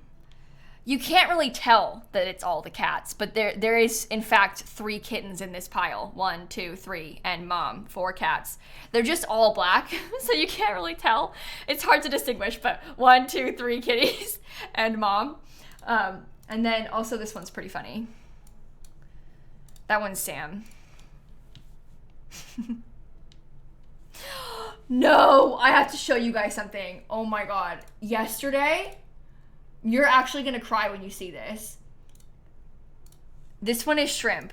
You can't really tell that it's all the cats, but there is, in fact, 3 kittens in this pile. 1, 2, 3, and mom, 4 cats. They're just all black, so you can't really tell. It's hard to distinguish, but 1, 2, 3 kitties and mom. And then also this one's pretty funny. That one's Sam. No, I have to show you guys something. Oh my god. Yesterday, you're actually gonna cry when you see this. This one is Shrimp.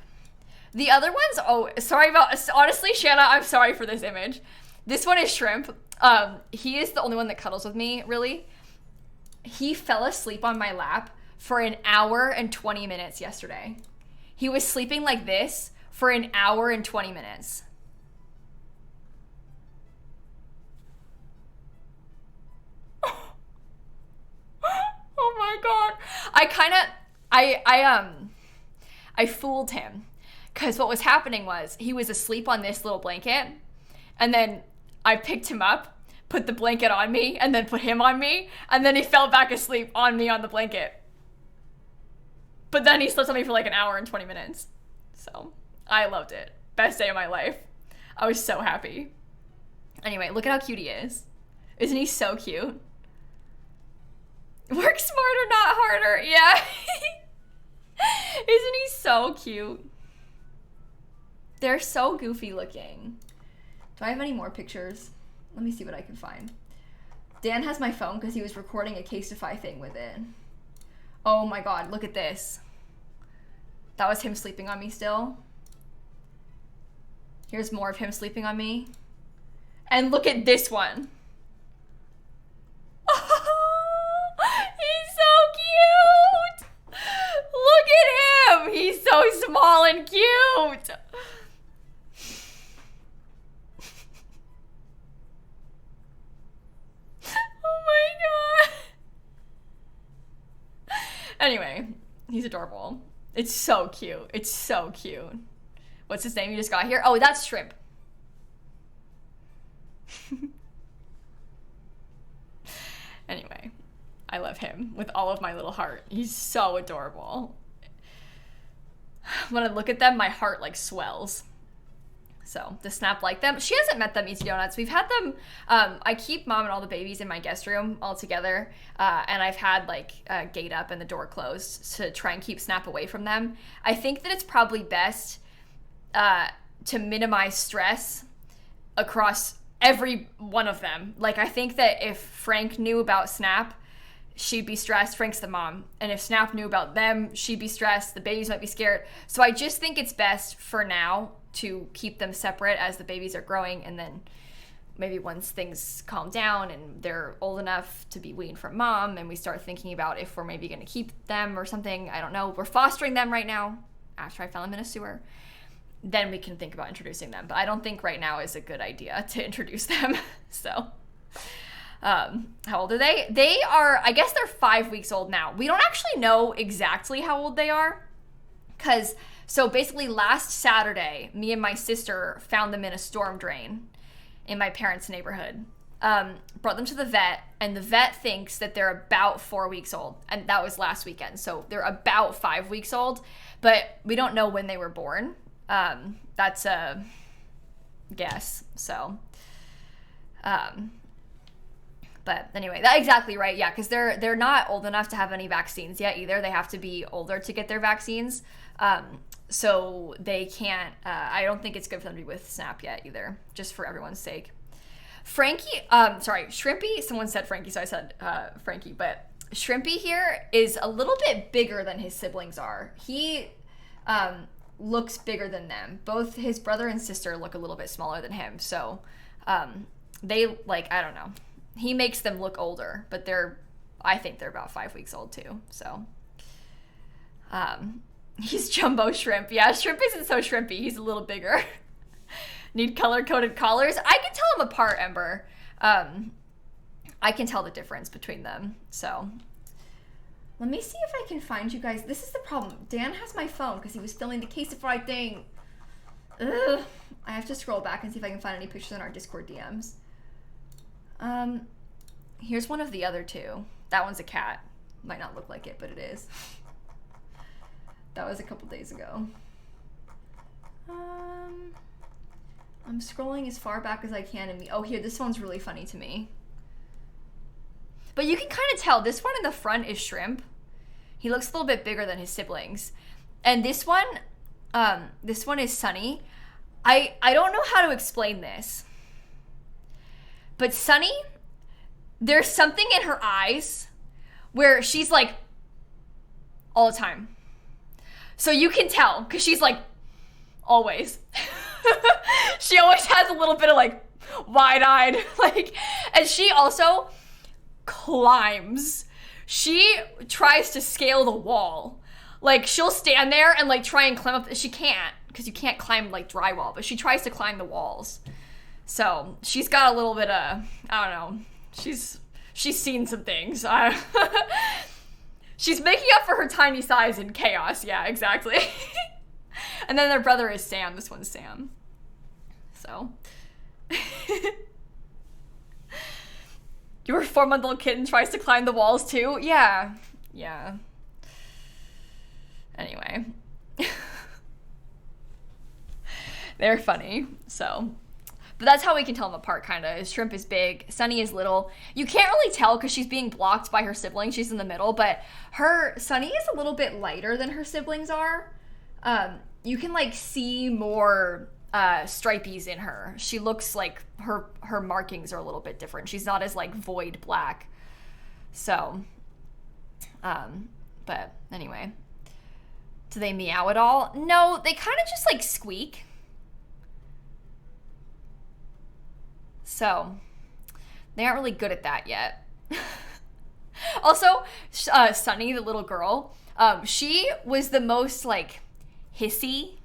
The other one's, oh, sorry about, honestly, Shanna, I'm sorry for this image. This one is Shrimp. He is the only one that cuddles with me, really. He fell asleep on my lap for 1 hour and 20 minutes yesterday. He was sleeping like this for 1 hour and 20 minutes. Oh my god. I fooled him. Because what was happening was he was asleep on this little blanket, and then I picked him up, put the blanket on me, and then put him on me, and then he fell back asleep on me on the blanket. But then he slept on me for like 1 hour and 20 minutes. So I loved it. Best day of my life. I was so happy. Anyway, look at how cute he is. Isn't he so cute? Work smarter, not harder. Yeah. Isn't he so cute? They're so goofy looking. Do I have any more pictures? Let me see what I can find. Dan has my phone because he was recording a Casetify thing with it. Oh my god, look at this. That was him sleeping on me still. Here's more of him sleeping on me. And look at this one. He's so cute! Look at him! He's so small and cute! Oh my god! Anyway, he's adorable. It's so cute. It's so cute. What's his name you just got here? Oh, that's Shrimp. Anyway, I love him with all of my little heart. He's so adorable. When I look at them, my heart like swells. So the Snap like them. She hasn't met them, Easy Donuts. We've had them, I keep mom and all the babies in my guest room all together. And I've had like a gate up and the door closed to try and keep Snap away from them. I think that it's probably best to minimize stress across every one of them. Like, I think that if Frank knew about Snap, she'd be stressed. Frank's the mom. And if Snap knew about them, she'd be stressed. The babies might be scared. So I just think it's best for now to keep them separate as the babies are growing, and then maybe once things calm down and they're old enough to be weaned from mom and we start thinking about if we're maybe going to keep them or something, I don't know. We're fostering them right now after I found them in a sewer. Then we can think about introducing them. But I don't think right now is a good idea to introduce them. So, how old are they? They are, I guess they're 5 weeks old now. We don't actually know exactly how old they are. So basically last Saturday, me and my sister found them in a storm drain in my parents' neighborhood. Brought them to the vet, and the vet thinks that they're about 4 weeks old. And that was last weekend. So they're about 5 weeks old, but we don't know when they were born. That's a guess. So, but anyway, that's exactly right. Yeah, because they're not old enough to have any vaccines yet either. They have to be older to get their vaccines. So they can't, I don't think it's good for them to be with Snap yet either, just for everyone's sake. Shrimpy, someone said Frankie, so I said Frankie, but Shrimpy here is a little bit bigger than his siblings are. He looks bigger than them. Both his brother and sister look a little bit smaller than him. So they, like, I don't know. He makes them look older, but I think they're about 5 weeks old too. So he's jumbo shrimp. Yeah, shrimp isn't so shrimpy. He's a little bigger. Need color-coded collars. I can tell them apart, Ember. I can tell the difference between them. So let me see if I can find you guys. This is the problem. Dan has my phone because he was filming the Case of Fried thing. Ugh. I have to scroll back and see if I can find any pictures in our Discord DMs. Here's one of the other two. That one's a cat. Might not look like it, but it is. That was a couple days ago. I'm scrolling as far back as I can and oh, here, this one's really funny to me. But you can kind of tell this one in the front is Shrimp. He looks a little bit bigger than his siblings. And this one is Sunny. I don't know how to explain this. But Sunny, there's something in her eyes where she's like all the time. So you can tell because she's like always. She always has a little bit of like wide-eyed, like, and she also climbs. She tries to scale the wall. Like, she'll stand there and like try and climb up. She can't, because you can't climb like drywall, but she tries to climb the walls. So she's got a little bit of, I don't know, she's seen some things. She's making up for her tiny size in chaos. Yeah, exactly. And then their brother is Sam. This one's Sam. So. Your 4-month-old kitten tries to climb the walls too? Yeah. Yeah. Anyway. They're funny. So. But that's how we can tell them apart, kind of. Shrimp is big. Sunny is little. You can't really tell because she's being blocked by her siblings. She's in the middle. But Sunny is a little bit lighter than her siblings are. You can, like, see more stripies in her. She looks like her markings are a little bit different. She's not as, like, void black. So, but anyway. Do they meow at all? No, they kind of just, like, squeak. So, they aren't really good at that yet. Also, Sunny, the little girl, she was the most, like, hissy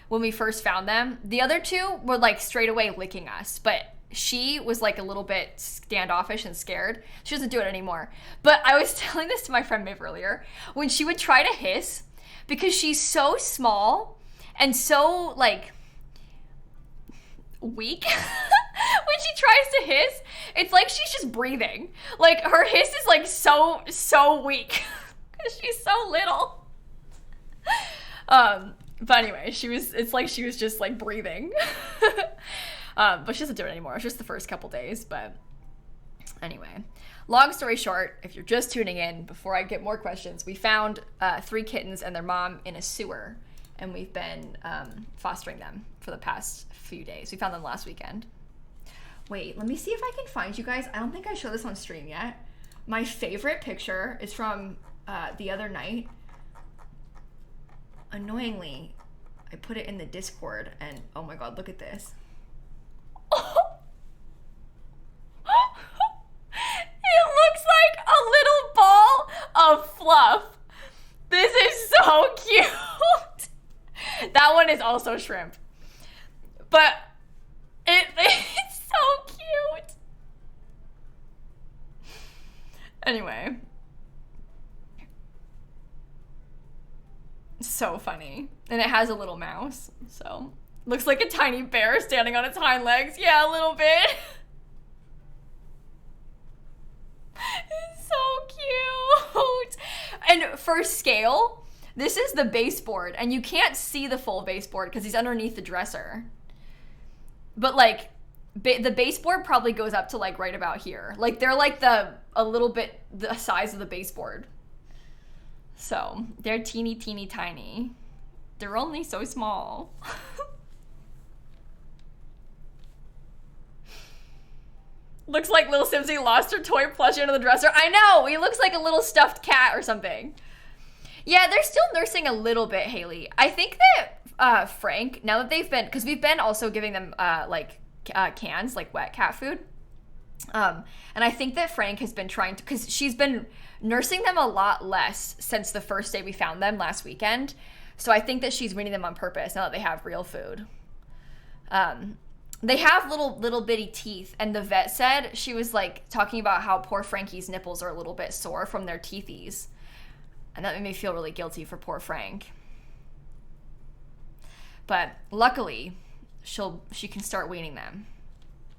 when we first found them. The other two were like straight away licking us, but she was like a little bit standoffish and scared. She doesn't do it anymore. But I was telling this to my friend Maeve earlier, when she would try to hiss, because she's so small and so like weak, when she tries to hiss, it's like she's just breathing. Like her hiss is like so weak because she's so little. But anyway, it's like she was just like breathing. But she doesn't do it anymore. It's just the first couple days. But anyway, long story short, if you're just tuning in, before I get more questions, we found 3 kittens and their mom in a sewer, and we've been fostering them for the past few days. We found them last weekend. Wait, let me see if I can find you guys. I don't think I showed this on stream yet. My favorite picture is from the other night. Annoyingly, I put it in the Discord, and oh my god, look at this. It looks like a little ball of fluff. This is so cute. That one is also shrimp. But it's so cute. Anyway. So funny. And it has a little mouse, so looks like a tiny bear standing on its hind legs. Yeah, a little bit. It's so cute. And for scale, this is the baseboard, and you can't see the full baseboard because he's underneath the dresser. But like the baseboard probably goes up to like right about here. Like they're like a little bit the size of the baseboard. So, they're teeny tiny. They're only so small. Looks like Lil Simsie lost her toy plushie under the dresser. I know, he looks like a little stuffed cat or something. Yeah, they're still nursing a little bit, Haley. I think that Frank, now that they've been, because we've been also giving them cans, like wet cat food. And I think that Frank has been trying to, because she's been nursing them a lot less since the first day we found them last weekend. So I think that she's weaning them on purpose now that they have real food. They have little bitty teeth, and the vet said, she was like talking about how poor Frankie's nipples are a little bit sore from their teethies. And that made me feel really guilty for poor Frank. But luckily, she can start weaning them,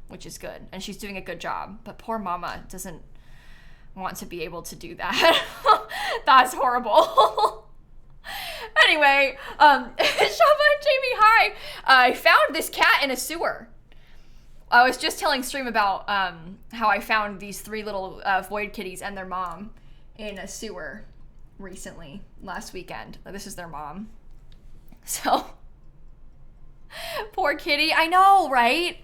which is good. And she's doing a good job. But poor mama doesn't want to be able to do that. That's horrible. Anyway, Shava and Jamie, hi. I found this cat in a sewer. I was just telling Stream about how I found these 3 little void kitties and their mom in a sewer recently, last weekend. This is their mom. So, poor kitty. I know, right?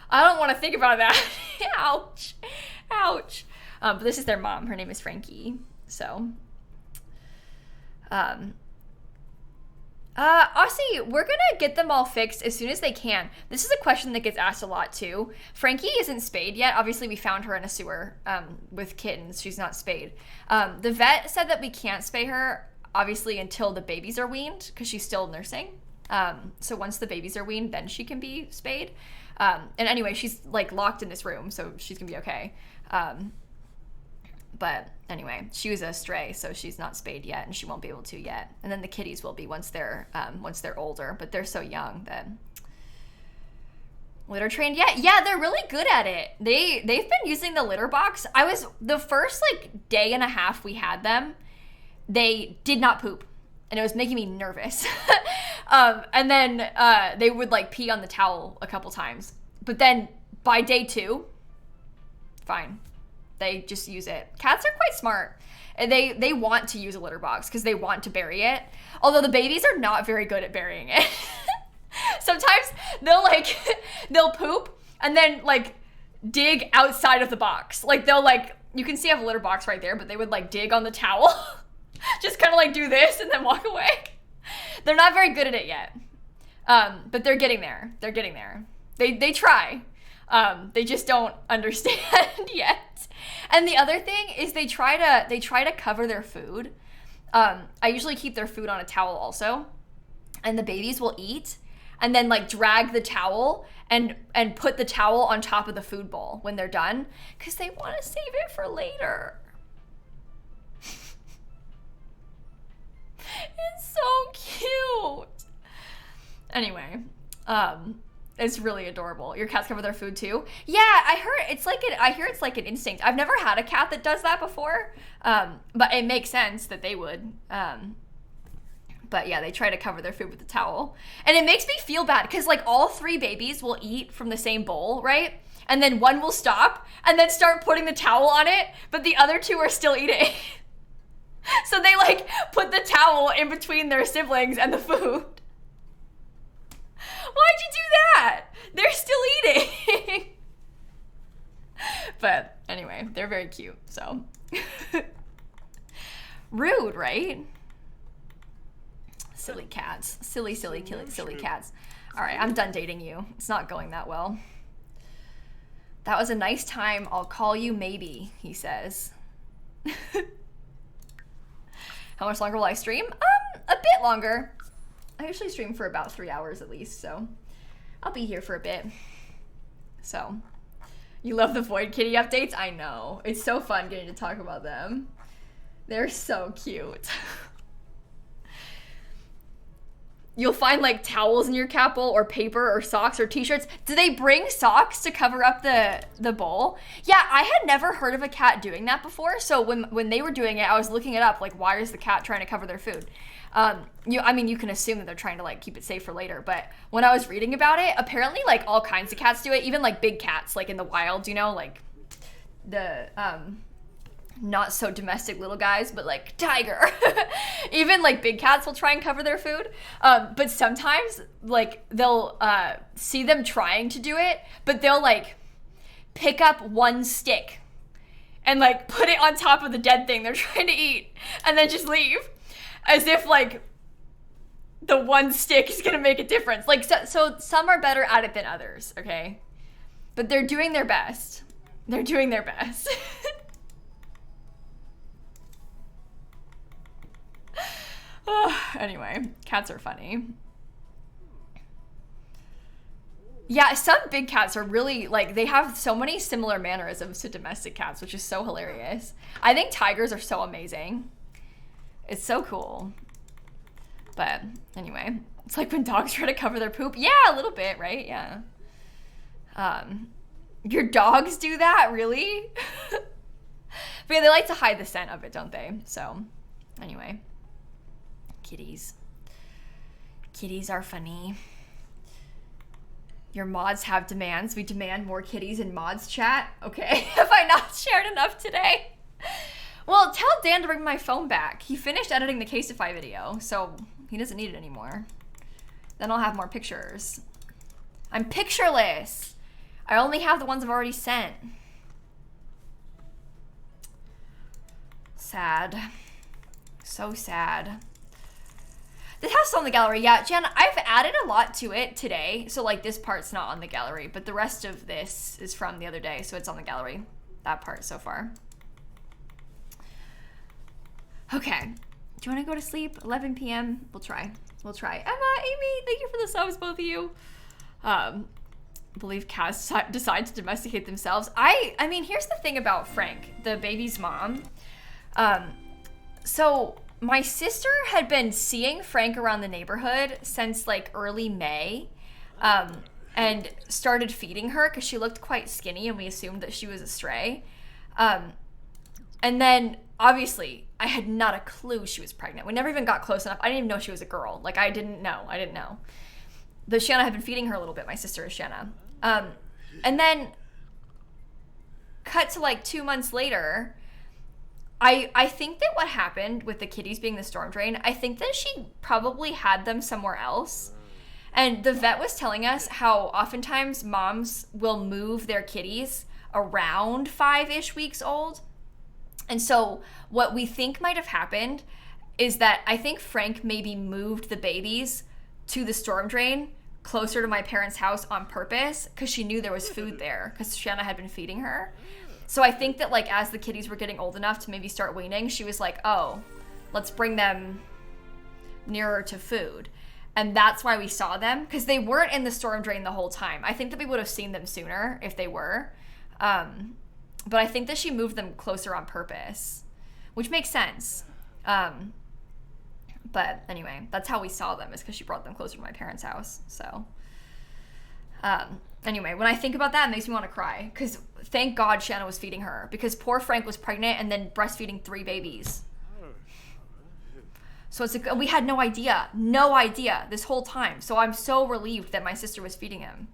I don't want to think about that. Ouch. Ouch. But this is their mom. Her name is Frankie. So, Aussie, we're gonna get them all fixed as soon as they can. This is a question that gets asked a lot too. Frankie isn't spayed yet. Obviously, we found her in a sewer with kittens. She's not spayed. The vet said that we can't spay her, obviously, until the babies are weaned, because she's still nursing. So once the babies are weaned, then she can be spayed. And anyway, she's like locked in this room, so she's gonna be okay. But anyway, she was a stray, so she's not spayed yet, and she won't be able to yet. And then the kitties will be once they're older, but they're so young that litter trained yet. Yeah, they're really good at it. They've been using the litter box. The first like day and a half we had them, they did not poop, and it was making me nervous. And then they would like pee on the towel a couple times, but then by day 2, fine. They just use it. Cats are quite smart. And they want to use a litter box because they want to bury it. Although the babies are not very good at burying it. Sometimes they'll poop and then like dig outside of the box. Like they'll like, you can see I have a litter box right there, but they would like dig on the towel. Just kind of like do this and then walk away. They're not very good at it yet. But they're getting there. They're getting there. They try. They just don't understand yet. And the other thing is they try to cover their food. I usually keep their food on a towel also, and the babies will eat and then like drag the towel and put the towel on top of the food bowl when they're done because they want to save it for later. It's so cute. Anyway, it's really adorable. Your cats cover their food too? Yeah, I hear it's like an instinct. I've never had a cat that does that before, but it makes sense that they would. But yeah, they try to cover their food with the towel. And it makes me feel bad because like all 3 babies will eat from the same bowl, right? And then one will stop and then start putting the towel on it, but the other 2 are still eating. So they like put the towel in between their siblings and the food. Why'd you do that? They're still eating. But anyway, they're very cute, so. Rude, right? Silly cats. Silly cats. All right, I'm done dating you. It's not going that well. That was a nice time. I'll call you maybe, he says. How much longer will I stream? A bit longer. I usually stream for about 3 hours at least, so I'll be here for a bit. So, you love the Void Kitty updates? I know. It's so fun getting to talk about them. They're so cute. You'll find like towels in your cat bowl or paper or socks or t-shirts. Do they bring socks to cover up the bowl? Yeah, I had never heard of a cat doing that before. So when they were doing it, I was looking it up. Like, why is the cat trying to cover their food? You can assume that they're trying to like keep it safe for later. But when I was reading about it, apparently like all kinds of cats do it. Even like big cats, like in the wild, you know, like the not so domestic little guys, but like tiger. Even like big cats will try and cover their food. But sometimes like they'll see them trying to do it, but they'll like pick up one stick and like put it on top of the dead thing they're trying to eat and then just leave, as if like the one stick is gonna make a difference. Like, so some are better at it than others, okay? But they're doing their best. They're doing their best. Anyway, cats are funny. Yeah, some big cats are really, like, they have so many similar mannerisms to domestic cats, which is so hilarious. I think tigers are so amazing. It's so cool. But anyway, it's like when dogs try to cover their poop. Yeah, a little bit, right? Yeah. Your dogs do that? Really? But yeah, they like to hide the scent of it, don't they? So anyway, kitties. Kitties are funny. Your mods have demands. We demand more kitties in mods chat. Okay, have I not shared enough today? Well, tell Dan to bring my phone back. He finished editing the Caseify video, so he doesn't need it anymore. Then I'll have more pictures. I'm pictureless. I only have the ones I've already sent. Sad. So sad. This house is on the gallery. Yeah, Jen, I've added a lot to it today. So like this part's not on the gallery, but the rest of this is from the other day. So it's on the gallery, that part so far. Okay, do you want to go to sleep? 11 p.m. We'll try. We'll try. Emma, Amy, thank you for the subs, both of you. Believe cats decide to domesticate themselves. I mean, here's the thing about Frank, the baby's mom. So my sister had been seeing Frank around the neighborhood since like early May, and started feeding her because she looked quite skinny and we assumed that she was a stray. And then obviously I had not a clue she was pregnant. We never even got close enough. I didn't even know she was a girl. Like I didn't know. The Shanna had been feeding her a little bit. My sister is Shanna. And then cut to like 2 months later, I think that what happened with the kitties being the storm drain, I think that she probably had them somewhere else. And the vet was telling us how oftentimes moms will move their kitties around 5-ish weeks old. And so what we think might have happened is that I think Frank maybe moved the babies to the storm drain closer to my parents' house on purpose because she knew there was food there because Shanna had been feeding her. So I think that like as the kitties were getting old enough to maybe start weaning, she was like, oh, let's bring them nearer to food. And that's why we saw them, because they weren't in the storm drain the whole time. I think that we would have seen them sooner if they were. But I think that she moved them closer on purpose, which makes sense. But anyway, that's how we saw them, is because she brought them closer to my parents' house. So anyway, when I think about that, it makes me want to cry, because thank God Shanna was feeding her, because poor Frank was pregnant and then breastfeeding 3 babies. So we had no idea this whole time. So I'm so relieved that my sister was feeding him.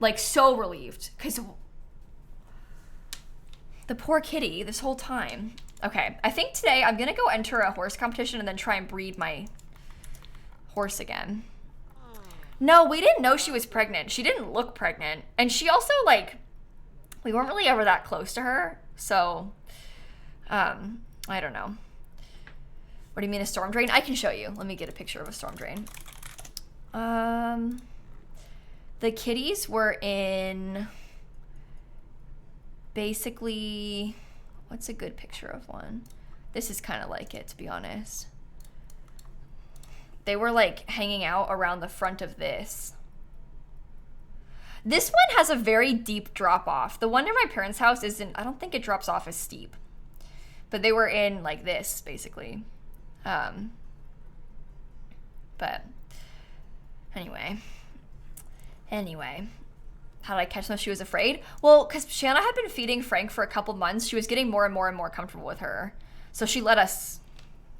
Like, so relieved, because the poor kitty this whole time. Okay, I think today I'm gonna go enter a horse competition and then try and breed my horse again. No, we didn't know she was pregnant. She didn't look pregnant. And she also, like, we weren't really ever that close to her. So, I don't know. What do you mean a storm drain? I can show you. Let me get a picture of a storm drain. The kitties were in basically, what's a good picture of one? This is kind of like it, to be honest. They were like hanging out around the front of this. This one has a very deep drop off. The one near my parents' house isn't, I don't think it drops off as steep. But they were in like this, basically. But anyway, how did I catch them if she was afraid? Well, because Shanna had been feeding Frank for a couple months. She was getting more and more and more comfortable with her. So she let us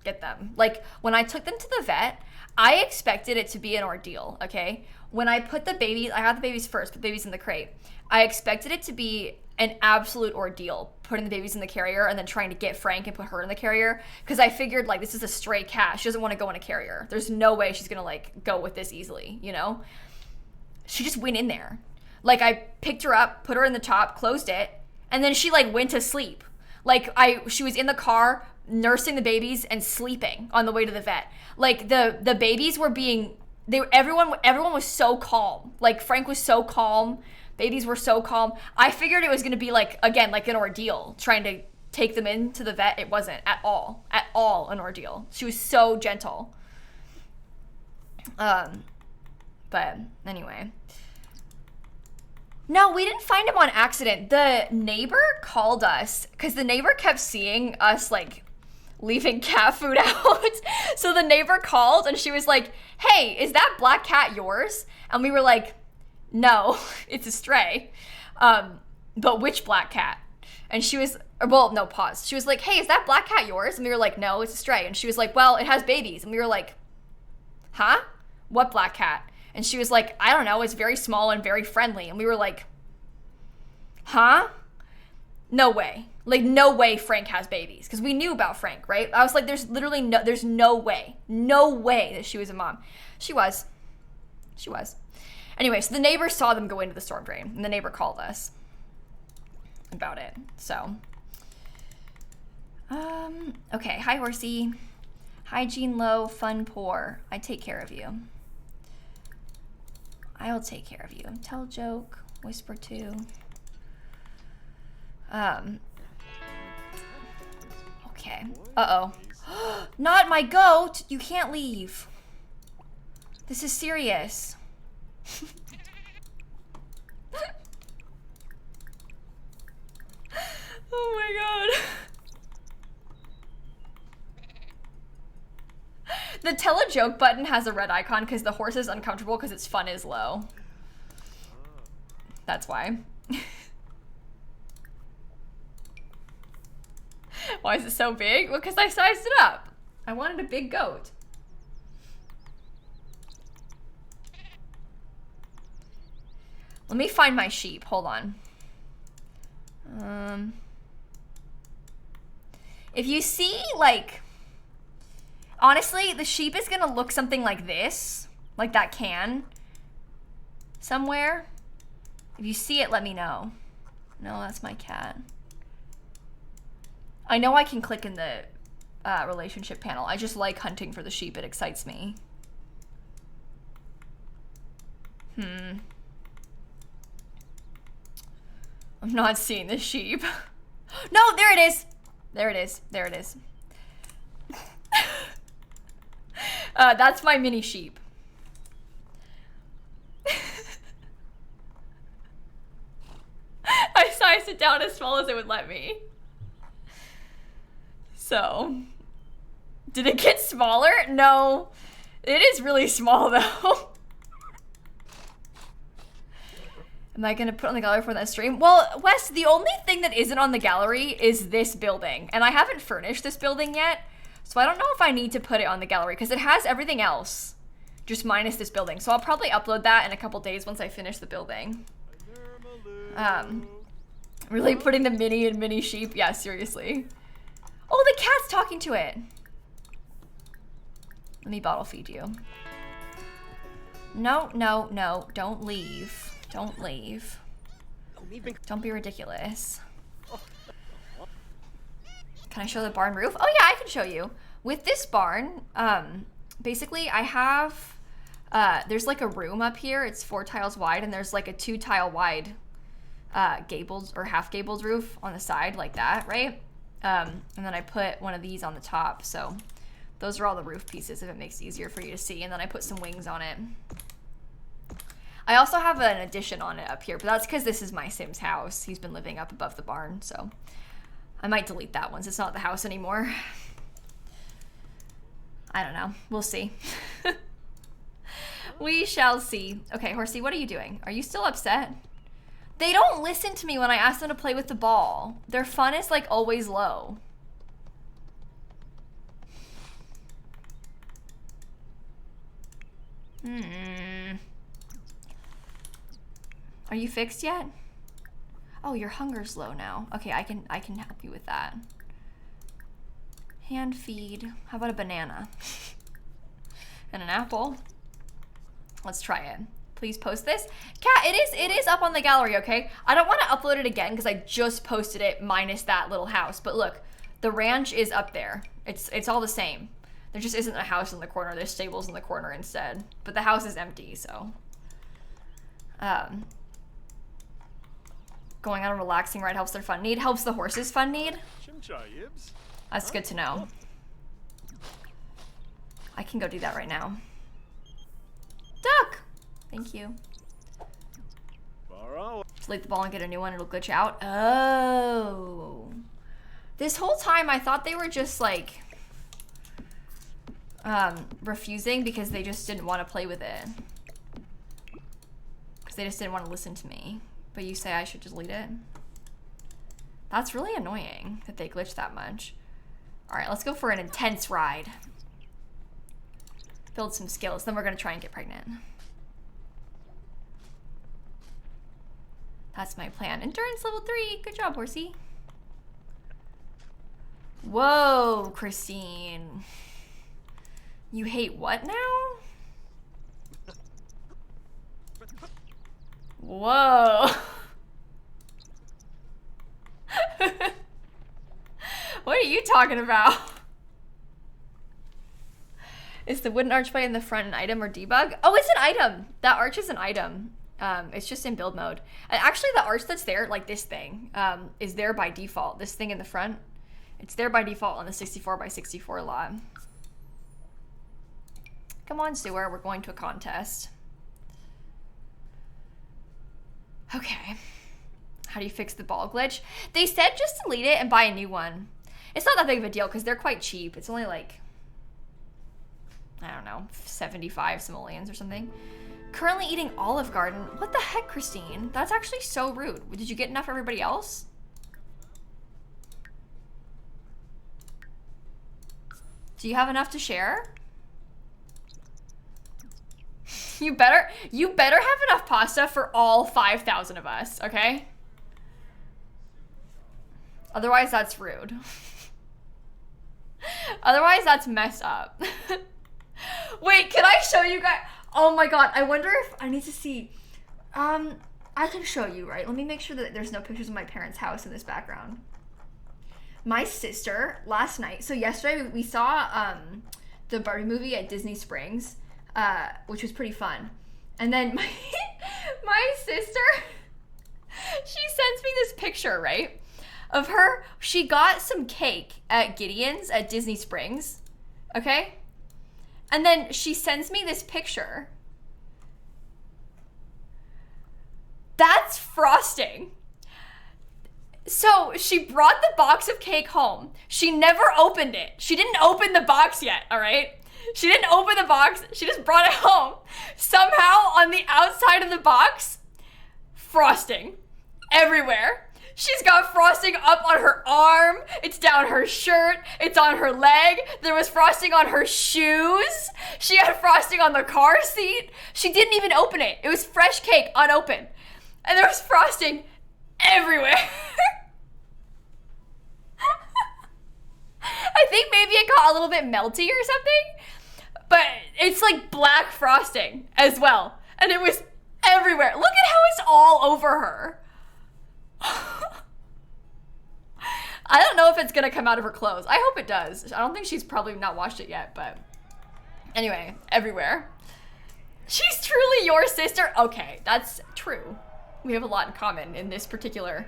get them. Like, when I took them to the vet, I expected it to be an ordeal, okay? When I put the babies, I got the babies first, put babies in the crate. I expected it to be an absolute ordeal, putting the babies in the carrier and then trying to get Frank and put her in the carrier, because I figured, like, this is a stray cat. She doesn't want to go in a carrier. There's no way she's gonna, like, go with this easily, you know? She just went in there. Like I picked her up, put her in the top, closed it, and then she like went to sleep. Like she was in the car nursing the babies and sleeping on the way to the vet. Like the babies were being, everyone was so calm. Like Frank was so calm. Babies were so calm. I figured it was going to be like, again, like an ordeal trying to take them into the vet. It wasn't at all an ordeal. She was so gentle. But anyway. No, we didn't find him on accident. The neighbor called us because the neighbor kept seeing us like leaving cat food out. So the neighbor called and she was like, hey, is that black cat yours? And we were like, no, it's a stray. But which black cat? And she was, well, no, pause. She was like, hey, is that black cat yours? And we were like, no, it's a stray. And she was like, well, it has babies. And we were like, huh? What black cat? And she was like, I don't know, it's very small and very friendly. And we were like, huh? No way. Like, no way Frank has babies. Because we knew about Frank, right? I was like, there's no way that she was a mom. She was. Anyway, so the neighbor saw them go into the storm drain. And the neighbor called us about it. So, okay. Hi, horsey. Hygiene low, fun poor. I take care of you. I'll take care of you. Tell a joke. Whisper to. Okay. Uh-oh. Not my goat! You can't leave. This is serious. Oh my god. The tell a joke button has a red icon because the horse is uncomfortable because its fun is low. That's why. Why is it so big? Well, because I sized it up. I wanted a big goat. Let me find my sheep. Hold on. If you see, like... Honestly, the sheep is gonna look something like this. Like that can. Somewhere. If you see it, let me know. No, that's my cat. I know I can click in the relationship panel. I just like hunting for the sheep. It excites me. I'm not seeing the sheep. No, there it is. There it is. There it is. That's my mini sheep. I sized it down as small as it would let me. So, did it get smaller? No, it is really small though. Am I gonna put on the gallery for that stream? Well, Wes, the only thing that isn't on the gallery is this building, and I haven't furnished this building yet. So I don't know if I need to put it on the gallery because it has everything else, just minus this building. So I'll probably upload that in a couple days once I finish the building. Really putting the mini and mini sheep? Yeah, seriously. Oh, the cat's talking to it. Let me bottle feed you. No, no, no, don't leave. Don't leave. Don't be ridiculous. Can I show the barn roof? Oh yeah, I can show you. With this barn, basically I have, there's like a room up here. It's 4 tiles wide and there's like a 2 tile wide gabled or half gabled roof on the side like that, right? And then I put one of these on the top. So those are all the roof pieces if it makes it easier for you to see. And then I put some wings on it. I also have an addition on it up here, but that's because this is my Sim's house. He's been living up above the barn, so I might delete that once it's not the house anymore. I don't know. We'll see. We shall see. Okay, Horsey, what are you doing? Are you still upset? They don't listen to me when I ask them to play with the ball. Their fun is like always low. Are you fixed yet? Oh, your hunger's low now. Okay, I can help you with that. Hand feed. How about a banana? And an apple? Let's try it. please post this. Kat, it is up on the gallery, okay? I don't want to upload it again because I just posted it minus that little house. But look, the ranch is up there. It's all the same. There just isn't a house in the corner. There's stables in the corner instead. But the house is empty, so. Going on a relaxing ride helps their fun need. Helps the horses' fun need. That's good to know. I can go do that right now. Duck! Thank you. Delete the ball and get a new one. It'll glitch out. Oh. This whole time I thought they were just like refusing because they just didn't want to play with it. Because they just didn't want to listen to me. But you say I should just delete it? That's really annoying that they glitch that much. All right, let's go for an intense ride. Build some skills, then we're gonna try and get pregnant. That's my plan. Endurance level 3, good job, horsey. Whoa, Christine. You hate what now? Whoa. What are you talking about? Is the wooden archway in the front an item or debug? Oh, it's an item. That arch is an item. It's just in build mode. And actually the arch that's there, like this thing, is there by default. This thing in the front, it's there by default on the 64x64 lot. Come on, Sewer, we're going to a contest. Okay. How do you fix the ball glitch? They said just delete it and buy a new one. It's not that big of a deal because they're quite cheap. It's only like, I don't know, 75 simoleons or something. Currently eating Olive Garden. What the heck, Christine? That's actually so rude. Did you get enough for everybody else? Do you have enough to share? You better have enough pasta for all 5,000 of us, okay? Otherwise, that's rude. Otherwise, that's messed up. Wait, can I show you guys? Oh my god, I wonder if I need to see. I can show you, right? Let me make sure that there's no pictures of my parents' house in this background. My sister, last night, so yesterday we saw the Barbie movie at Disney Springs, which was pretty fun. And then my sister, she sends me this picture, right? Of her, she got some cake at Gideon's at Disney Springs, okay? And then she sends me this picture. That's frosting. So she brought the box of cake home. She never opened it. She didn't open the box yet, all right? She didn't open the box. She just brought it home. Somehow on the outside of the box, frosting everywhere. She's got frosting up on her arm. It's down her shirt. It's on her leg. There was frosting on her shoes. She had frosting on the car seat. She didn't even open it. It was fresh cake, unopened. And there was frosting everywhere. I think maybe it got a little bit melty or something. But it's like black frosting as well. And it was everywhere. Look at how it's all over her. I don't know if it's gonna come out of her clothes. I hope it does. I don't think she's probably not washed it yet, but anyway, everywhere. She's truly your sister? Okay, that's true. We have a lot in common in this particular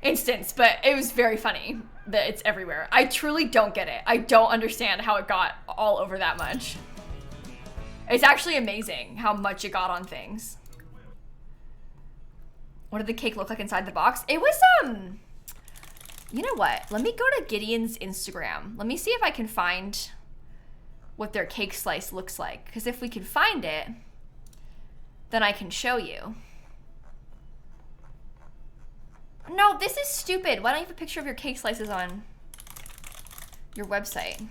instance, but it was very funny that it's everywhere. I truly don't get it. I don't understand how it got all over that much. It's actually amazing how much it got on things. What did the cake look like inside the box? It was, you know what? Let me go to Gideon's Instagram. Let me see if I can find what their cake slice looks like. Because if we can find it, then I can show you. No, this is stupid. Why don't you have a picture of your cake slices on your website?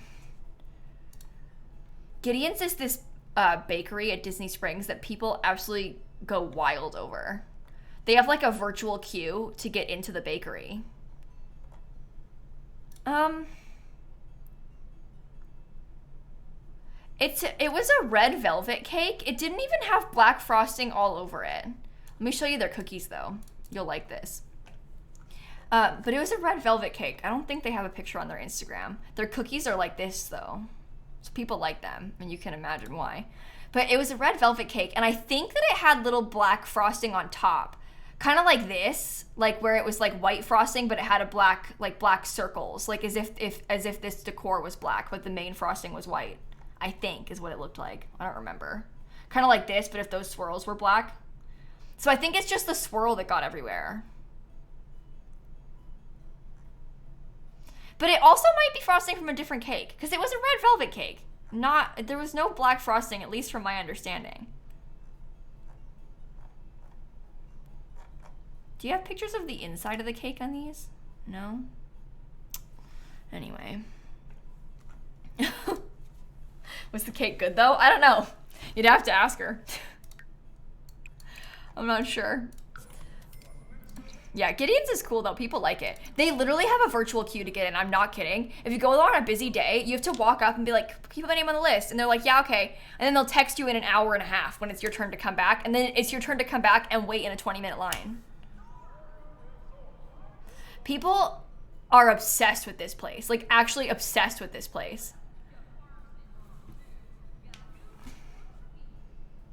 Gideon's is this bakery at Disney Springs that people absolutely go wild over. They have like a virtual queue to get into the bakery. It was a red velvet cake. It didn't even have black frosting all over it. Let me show you their cookies though. You'll like this. But it was a red velvet cake. I don't think they have a picture on their Instagram. Their cookies are like this though. So people like them, and you can imagine why. But it was a red velvet cake, and I think that it had little black frosting on top. Kind of like this, like where it was like white frosting, but it had a black circles, like as if this decor was black, but the main frosting was white. I think is what it looked like. I don't remember. Kind of like this, but if those swirls were black. So I think it's just the swirl that got everywhere. But it also might be frosting from a different cake, because it was a red velvet cake. There was no black frosting, at least from my understanding. Do you have pictures of the inside of the cake on these? No? Anyway. Was the cake good though? I don't know. You'd have to ask her. I'm not sure. Yeah, Gideon's is cool though. People like it. They literally have a virtual queue to get in. I'm not kidding. If you go there on a busy day, you have to walk up and be like, "Can you put my name on the list?" And they're like, "Yeah, okay." And then they'll text you in an hour and a half when it's your turn to come back. And then it's your turn to come back and wait in a 20-minute line. People are obsessed with this place. Like, actually obsessed with this place.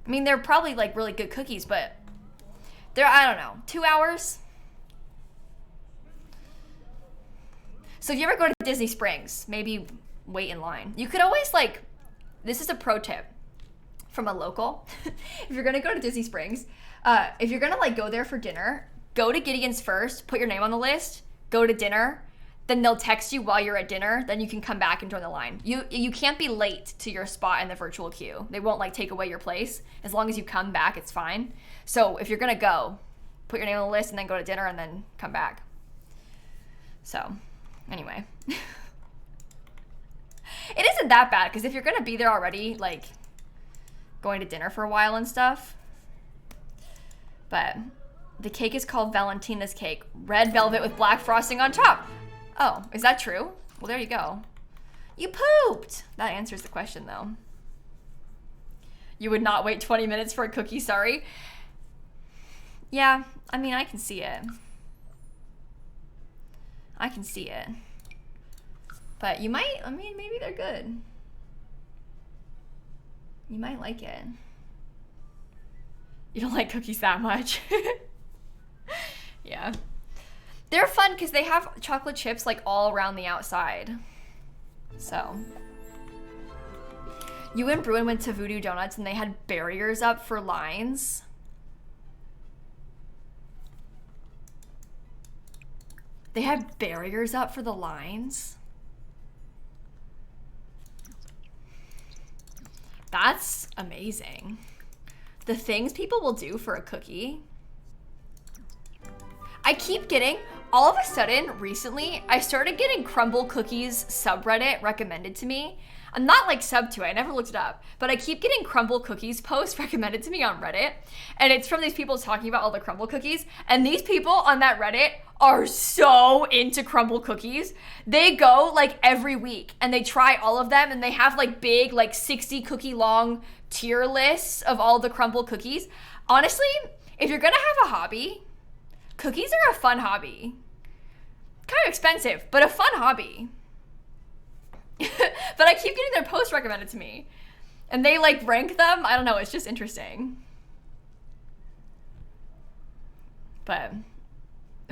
I mean, they're probably like really good cookies, but they're, I don't know, 2 hours? So if you ever go to Disney Springs, maybe wait in line. You could always like, this is a pro tip from a local. If you're gonna go to Disney Springs, if you're gonna like go there for dinner, go to Gideon's first, put your name on the list, go to dinner, then they'll text you while you're at dinner, then you can come back and join the line. You can't be late to your spot in the virtual queue. They won't like take away your place. As long as you come back, it's fine. So if you're gonna go, put your name on the list and then go to dinner and then come back. So, anyway. It isn't that bad, because if you're gonna be there already, like going to dinner for a while and stuff. But the cake is called Valentina's cake. Red velvet with black frosting on top. Oh, is that true? Well, there you go. You pooped. That answers the question, though. You would not wait 20 minutes for a cookie, sorry. Yeah, I mean, I can see it. I can see it. But you might, I mean, maybe they're good. You might like it. You don't like cookies that much. Yeah. They're fun because they have chocolate chips like all around the outside. So. You and Bruin went to Voodoo Donuts and they had barriers up for lines. They had barriers up for the lines. That's amazing. The things people will do for a cookie. I keep getting, all of a sudden, recently, I started getting Crumble Cookies subreddit recommended to me. I'm not like sub to it, I never looked it up, but I keep getting Crumble Cookies posts recommended to me on Reddit, and it's from these people talking about all the Crumble Cookies, and these people on that Reddit are so into Crumble Cookies. They go like every week, and they try all of them, and they have like big, like 60 cookie long tier lists of all the Crumble Cookies. Honestly, if you're gonna have a hobby, cookies are a fun hobby. Kind of expensive, but a fun hobby. But I keep getting their posts recommended to me. And they like rank them. I don't know, it's just interesting. But,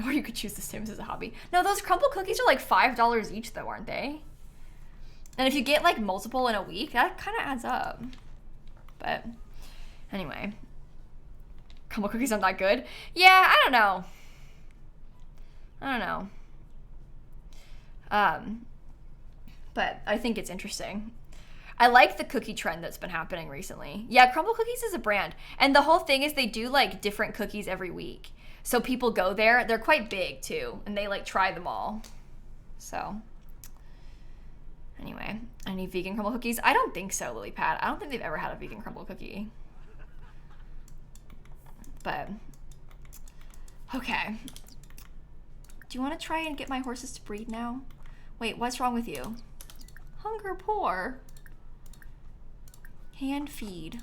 or you could choose The Sims as a hobby. No, those Crumble Cookies are like $5 each though, aren't they? And if you get like multiple in a week, that kind of adds up. But, anyway. Crumble Cookies aren't that good? Yeah, I don't know. But I think it's interesting. I like the cookie trend that's been happening recently. Yeah, Crumble Cookies is a brand. And the whole thing is they do like different cookies every week. So people go there. They're quite big too. And they like try them all. So anyway, any vegan Crumble Cookies? I don't think so, Lily Pat. I don't think they've ever had a vegan Crumble Cookie. But okay. Do you want to try and get my horses to breed now? Wait, what's wrong with you? Hunger poor. Hand feed.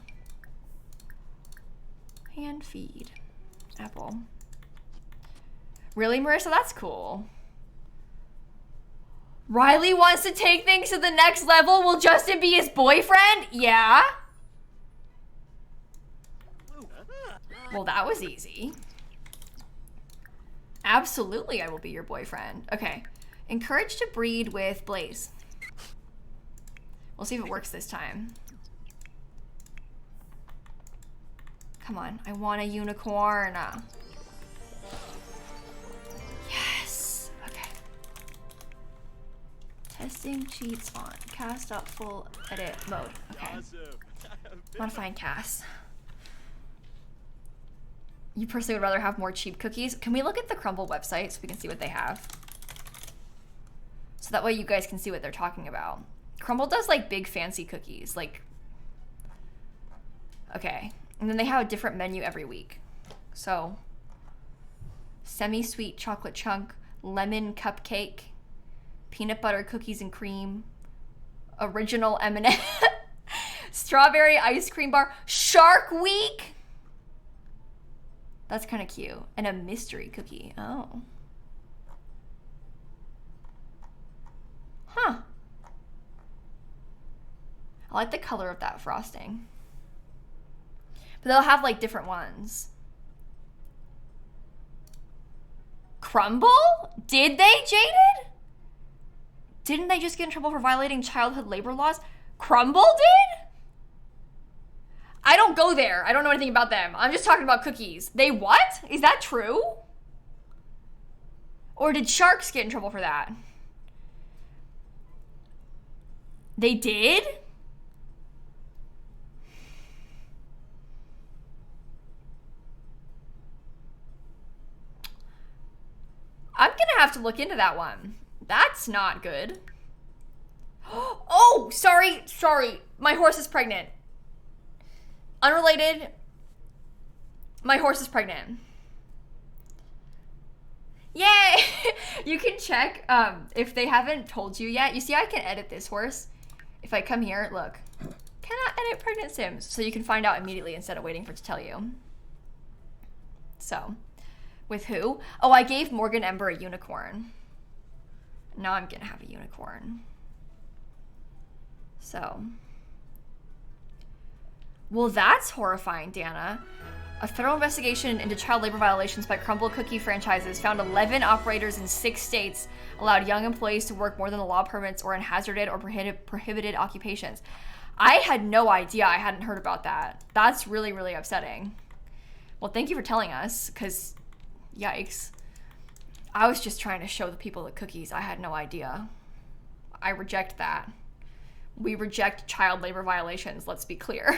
Hand feed. Apple. Really, Marissa? That's cool. Riley wants to take things to the next level. Will Justin be his boyfriend? Yeah. Well, that was easy. Absolutely, I will be your boyfriend. Okay. Encouraged to breed with Blaze. We'll see if it works this time. Come on, I want a unicorn. Yes. Okay. Testing cheats on. Cast up full edit mode. Okay. Modifying cast. You personally would rather have more cheap cookies? Can we look at the Crumble website so we can see what they have? So that way you guys can see what they're talking about. Crumble does like big fancy cookies. Like, okay. And then they have a different menu every week. So, semi-sweet chocolate chunk, lemon cupcake, peanut butter cookies and cream, original M&M, strawberry ice cream bar, Shark Week. That's kind of cute. And a mystery cookie. Oh. Huh. I like the color of that frosting. But they'll have like different ones. Crumble? Did they, Jaded? Didn't they just get in trouble for violating childhood labor laws? Crumble did? I don't go there. I don't know anything about them. I'm just talking about cookies. They what? Is that true? Or did Sharks get in trouble for that? They did? I'm gonna have to look into that one. That's not good. Oh, sorry. My horse is pregnant. Unrelated. My horse is pregnant. Yay! You can check if they haven't told you yet. You see I can edit this horse. If I come here, look. Cannot edit pregnant Sims. So you can find out immediately instead of waiting for it to tell you. So, with who? Oh, I gave Morgan Ember a unicorn. Now I'm gonna have a unicorn. So. Well, that's horrifying, Dana. A federal investigation into child labor violations by Crumble Cookie franchises found 11 operators in 6 states allowed young employees to work more than the law permits or in hazarded or prohibited occupations. I had no idea. I hadn't heard about that. That's really, really upsetting. Well, thank you for telling us, because yikes. I was just trying to show the people the cookies. I had no idea. I reject that. We reject child labor violations, let's be clear.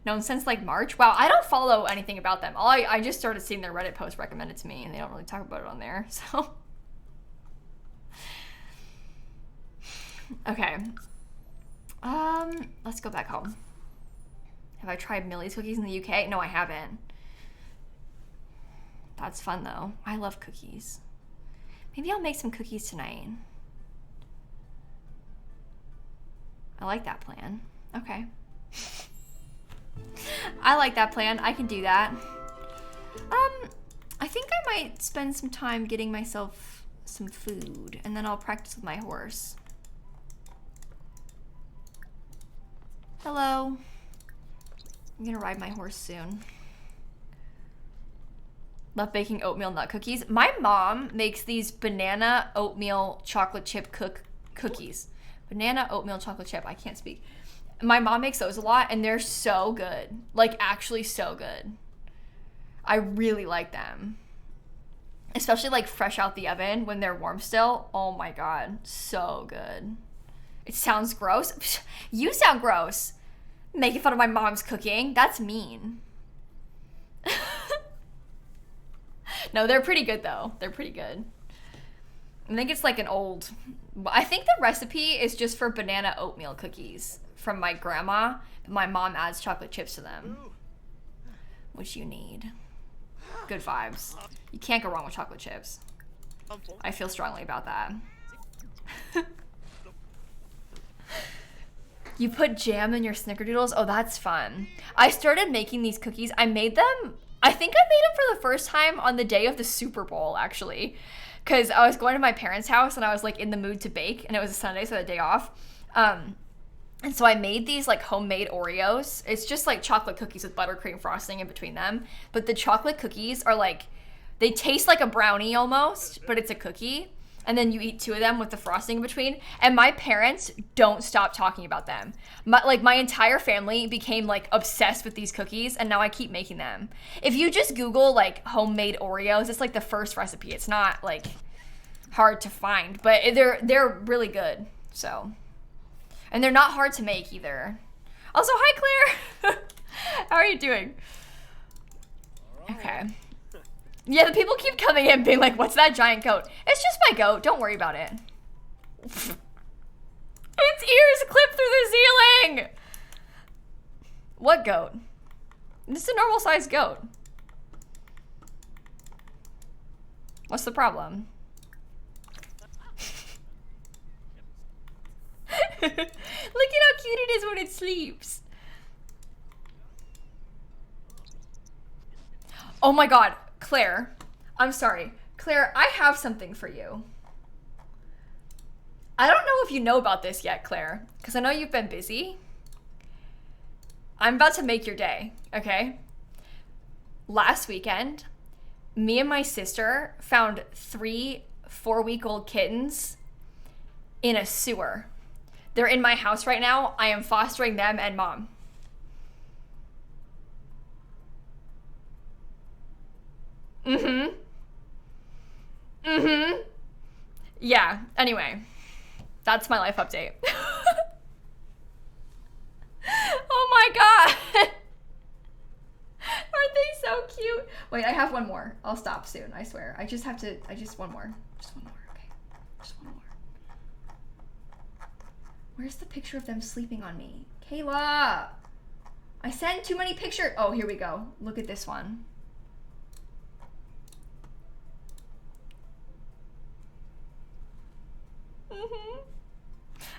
Known since like March. Wow, I don't follow anything about them. I just started seeing their Reddit post recommended to me, and they don't really talk about it on there, so. Okay. Let's go back home. Have I tried Millie's cookies in the UK? No, I haven't. That's fun though. I love cookies. Maybe I'll make some cookies tonight. I like that plan. Okay. I like that plan. I can do that. I think I might spend some time getting myself some food, and then I'll practice with my horse. Hello. I'm gonna ride my horse soon. Love baking oatmeal nut cookies. My mom makes these banana oatmeal chocolate chip cookies. Banana oatmeal chocolate chip. I can't speak. My mom makes those a lot, and they're so good. Like, actually so good. I really like them. Especially, like, fresh out the oven when they're warm still. Oh, my God. So good. It sounds gross. You sound gross. Making fun of my mom's cooking. That's mean. No, they're pretty good, though. They're pretty good. I think it's like an old... I think the recipe is just for banana oatmeal cookies from my grandma. My mom adds chocolate chips to them, which you need. Good vibes. You can't go wrong with chocolate chips. I feel strongly about that. You put jam in your snickerdoodles? Oh, that's fun. I started making these cookies. I made them, I think I made them for the first time on the day of the Super Bowl, actually. Because I was going to my parents' house and I was like in the mood to bake, and it was a Sunday, so I had a day off. And so I made these like homemade Oreos. It's just like chocolate cookies with buttercream frosting in between them. But the chocolate cookies are like, they taste like a brownie almost, but it's a cookie. And then you eat 2 of them with the frosting in between. And my parents don't stop talking about them. My entire family became like obsessed with these cookies, and now I keep making them. If you just Google like homemade Oreos, it's like the first recipe. It's not like hard to find, but they're really good. So, and they're not hard to make either. Also, hi Claire. How are you doing? Okay. Yeah, the people keep coming in being like, what's that giant goat? It's just my goat. Don't worry about it. Its ears clip through the ceiling. What goat? This is a normal sized goat. What's the problem? Look at how cute it is when it sleeps. Oh my god. Claire, I'm sorry. Claire, I have something for you. I don't know if you know about this yet, Claire, because I know you've been busy. I'm about to make your day, okay? Last weekend, me and my sister found 3 4-week-old kittens in a sewer. They're in my house right now. I am fostering them and mom. Yeah, anyway. That's my life update. Oh my god. Aren't they so cute? Wait, I have one more. I'll stop soon, I swear. One more. Just one more, okay? Just one more. Where's the picture of them sleeping on me? Kayla! I sent too many pictures. Oh, here we go. Look at this one.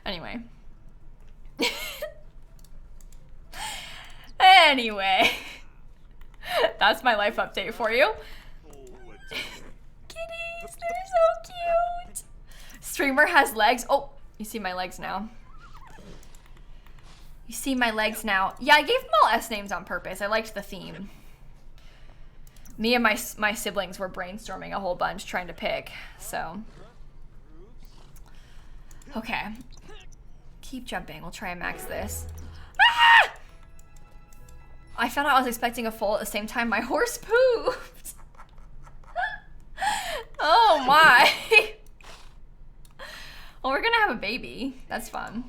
Anyway. Anyway. That's my life update for you. Kitties, they're so cute. Streamer has legs. Oh, you see my legs now. You see my legs now. Yeah, I gave them all S names on purpose. I liked the theme. Me and my siblings were brainstorming a whole bunch trying to pick, so. Okay. Keep jumping. We'll try and max this. Ah! I found out I was expecting a foal at the same time my horse pooped. Oh my. Well, we're gonna have a baby. That's fun.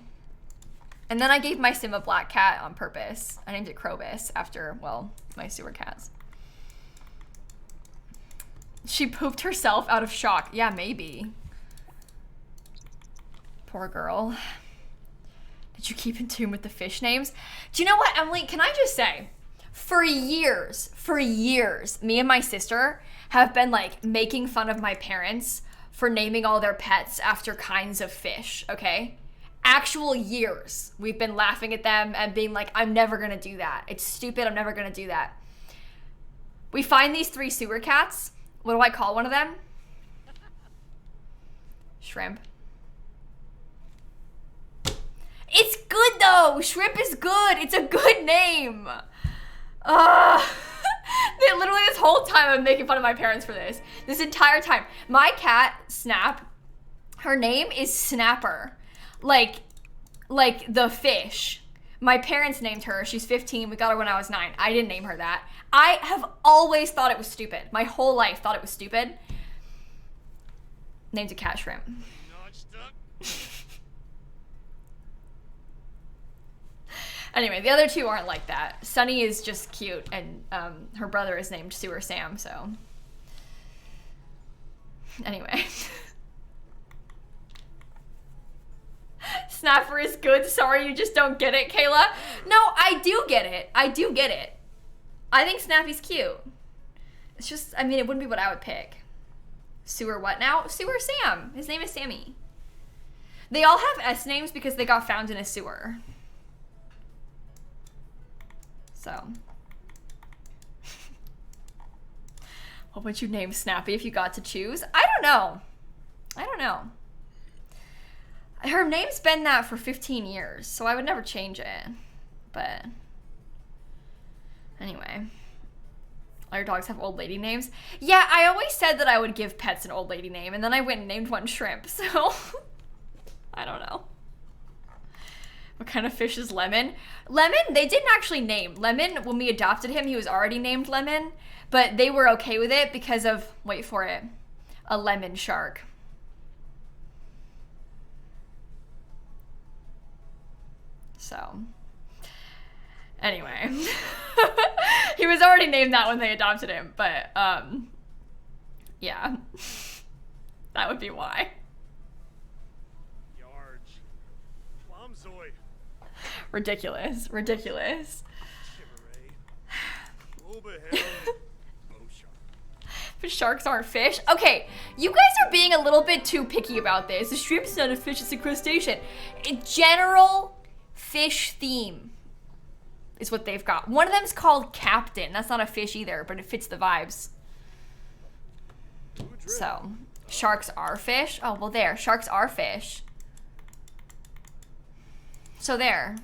And then I gave my sim a black cat on purpose. I named it Krobus after, well, my sewer cats. She pooped herself out of shock. Yeah, maybe. Poor girl. Did you keep in tune with the fish names? Do you know what, Emily? Can I just say, for years, me and my sister have been like making fun of my parents for naming all their pets after kinds of fish, okay? Actual years. We've been laughing at them and being like, I'm never gonna do that. It's stupid, I'm never gonna do that. We find these 3 sewer cats. What do I call one of them? Shrimp. It's good though. Shrimp is good. It's a good name. They literally this whole time I'm making fun of my parents for this. This entire time. My cat, Snap, her name is Snapper. Like the fish. My parents named her. She's 15. We got her when I was 9. I didn't name her that. I have always thought it was stupid. My whole life thought it was stupid. Named a cat Shrimp. Anyway, the other 2 aren't like that. Sunny is just cute, and her brother is named Sewer Sam, so. Anyway. Snapper is good. Sorry, you just don't get it, Kayla. No, I do get it. I do get it. I think Snappy's cute. It's just, I mean, it wouldn't be what I would pick. Sewer what now? Sewer Sam. His name is Sammy. They all have S names because they got found in a sewer. So. What would you name Snappy if you got to choose? I don't know. I don't know. Her name's been that for 15 years, so I would never change it. But anyway. All your dogs have old lady names? Yeah, I always said that I would give pets an old lady name, and then I went and named one Shrimp, so I don't know. What kind of fish is Lemon? Lemon, they didn't actually name. Lemon, when we adopted him, he was already named Lemon, but they were okay with it because of, wait for it, a lemon shark. So, anyway. He was already named that when they adopted him, but, yeah. That would be why. Yarge. Plumzoid. Ridiculous. Ridiculous. But sharks aren't fish? Okay, you guys are being a little bit too picky about this. The shrimp's not a fish, it's a crustacean. A general fish theme is what they've got. One of them's called Captain. That's not a fish either, but it fits the vibes. So, sharks are fish? Oh, well there, sharks are fish. So there.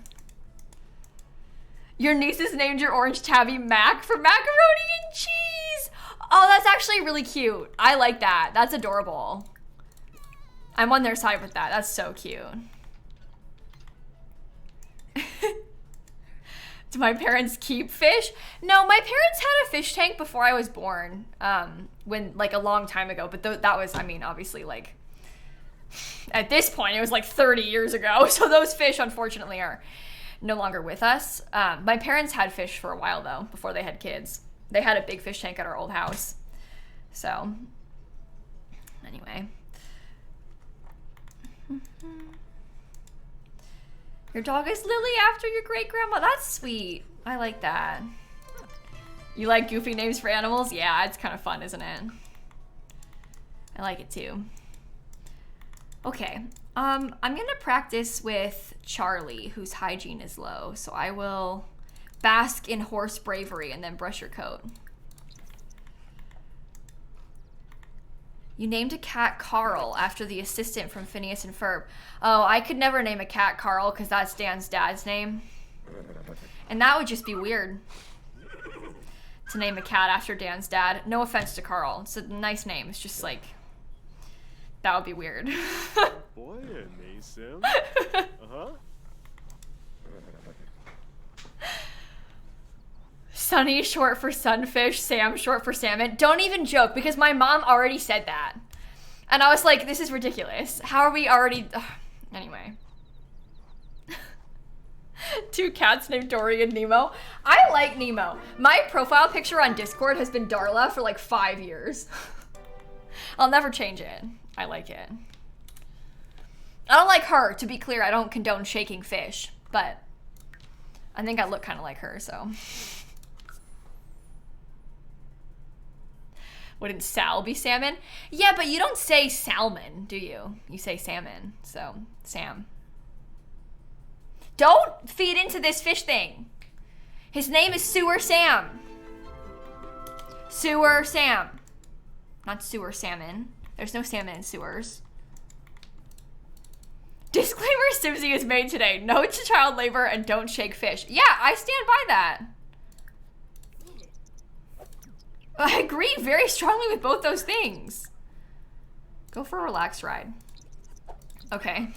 Your nieces named your orange tabby Mac for macaroni and cheese. Oh, that's actually really cute. I like that. That's adorable. I'm on their side with that. That's so cute. Do my parents keep fish? No, my parents had a fish tank before I was born. When, like, a long time ago. But that was, I mean, obviously, like, at this point, it was like 30 years ago. So those fish, unfortunately, are no longer with us. My parents had fish for a while, though, before they had kids. They had a big fish tank at our old house. So, anyway. Your dog is Lily after your great-grandma. That's sweet. I like that. You like goofy names for animals? Yeah, it's kind of fun, isn't it? I like it too. Okay. I'm gonna practice with Charlie, whose hygiene is low. So I will bask in horse bravery and then brush your coat. You named a cat Carl after the assistant from Phineas and Ferb. Oh, I could never name a cat Carl because that's Dan's dad's name. And that would just be weird. To name a cat after Dan's dad. No offense to Carl. It's a nice name. It's just like, that would be weird. Boy, Sim. Uh-huh. Sunny short for sunfish, Sam short for salmon. Don't even joke, because my mom already said that. And I was like, this is ridiculous. How are we already... Ugh. Anyway. 2 cats named Dory and Nemo. I like Nemo. My profile picture on Discord has been Darla for like 5 years. I'll never change it. I like it. I don't like her, to be clear. I don't condone shaking fish, but I think I look kind of like her, so... Wouldn't Sal be salmon? Yeah, but you don't say salmon, do you? You say salmon, so Sam. Don't feed into this fish thing. His name is Sewer Sam. Sewer Sam. Not sewer salmon. There's no salmon in sewers. Disclaimer Simsie is made today. No to child labor and don't shake fish. Yeah, I stand by that. I agree very strongly with both those things. Go for a relaxed ride. Okay.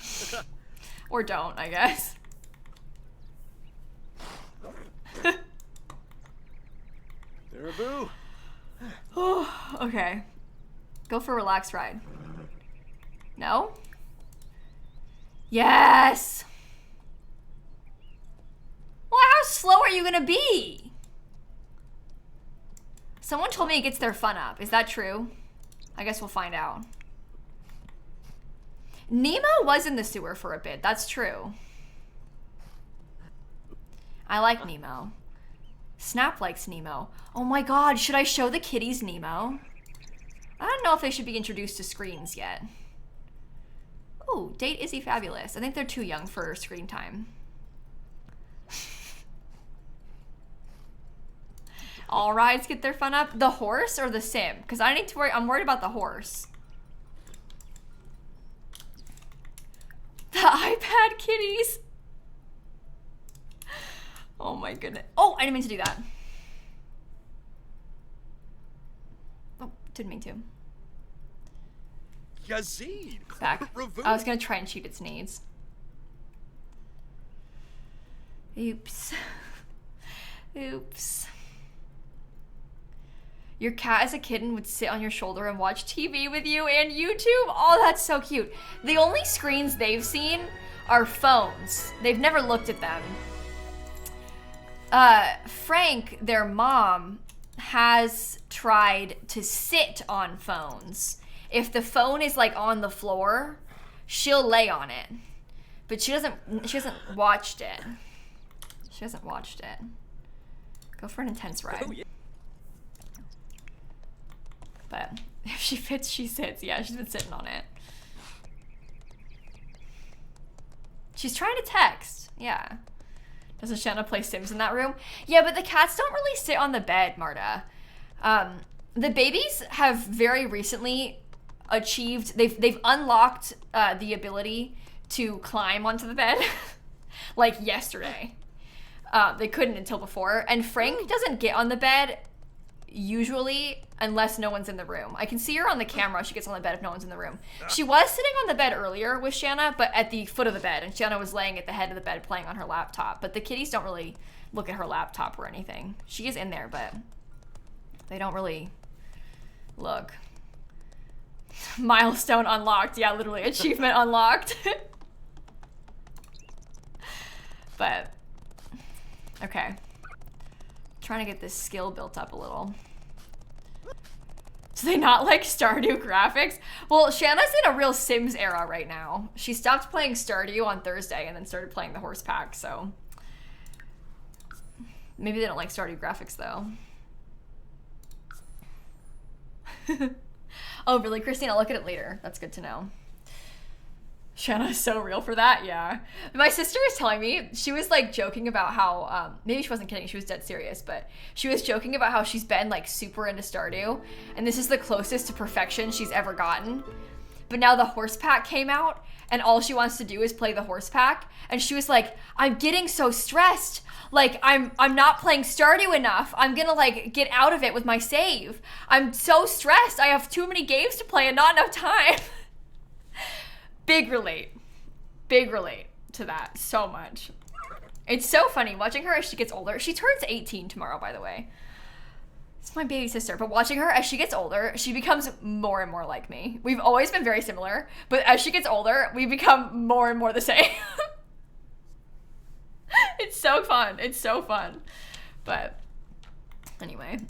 Or don't, I guess. There a boo. Oh, okay. Go for a relaxed ride. No? Yes! Well, how slow are you gonna be? Someone told me it gets their fun up. Is that true? I guess we'll find out. Nemo was in the sewer for a bit. That's true. I like Nemo. Snap likes Nemo. Oh my god, should I show the kitties Nemo? I don't know if they should be introduced to screens yet. Oh, date Izzy Fabulous. I think they're too young for screen time. All rides get their fun up. The horse or the sim? Because I need to worry. I'm worried about the horse. The iPad kitties. Oh my goodness. Oh, I didn't mean to do that. Oh, didn't mean to. Yazid. Back. I was gonna try and cheat its needs. Oops. Oops. Your cat as a kitten would sit on your shoulder and watch TV with you and YouTube? Oh, that's so cute. The only screens they've seen are phones. They've never looked at them. Frank, their mom, has tried to sit on phones. If the phone is like on the floor, she'll lay on it. But she hasn't watched it. She hasn't watched it. Go for an intense ride. Oh, yeah. But if she fits, she sits. Yeah, she's been sitting on it. She's trying to text. Yeah. Doesn't Shanna play Sims in that room? Yeah, but the cats don't really sit on the bed, Marta. The babies have very recently achieved, they've unlocked the ability to climb onto the bed. Like yesterday. They couldn't until before. And Frank doesn't get on the bed usually unless no one's in the room. I can see her on the camera. She gets on the bed if no one's in the room. She was sitting on the bed earlier with Shanna, but at the foot of the bed, and Shanna was laying at the head of the bed playing on her laptop. But the kitties don't really look at her laptop or anything. She is in there, but they don't really look. Milestone unlocked. Yeah, literally achievement unlocked. But okay, trying to get this skill built up a little. Do they not like Stardew graphics? Well, Shanna's in a real Sims era right now. She stopped playing Stardew on Thursday and then started playing the horse pack, so maybe they don't like Stardew graphics though. Oh, really, Christine? I'll look at it later. That's good to know. Shanna is so real for that, yeah. My sister was telling me, she was like joking about how, maybe she wasn't kidding, she was dead serious, but she was joking about how she's been like super into Stardew, and this is the closest to perfection she's ever gotten. But now the horse pack came out, and all she wants to do is play the horse pack, and she was like, I'm getting so stressed. Like, I'm not playing Stardew enough. I'm gonna like get out of it with my save. I'm so stressed. I have too many games to play and not enough time. Big relate to that so much. It's so funny watching her as she gets older. She turns 18 tomorrow, by the way. It's my baby sister, but watching her as she gets older, she becomes more and more like me. We've always been very similar, but as she gets older, we become more and more the same. It's so fun. It's so fun. But anyway.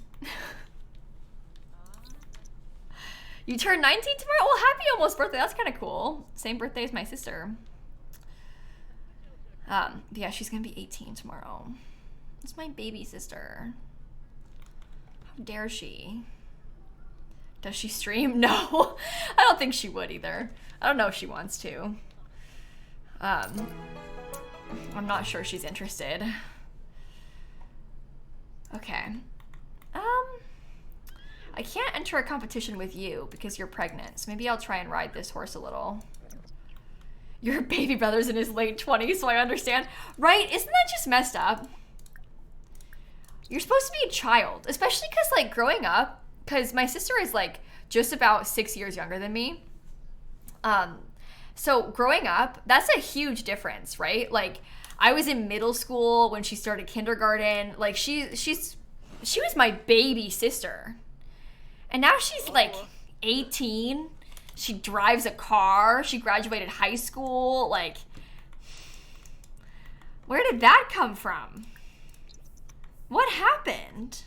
You turn 19 tomorrow? Well, happy almost birthday. That's kind of cool. Same birthday as my sister. But yeah, she's gonna be 18 tomorrow. It's my baby sister. How dare she? Does she stream? No. I don't think she would either. I don't know if she wants to. I'm not sure she's interested. Okay. I can't enter a competition with you because you're pregnant, so maybe I'll try and ride this horse a little. Your baby brother's in his late 20s, so I understand. Right? Isn't that just messed up? You're supposed to be a child, especially because, like, growing up, because my sister is, like, just about 6 years younger than me. So growing up, that's a huge difference, right? Like, I was in middle school when she started kindergarten. Like, she was my baby sister. And now she's like 18. She drives a car. She graduated high school. Like, where did that come from? What happened?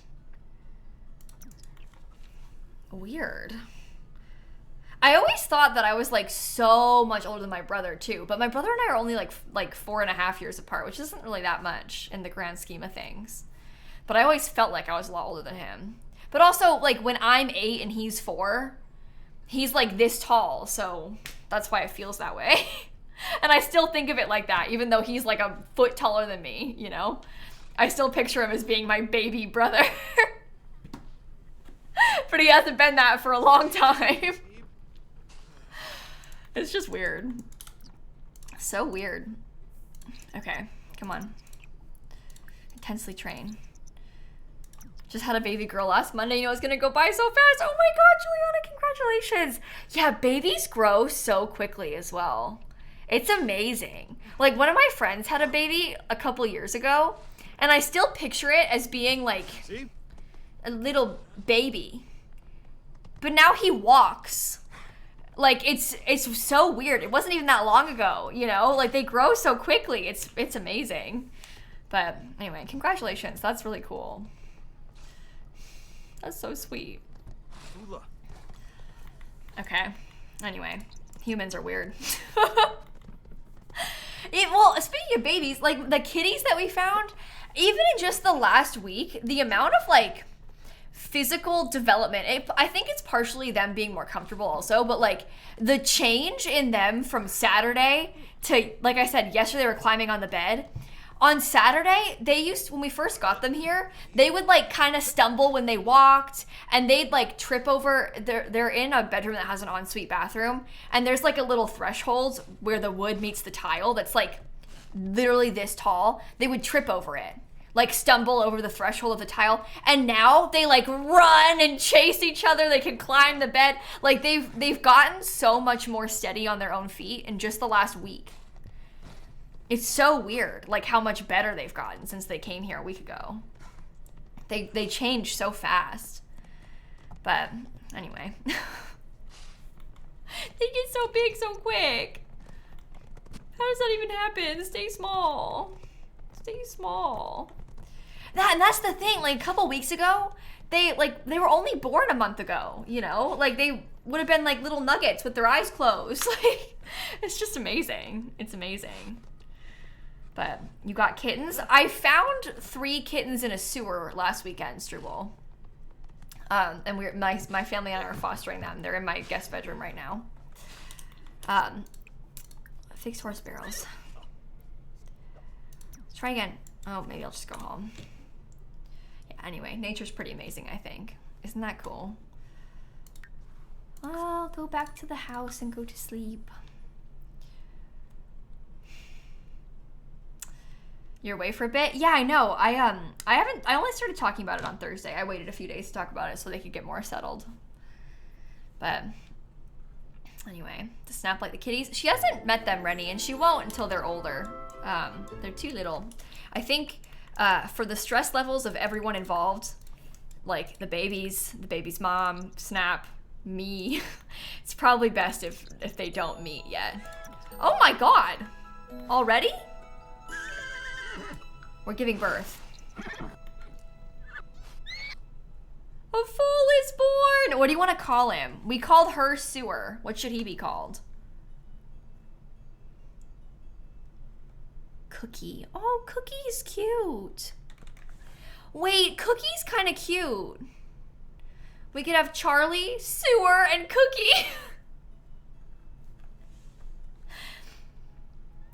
Weird. I always thought that I was like so much older than my brother too, but my brother and I are only like 4.5 years apart, which isn't really that much in the grand scheme of things. But I always felt like I was a lot older than him. But also, like, when I'm 8 and he's 4, he's like this tall, so that's why it feels that way. And I still think of it like that, even though he's like a foot taller than me, you know? I still picture him as being my baby brother. literally hasn't been that for a long time. It's just weird. So weird. Okay, come on. Intensely train. Just had a baby girl last Monday. You know it's gonna go by so fast. Oh my God, Juliana, congratulations. Yeah, babies grow so quickly as well. It's amazing. Like, one of my friends had a baby a couple years ago, and I still picture it as being like a little baby. But now he walks. Like, it's so weird. It wasn't even that long ago, you know? Like, they grow so quickly. It's amazing. But anyway, congratulations. That's really cool. That's so sweet. Okay. Anyway, humans are weird. Well, speaking of babies, like the kitties that we found, even in just the last week, the amount of like physical development, I think it's partially them being more comfortable also, but like the change in them from Saturday to, like I said, yesterday they were climbing on the bed. On Saturday, when we first got them here, they would like kind of stumble when they walked, and they'd like trip over. They're in a bedroom that has an ensuite bathroom, and there's like a little threshold where the wood meets the tile that's like literally this tall. They would trip over it, like stumble over the threshold of the tile, and now they like run and chase each other. They can climb the bed. Like they've gotten so much more steady on their own feet in just the last week. It's so weird, like how much better they've gotten since they came here a week ago. They changed so fast. But anyway. They get so big so quick. How does that even happen? Stay small. Stay small. And that's the thing, like a couple weeks ago, they were only born a month ago, you know? Like they would have been like little nuggets with their eyes closed. Like, it's just amazing. It's amazing. But you got kittens. I found 3 kittens in a sewer last weekend, Struble. And my family and I are fostering them. They're in my guest bedroom right now. Fixed horse barrels. Let's try again. Oh, maybe I'll just go home. Yeah, anyway, nature's pretty amazing, I think. Isn't that cool? I'll go back to the house and go to sleep. You're away for a bit? Yeah, I know. I only started talking about it on Thursday. I waited a few days to talk about it so they could get more settled. But anyway, to snap like the kitties. She hasn't met them, Rennie, and she won't until they're older. They're too little. I think for the stress levels of everyone involved, like the baby's mom, Snap, me, it's probably best if they don't meet yet. Oh my God! Already? We're giving birth. A foal is born! What do you want to call him? We called her Sewer. What should he be called? Cookie. Oh, Cookie's cute. Wait, Cookie's kind of cute. We could have Charlie, Sewer, and Cookie.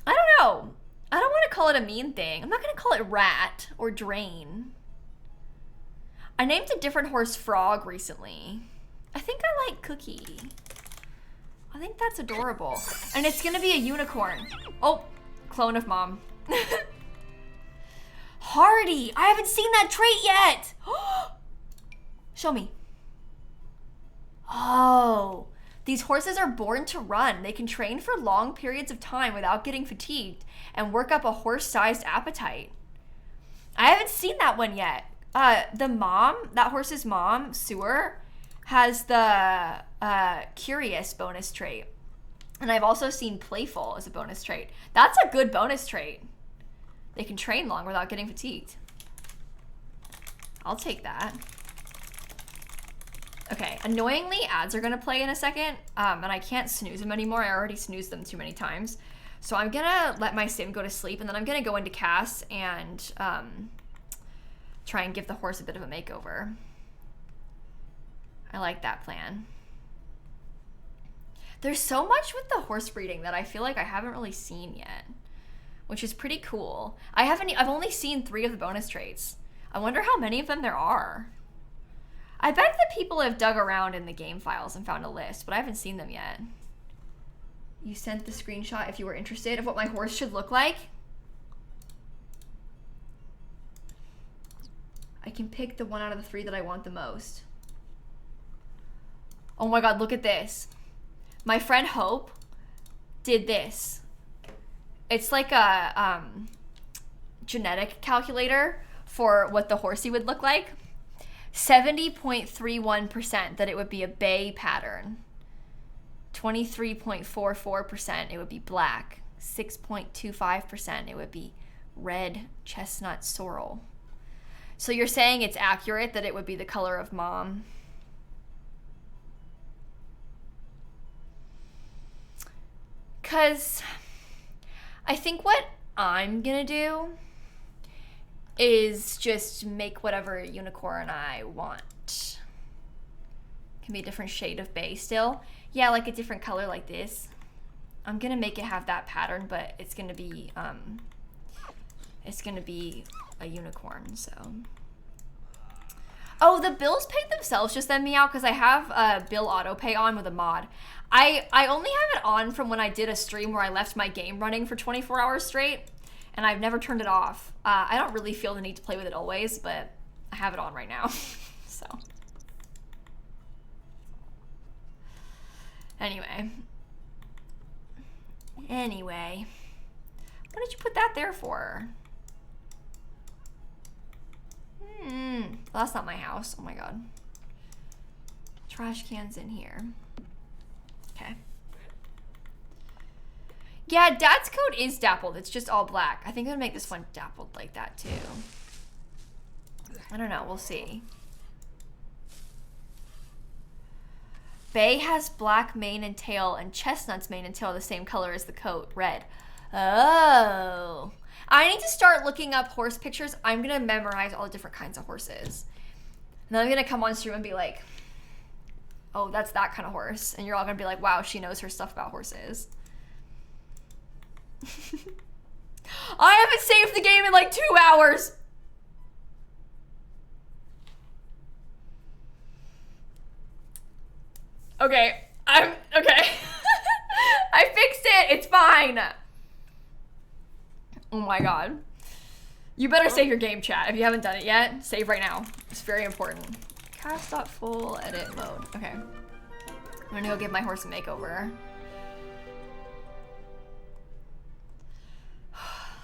I don't know. I don't want to call it a mean thing. I'm not going to call it Rat or Drain. I named a different horse Frog recently. I think I like Cookie. I think that's adorable. And it's going to be a unicorn. Oh, clone of Mom. Hardy. I haven't seen that trait yet. Show me. Oh. These horses are born to run. They can train for long periods of time without getting fatigued and work up a horse-sized appetite. I haven't seen that one yet. That horse's mom, Sewer, has the curious bonus trait. And I've also seen playful as a bonus trait. That's a good bonus trait. They can train long without getting fatigued. I'll take that. Okay, annoyingly, ads are gonna play in a second, and I can't snooze them anymore. I already snoozed them too many times. So I'm gonna let my sim go to sleep, and then I'm gonna go into Cass and try and give the horse a bit of a makeover. I like that plan. There's so much with the horse breeding that I feel like I haven't really seen yet, which is pretty cool. I've only seen 3 of the bonus traits. I wonder how many of them there are. I bet the people have dug around in the game files and found a list, but I haven't seen them yet. You sent the screenshot if you were interested of what my horse should look like. I can pick the one out of the 3 that I want the most. Oh my god, look at this. My friend Hope did this. It's like a genetic calculator for what the horsey would look like. 70.31% that it would be a bay pattern. 23.44% it would be black. 6.25% it would be red chestnut sorrel. So you're saying it's accurate that it would be the color of mom? Because I think what I'm gonna do is just make whatever unicorn I want. Can be a different shade of bay still. Yeah, like a different color like this. I'm gonna make it have that pattern, but it's gonna be a unicorn, so. Oh, the bills paid themselves just send me out because I have bill auto pay on with a mod. I only have it on from when I did a stream where I left my game running for 24 hours straight, and I've never turned it off. I don't really feel the need to play with it always, but I have it on right now, so. Anyway, what did you put that there for? Well, that's not my house. Oh my god. Trash cans in here. Okay. Yeah, Dad's coat is dappled. It's just all black. I think I'm gonna make this one dappled like that too. I don't know. We'll see. Bay has black mane and tail, and Chestnut's mane and tail are the same color as the coat, red. Oh. I need to start looking up horse pictures. I'm gonna memorize all the different kinds of horses. And then I'm gonna come on stream and be like, oh, that's that kind of horse. And you're all gonna be like, wow, she knows her stuff about horses. I haven't saved the game in like 2 hours. Okay, okay. I fixed it, it's fine. Oh my god. You better save your game, chat. If you haven't done it yet, save right now. It's very important. Cast.full edit mode. Okay. I'm gonna go give my horse a makeover.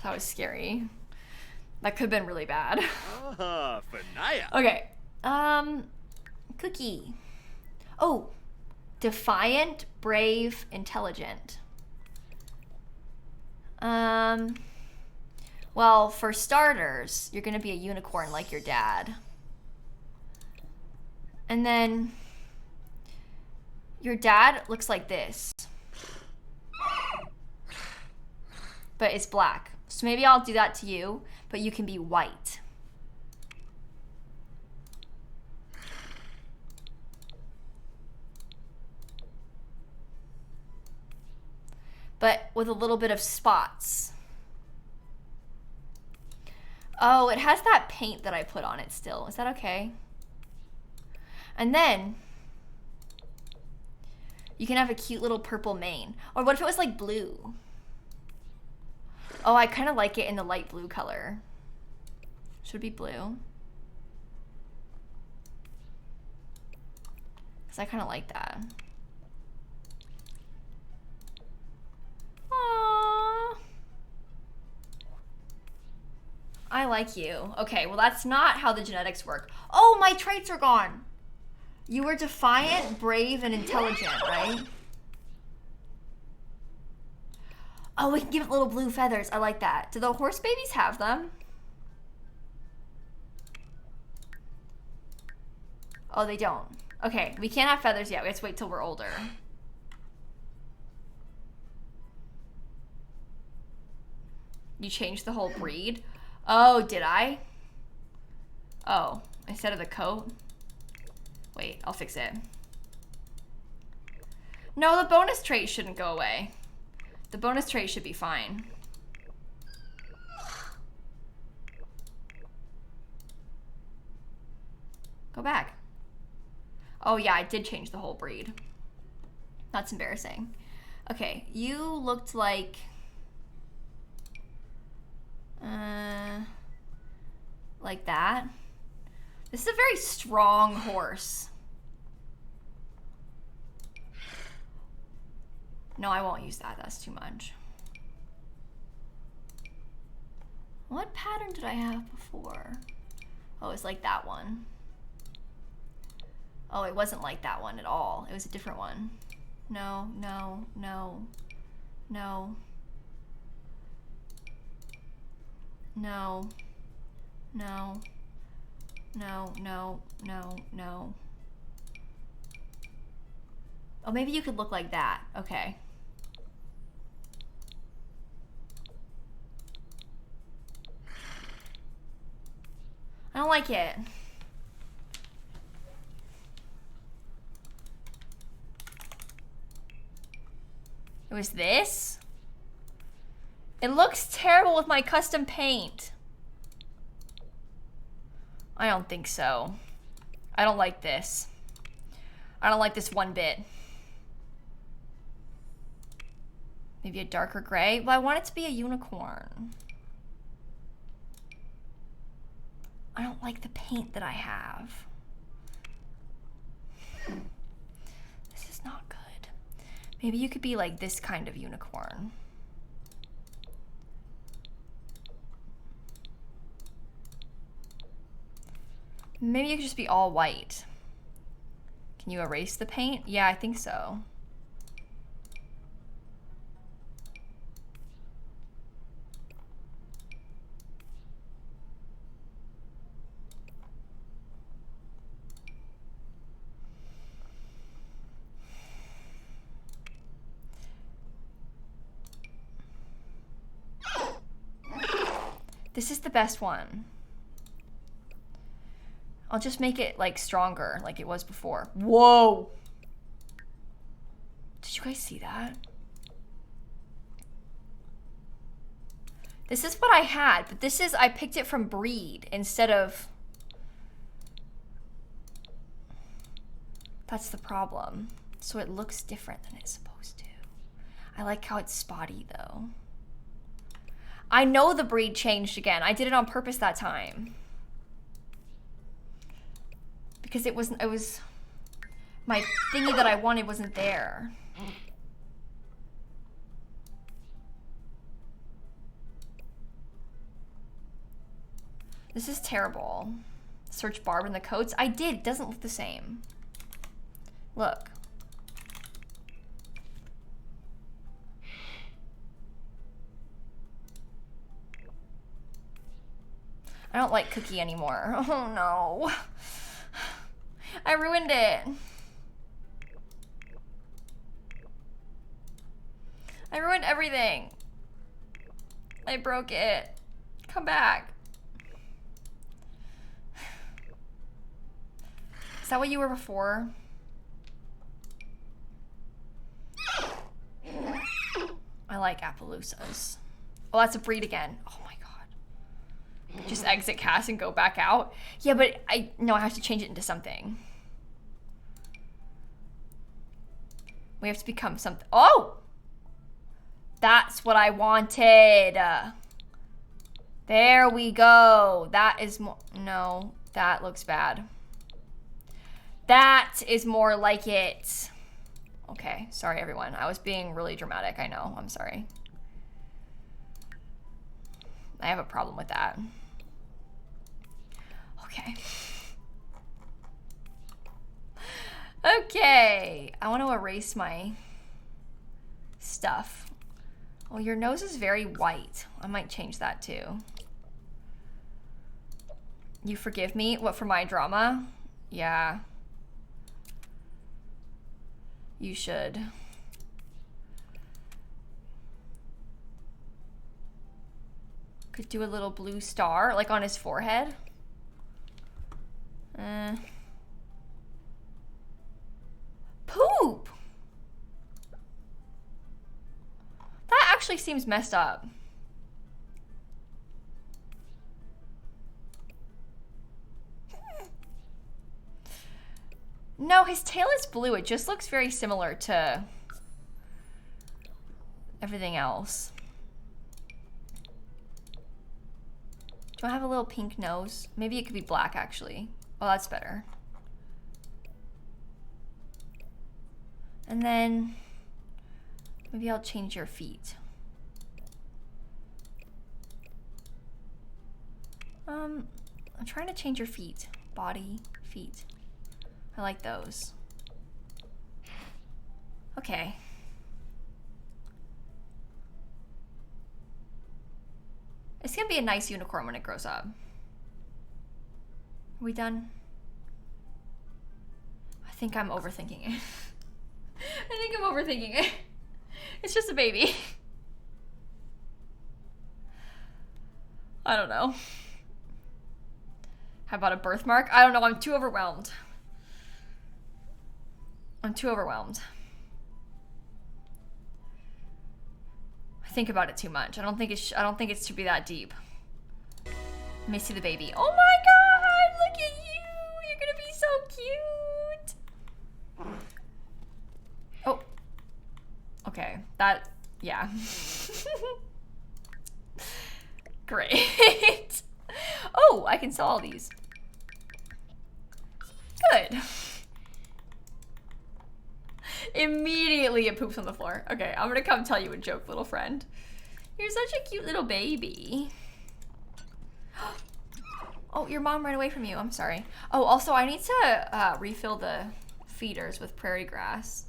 That was scary. That could have been really bad. Fanaya. Okay. Cookie. Oh. Defiant, brave, intelligent. Well, for starters, you're gonna be a unicorn like your dad. And then your dad looks like this. But it's black. So maybe I'll do that to you, but you can be white. But with a little bit of spots. Oh, it has that paint that I put on it still. Is that okay? And then you can have a cute little purple mane. Or what if it was like blue? Oh, I kind of like it in the light blue color. Should be blue. Because I kind of like that. Aww. I like you. Okay, well that's not how the genetics work. Oh, my traits are gone. You were defiant, brave, and intelligent, right? Oh, we can give it little blue feathers. I like that. Do the horse babies have them? Oh, they don't. Okay, we can't have feathers yet. We have to wait till we're older. You changed the whole breed? Oh, did I? Oh, instead of the coat? Wait, I'll fix it. No, the bonus trait shouldn't go away. The bonus trait should be fine. Go back. Oh yeah, I did change the whole breed. That's embarrassing. Okay, you looked like... like that. This is a very strong horse. No, I won't use that. That's too much. What pattern did I have before? Oh, it's like that one. Oh, it wasn't like that one at all. It was a different one. No, no, no, no. No. No. No, no, no, no. Oh, maybe you could look like that. Okay. I don't like it. It was this? It looks terrible with my custom paint. I don't think so. I don't like this. I don't like this one bit. Maybe a darker gray? Well, I want it to be a unicorn. I don't like the paint that I have. This is not good. Maybe you could be like this kind of unicorn. Maybe you could just be all white. Can you erase the paint? Yeah, I think so. This is the best one. I'll just make it like stronger like it was before. Whoa! Did you guys see that? This is what I had, but this is, I picked it from breed instead of... That's the problem. So it looks different than it's supposed to. I like how it's spotty though. I know the breed changed again. I did it on purpose that time. Because it was my thingy that I wanted wasn't there. This is terrible. Search Barb in the coats. I did. It doesn't look the same. Look. I don't like Cookie anymore. Oh no. I ruined it. I ruined everything. I broke it. Come back. Is that what you were before? I like Appaloosas. Oh, that's a breed again. Oh my god. Just exit cast and go back out? Yeah, but I have to change it into something. We have to become something. Oh! That's what I wanted. There we go. That is more, no, that looks bad. That is more like it. Okay, sorry everyone. I was being really dramatic, I know. I'm sorry. I have a problem with that. Okay. Okay, I want to erase my stuff. Oh, your nose is very white. I might change that too. You forgive me? What, for my drama? Yeah. You should. Could do a little blue star, like on his forehead. Poop! That actually seems messed up. No, his tail is blue. It just looks very similar to everything else. Do I have a little pink nose? Maybe it could be black, actually. Oh, that's better. And then maybe I'll change your feet. I'm trying to change your feet. Body, feet. I like those. Okay. It's gonna be a nice unicorn when it grows up. Are we done? I think I'm overthinking it. I think I'm overthinking it. It's just a baby. I don't know. How about a birthmark? I don't know, I'm too overwhelmed. I'm too overwhelmed. I think about it too much. I don't think it's to be that deep. Let me see the baby. Oh my god, look at you! You're gonna be so cute! Oh. Okay, that, yeah. Great. Oh, I can sell all these. Good. Immediately it poops on the floor. Okay, I'm gonna come tell you a joke, little friend. You're such a cute little baby. Oh, your mom ran away from you. I'm sorry. Oh, also I need to refill the feeders with prairie grass.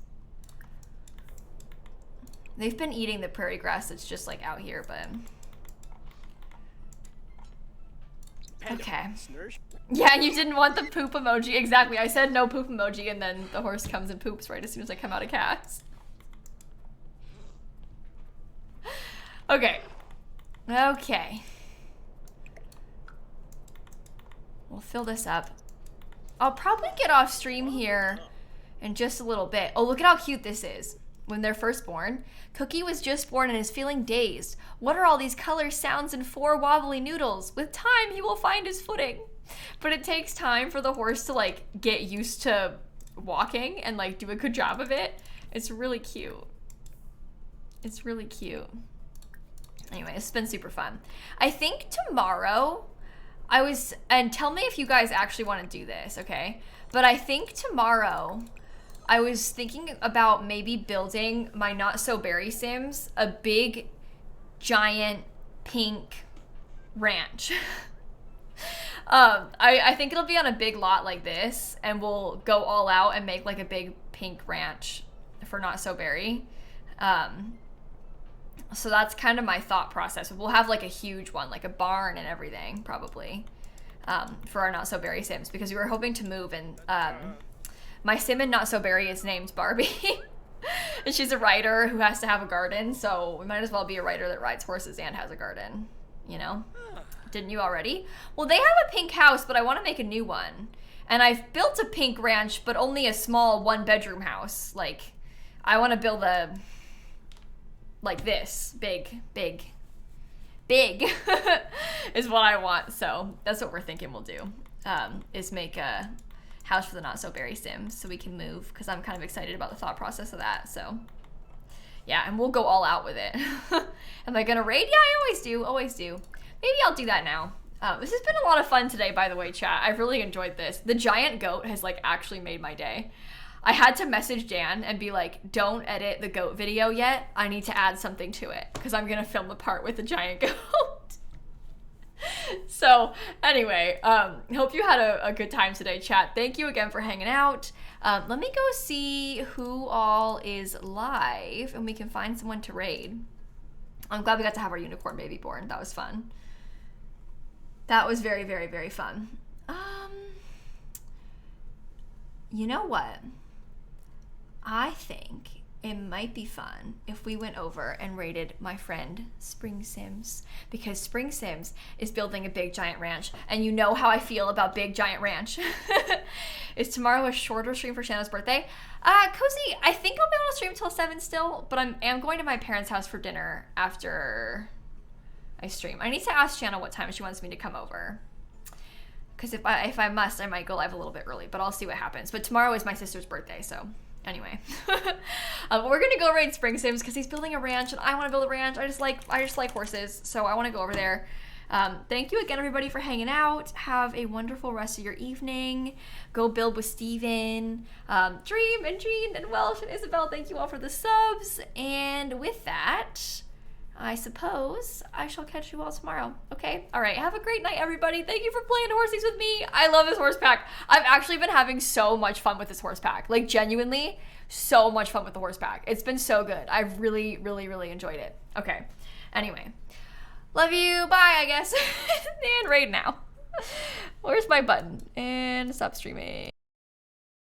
They've been eating the prairie grass that's just like out here, but... Okay. Yeah, you didn't want the poop emoji. Exactly. I said no poop emoji, and then the horse comes and poops right as soon as I come out of cast. Okay. Okay. We'll fill this up. I'll probably get off stream here in just a little bit. Oh, look at how cute this is. When they're first born, Cookie was just born and is feeling dazed. What are all these colors, sounds, and 4 wobbly noodles? With time, he will find his footing. But it takes time for the horse to like get used to walking and like do a good job of it. It's really cute. It's really cute. Anyway, it's been super fun. I think tomorrow and tell me if you guys actually want to do this, okay? But I think tomorrow I was thinking about maybe building my Not So Berry Sims a big, giant, pink ranch. I think it'll be on a big lot like this, and we'll go all out and make like a big pink ranch for Not So Berry. So that's kind of my thought process. We'll have like a huge one, like a barn and everything, probably, for our Not So Berry Sims, because we were hoping to move, and my sim in Not So Berry is named Barbie. And she's a rider who has to have a garden, so we might as well be a rider that rides horses and has a garden, you know? Didn't you already? Well, they have a pink house, but I want to make a new one. And I've built a pink ranch, but only a small 1-bedroom house. Like, I want to build a, like this, big, is what I want. So that's what we're thinking we'll do, is make a house for the Not So Berry Sims so we can move, because I'm kind of excited about the thought process of that. So yeah, and we'll go all out with it. Am I gonna raid? Yeah, I always do. Maybe I'll do that now. This has been a lot of fun today, by the way, chat. I've really enjoyed this. The giant goat has like actually made my day. I had to message Dan and be like, don't edit the goat video yet. I need to add something to it because I'm gonna film the part with the giant goat. So anyway, hope you had a good time today, chat. Thank you again for hanging out. Let me go see who all is live and we can find someone to raid. I'm glad we got to have our unicorn baby born. That was fun. That was very, very, very fun. You know what? I think it might be fun if we went over and raided my friend Spring Sims, because Spring Sims is building a big giant ranch, and you know how I feel about big giant ranch. Is tomorrow a shorter stream for Shanna's birthday? Cozy, I think I'll be able to stream till 7 still, but I am going to my parents' house for dinner after I stream. I need to ask Shanna what time she wants me to come over, because if I must, I might go live a little bit early, but I'll see what happens. But tomorrow is my sister's birthday, so anyway. We're gonna go raid Spring Sims because he's building a ranch and I want to build a ranch. I just like horses, so I want to go over there. Thank you again, everybody, for hanging out. Have a wonderful rest of your evening. Go build with Steven, Dream, and Jean, and Welsh, and Isabel. Thank you all for the subs. And with that, I suppose I shall catch you all tomorrow. Okay? All right. Have a great night, everybody. Thank you for playing Horsies with me. I love this horse pack. I've actually been having so much fun with this horse pack. Like, genuinely, so much fun with the horse pack. It's been so good. I've really, really, really enjoyed it. Okay. Anyway. Love you. Bye, I guess. And raid now. Where's my button? And stop streaming.